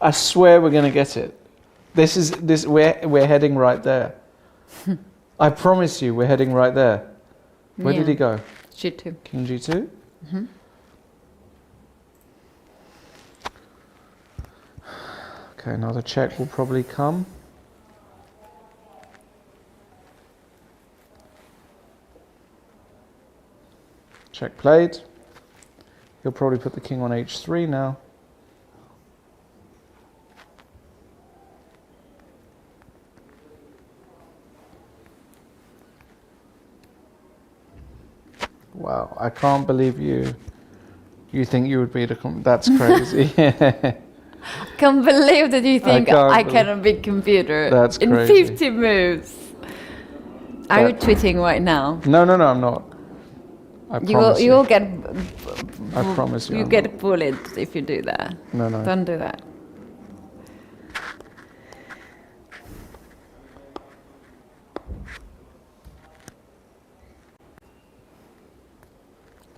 I swear we're going to get it. We're heading right there. I promise you, we're heading right there. Where did he go? G2. King g2? Mm-hmm. Okay, another check will probably come. Check played. He'll probably put the king on h3 now. Wow, I can't believe you think you would beat a that's crazy. Can't believe that you think I cannot beat computer. That's in crazy. 50 moves. Are you tweeting right now? No, I'm not. I promise You will get. I promise you. You get bullied if you do that. No. Don't do that.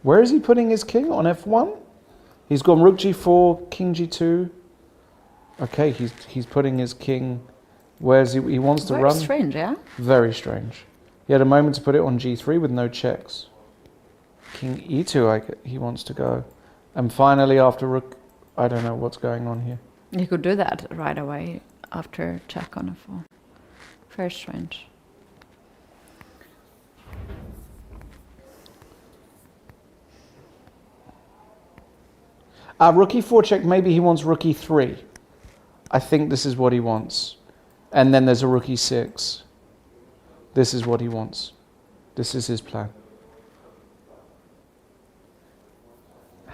Where is he putting his king? On f1? He's gone rook g4, king g2. Okay, he's putting his king. Where's he wants to run? Very strange, yeah? Very strange. He had a moment to put it on g3 with no checks. King e2, he wants to go. And finally after rook, I don't know what's going on here. You could do that right away after check on f4. Very strange. Rook e4 check, maybe he wants rook e3. I think this is what he wants. And then there's a rook e6. This is what he wants. This is his plan.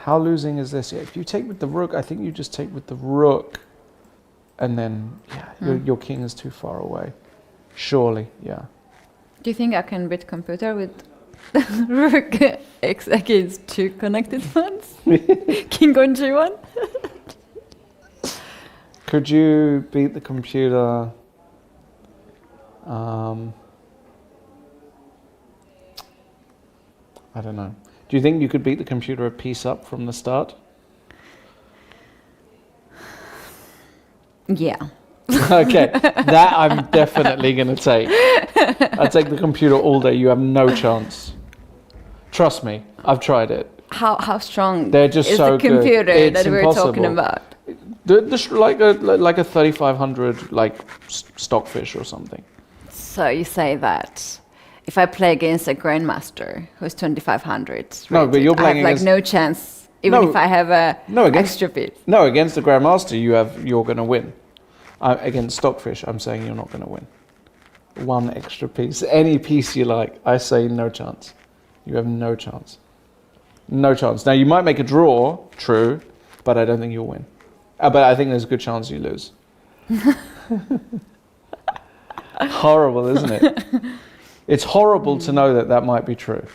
How losing is this? Yeah, if you take with the rook, I think you just take with the rook. And then, your king is too far away. Surely, yeah. Do you think I can beat computer with rook x against 2 connected ones? King on g1? Could you beat the computer? I don't know. Do you think you could beat the computer a piece up from the start? Yeah. Okay, that I'm definitely going to take. I'll take the computer all day. You have no chance. Trust me, I've tried it. How strong They're just is so the computer good. that we're talking about? Like a 3500 like stockfish or something. So you say that if I play against a grandmaster who's 2500, No, but you're playing I have against no chance, even if I have a extra bit. No, against the grandmaster, you're going to win. Against stockfish, I'm saying you're not going to win. One extra piece, any piece you like, I say no chance. You have no chance. No chance. Now you might make a draw, true, but I don't think you'll win. But I think there's a good chance you lose. Horrible, isn't it? It's horrible to know that that might be true.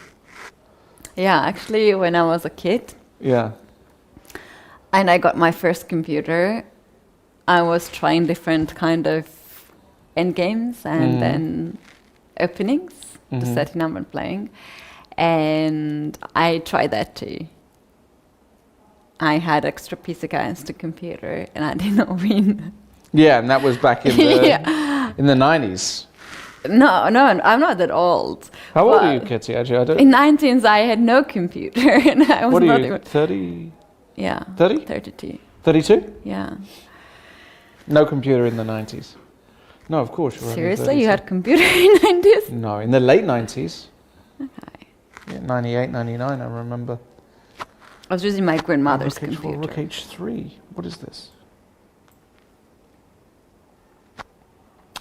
Yeah, actually, when I was a kid, yeah, and I got my first computer, I was trying different kind of end games and then openings, just setting up and playing, and I tried that too. I had extra piece against the computer, and I did not win. Yeah, and that was back in the in the 90s. No, I'm not that old. How old are you, Kitty? Actually, I don't. In 19s, I had no computer, and I was what not are you? even 30? Yeah. 30? 32. 32? Yeah. No computer in the 90s. No, of course. You're Seriously, you had computer in 90s? No, in the late 90s. Okay. Yeah, 98, 99, I remember. I was using my grandmother's Rook H4, computer. Rook H3. What is this?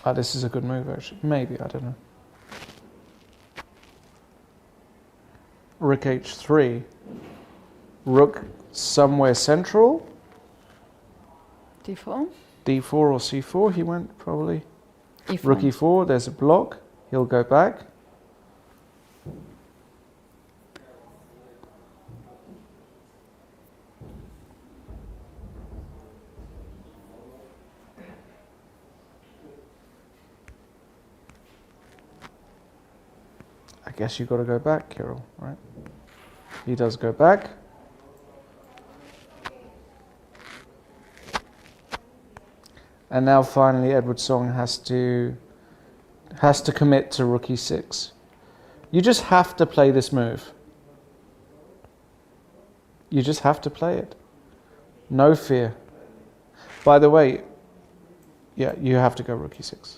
Oh, this is a good move, actually. Maybe, I don't know. Rook H3. Rook somewhere central. D4? D4 or C4, he went probably. E4. Rook E4, there's a block. He'll go back. I guess you've got to go back, Kirill, right? He does go back. And now finally Edward Song has to commit to Rook E6. You just have to play this move. You just have to play it. No fear. By the way, yeah, you have to go Rook E6.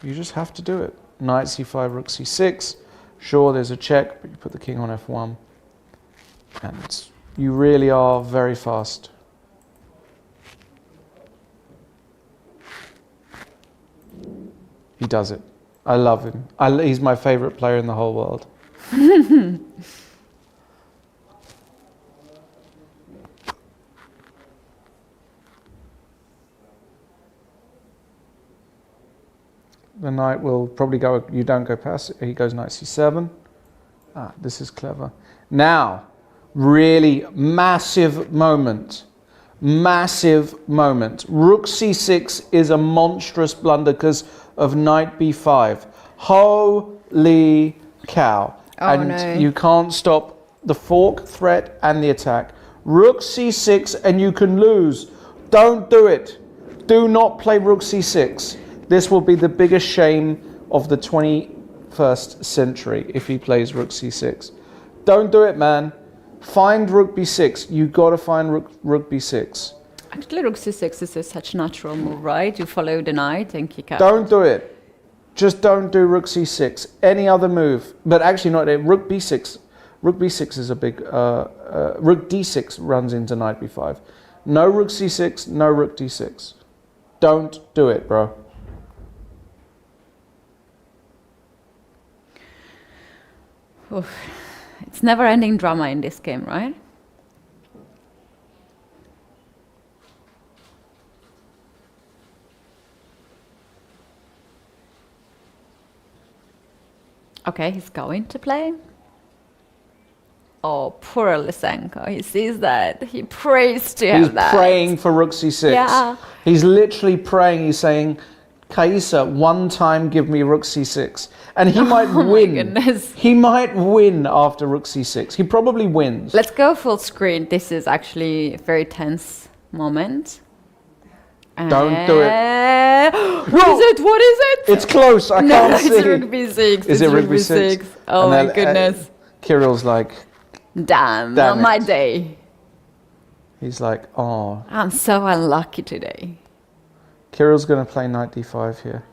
You just have to do it. Knight C5, Rook C6. Sure, there's a check, but you put the king on F1. And you really are very fast. He does it. I love him. He's my favorite player in the whole world. The knight will probably go, you don't go past it. He goes knight C7. Ah, this is clever. Now, really massive moment. Massive moment. Rook C6 is a monstrous blunder because of knight B5. Holy cow. Oh, and no. You can't stop the fork threat and the attack. Rook C6 and you can lose. Don't do it. Do not play Rook C6. This will be the biggest shame of the 21st century if he plays Rook C6. Don't do it, man. Find Rook B6. You got to find Rook B6. Actually, Rook C6 is such a natural move, right? You follow the knight and kick out. Don't do it. Just don't do Rook C6. Any other move. But actually not Rook B6. Rook B6 is a big... Rook D6 runs into knight B5. No Rook C6, no Rook D6. Don't do it, bro. Oof. It's never-ending drama in this game, right? Okay, he's going to play. Oh, poor Alekseenko. He sees that. He prays to have that. He's praying for rook c6. Yeah. He's literally praying. He's saying, Kaisa, one time give me rook c6. And he might win. Oh my goodness. He might win after rook c6. He probably wins. Let's go full screen. This is actually a very tense moment. Don't do it. What is it? What is it? It's close. I No, can't see. it's rook b6. Is it rook b6? Oh And my then, goodness. Kirill's like, Damn, Damn not my it. day. he's like, oh. I'm so unlucky today. Kirill's going to play knight d5 here.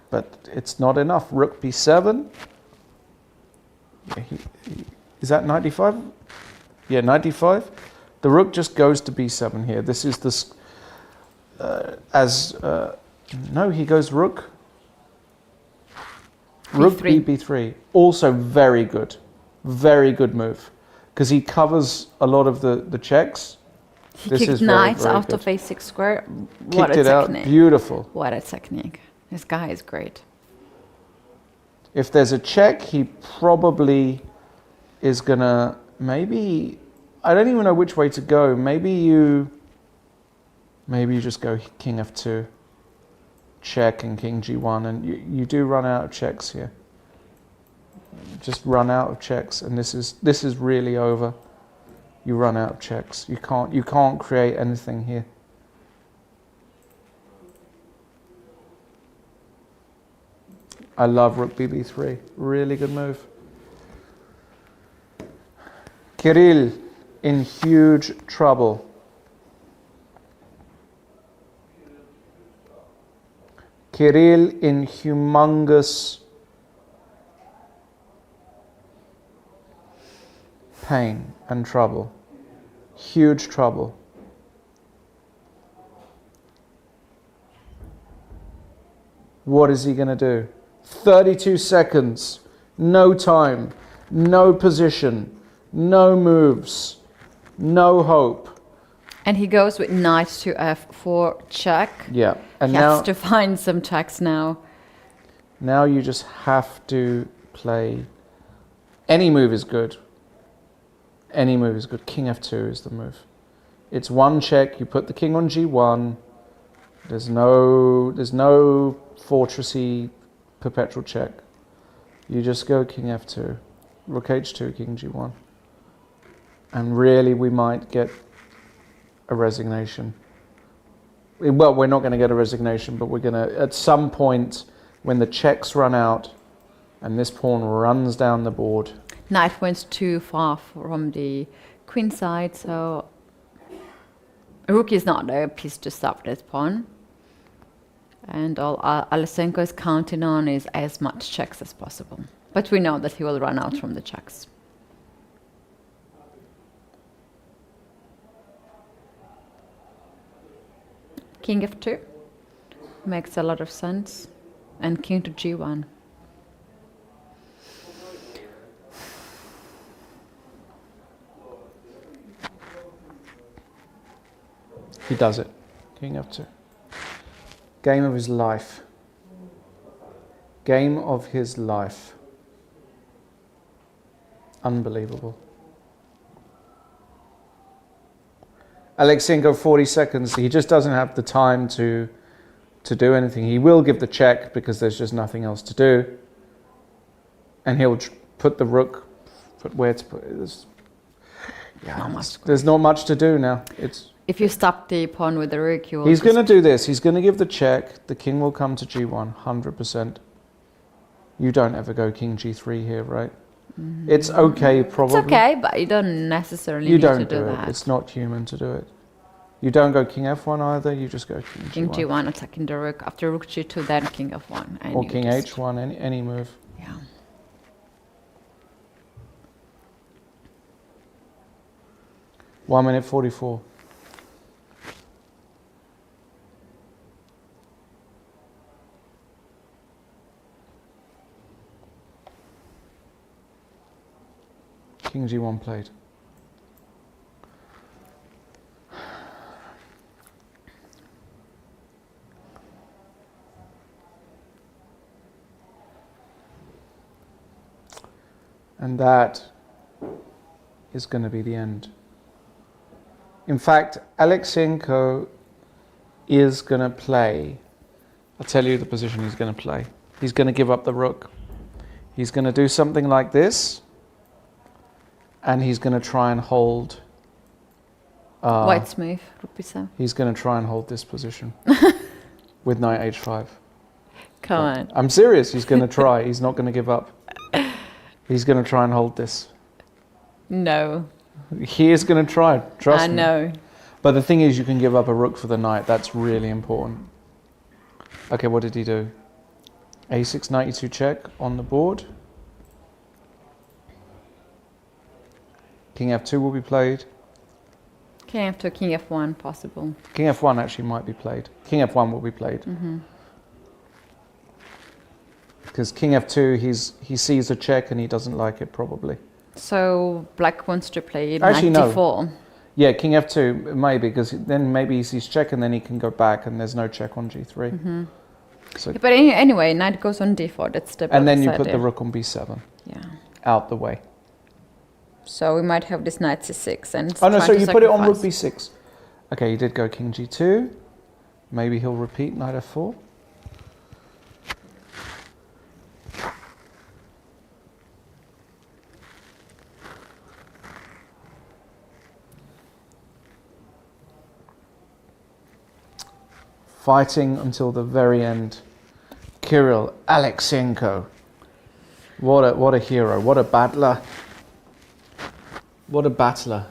But it's not enough. Rook b7. Yeah, is that knight d5? Yeah, knight d5. The rook just goes to b7 here. This is this... no, he goes rook. Rook B3. b3. Also very good. Very good move. Because he covers a lot of the checks. He This kicked is very, knights very out good. of a6 square. What Kicked a it out. technique. Beautiful. What a technique. This guy is great. If there's a check, he probably is gonna maybe, I don't even know which way to go. Maybe you just go king f2, check, and king g1, and you do run out of checks here. Just run out of checks, and this is really over. You run out of checks. You can't create anything here. I love rook bb3. Really good move. Kirill in huge trouble. Kirill in humongous pain and trouble. Huge trouble. What is he going to do? 32 seconds, no time, no position, no moves, no hope. And he goes with knight to f4 check. Yeah, and He now has to find some checks now. now you just have to play. Any move is good. Any move is good. King f2 is the move. It's one check. You put the king on g1. There's no fortressy perpetual check. You just go king f2, rook h2, king g1. And really we might get a resignation. Well, we're not going to get a resignation, but we're going to, at some point, when the checks run out and this pawn runs down the board. Knight went too far from the queen side, so rook is not a piece to stop this pawn. And all Alekseenko is counting on is as much checks as possible. But we know that he will run out from the checks. King f2 makes a lot of sense. And king to g1. He does it. King f2. Game of his life. Game of his life. Unbelievable. Alekseenko 40 seconds. He just doesn't have the time to do anything. He will give the check because there's just nothing else to do. And he'll put the rook, put where to put it. There's not much to do now. If you stop the pawn with the rook, you will. He's going to do this. He's going to give the check. The king will come to g1, 100%. You don't ever go king g3 here, right? Mm-hmm. It's okay, probably. It's okay, but you don't necessarily need to do that. It's not human to do it. You don't go king f1 either. You just go king g1. King g1, attacking the rook. After rook g2, then king f1. And or king h1, any move. Yeah. 1 minute 44. King G1 played. And that is going to be the end. In fact, Alekseenko is going to play. I'll tell you the position he's going to play. He's going to give up the rook. He's going to do something like this. And he's going to try and hold. White's move, rook b7. He's going to try and hold this position with knight h5. Come on. I'm serious. He's going to try. He's not going to give up. He's going to try and hold this. No. He is going to try. Trust me. I know. But the thing is, you can give up a rook for the knight. That's really important. Okay, what did he do? a6, knight e2 check on the board. King f2 will be played. King f2, king f1 possible. King f1 actually might be played. King f1 will be played. Because king f2, he sees a check and he doesn't like it probably. So black wants to play actually, knight d4. No. Yeah, king f2 maybe, because then maybe he sees check and then he can go back and there's no check on g3. So yeah, but anyway, knight goes on d4. That's the. And then you put the rook on b7. Yeah. Out the way. So we might have this knight c6 and. Oh no! So you put it on rook b6. Okay, you did go king g2. Maybe he'll repeat knight f4. Fighting until the very end. Kirill Alekseenko. What a hero. What a battler. What a battler.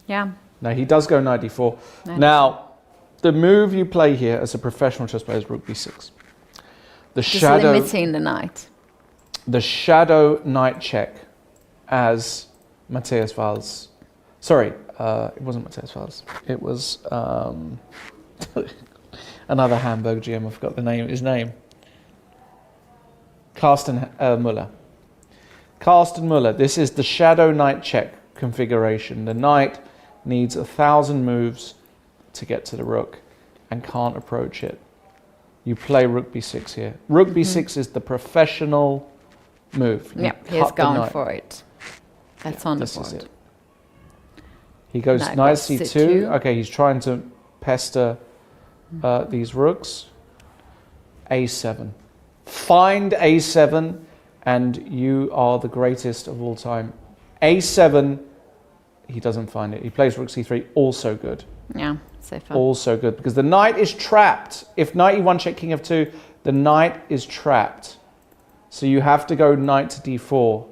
Yeah. No, he does go knight d4. Now, the move you play here as a professional chess player is rook b6. Just limiting the knight. The shadow knight check, as Matthias Valls. Sorry, it wasn't Matthias Valls. It was another Hamburg GM. I forgot his name. Carsten Müller. Carsten Müller. This is the shadow knight check configuration. The knight needs 1,000 moves to get to the rook and can't approach it. You play rook b6 here. Rook b6 is the professional move. Yeah, he's going for it. That's on the board. Is it. He goes knight c2. Okay, he's trying to pester these rooks. a7. Find a7 and you are the greatest of all time. a7, he doesn't find it. He plays rook c3, also good. Yeah, safer. Also good, because the knight is trapped. If knight e1 check king f2, the knight is trapped. So you have to go knight to d4,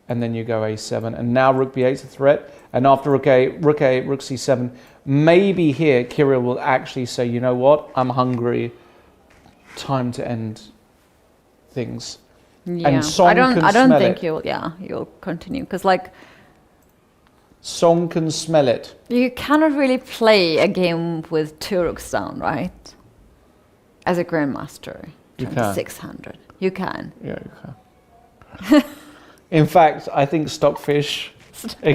and then you go a7. And now rook b8 is a threat. And after rook a8, rook c7, maybe here Kirill will actually say, you know what, I'm hungry. Time to end things. Yeah, and Song I don't think it. you'll continue, because like Song can smell it. you cannot really play a game with two rooks down, right? As a grandmaster, You can. 600. You can. Yeah, you can. In fact, I think Stockfish. You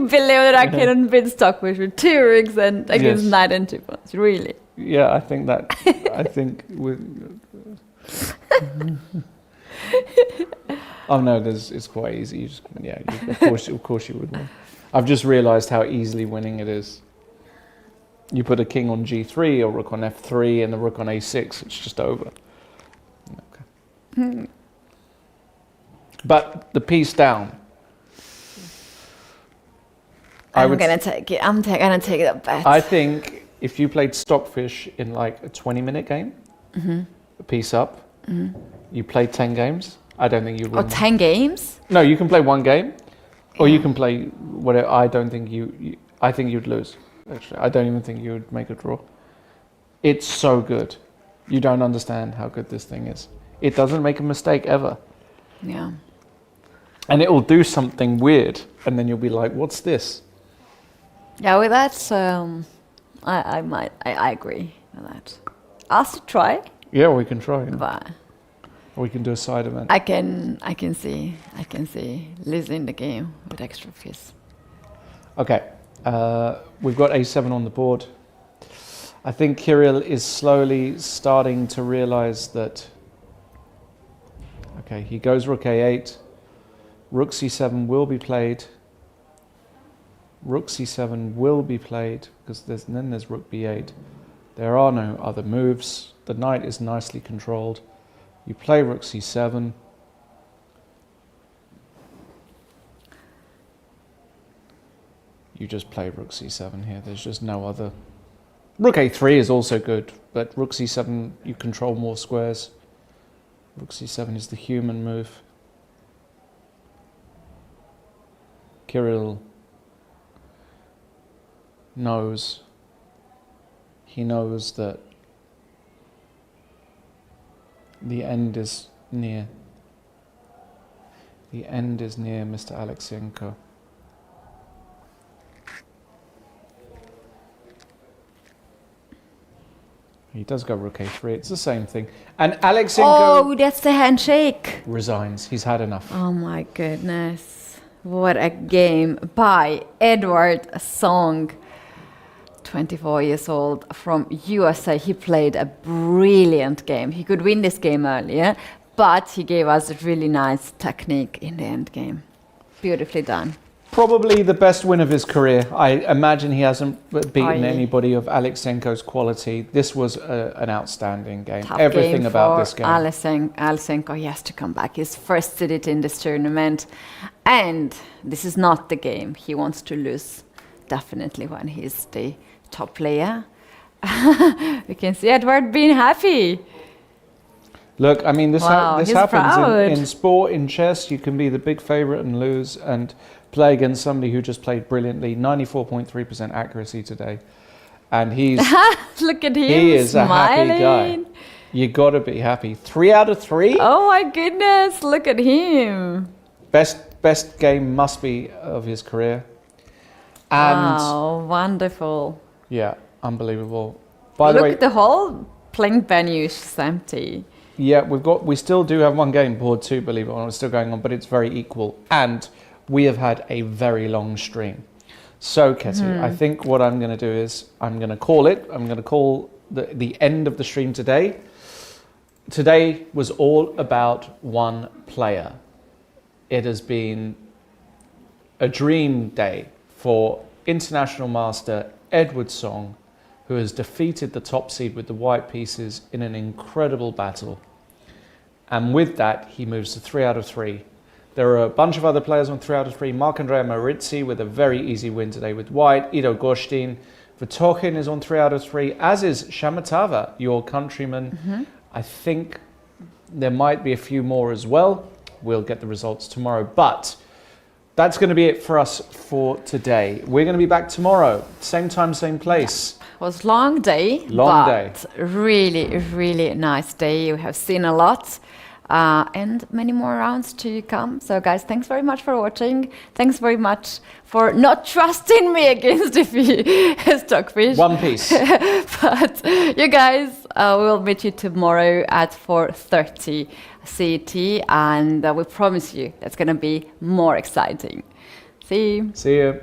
believe that I cannot beat Stockfish with two rooks and against knight and 2 pawns, really? Yeah, I think that. I think with. Oh no, it's quite easy. You just, of course you would win. I've just realised how easily winning it is. You put a king on g3 or rook on f3 and the rook on a6, it's just over. Okay. But the piece down. I'm gonna take it. I'm gonna take that bet. I think if you played Stockfish in like a 20-minute game, a piece up, you played 10 games, I don't think you'd win. 10 games? No, you can play one game, or you can play whatever. I don't think I think you'd lose. Actually, I don't even think you would make a draw. It's so good. You don't understand how good this thing is. It doesn't make a mistake ever. Yeah. And it will do something weird, and then you'll be like, "What's this?" Yeah, with that, I agree with that. I'll still try. Yeah, we can try. But Or we can do a side event. I can see losing the game with extra piece. Okay, we've got a7 on the board. I think Kirill is slowly starting to realize that. Okay, he goes rook a8. Rook c7 will be played. Rook c7 will be played because then there's rook b8. There are no other moves. The knight is nicely controlled. You play rook c7. You just play rook c7 here. There's just no other. Rook a3 is also good, but rook c7, you control more squares. Rook c7 is the human move. Kirill knows. He knows that the end is near. The end is near, Mr. Alekseenko. He does go rook a3. It's the same thing. And Alekseenko... Oh, that's the handshake. Resigns. He's had enough. Oh my goodness. What a game by Edward Song. 24 years old from USA. He played a brilliant game. He could win this game earlier, but he gave us a really nice technique in the end game. Beautifully done. Probably the best win of his career. I imagine he hasn't beaten anybody of Alekseenko's quality. This was an outstanding game. Tough Everything game about for this game. Alekseenko, he has to come back. His first edit in this tournament. And this is not the game he wants to lose. Definitely when he's the top player. We can see Edward being happy. Look, I mean, this Wow, happens in sport, in chess. You can be the big favorite and lose and play against somebody who just played brilliantly. 94.3% accuracy today. And he's... Look at him, he is smiling. a happy guy. You got to be happy. 3 out of 3? Oh my goodness, look at him. Best game must be of his career. And wow, wonderful. yeah, unbelievable. By the way, look, the whole playing venue is empty. yeah, we still do have one game, board 2, believe it or not, it's still going on, but it's very equal. And we have had a very long stream. So, Ketty, I think what I'm going to do is I'm going to call it. I'm going to call the end of the stream today. Today was all about one player. It has been a dream day for international master Edward Song, who has defeated the top seed with the white pieces in an incredible battle. And with that, he moves to 3 out of 3. There are a bunch of other players on 3 out of 3. Marc-Andrea Maurizzi with a very easy win today with white. Ido Gorshtein. Vetokhin is on 3 out of 3, as is Shamatava, your countryman. I think there might be a few more as well. We'll get the results tomorrow. But that's going to be it for us for today. We're going to be back tomorrow. Same time, same place. It was a long day. Long day. Really, really nice day. You have seen a lot. And many more rounds to come. So guys, thanks very much for watching. Thanks very much for not trusting me against the stockfish. One piece. But you guys, we'll meet you tomorrow at 4:30 CET, and we promise you that's going to be more exciting. See you. See you.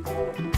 you.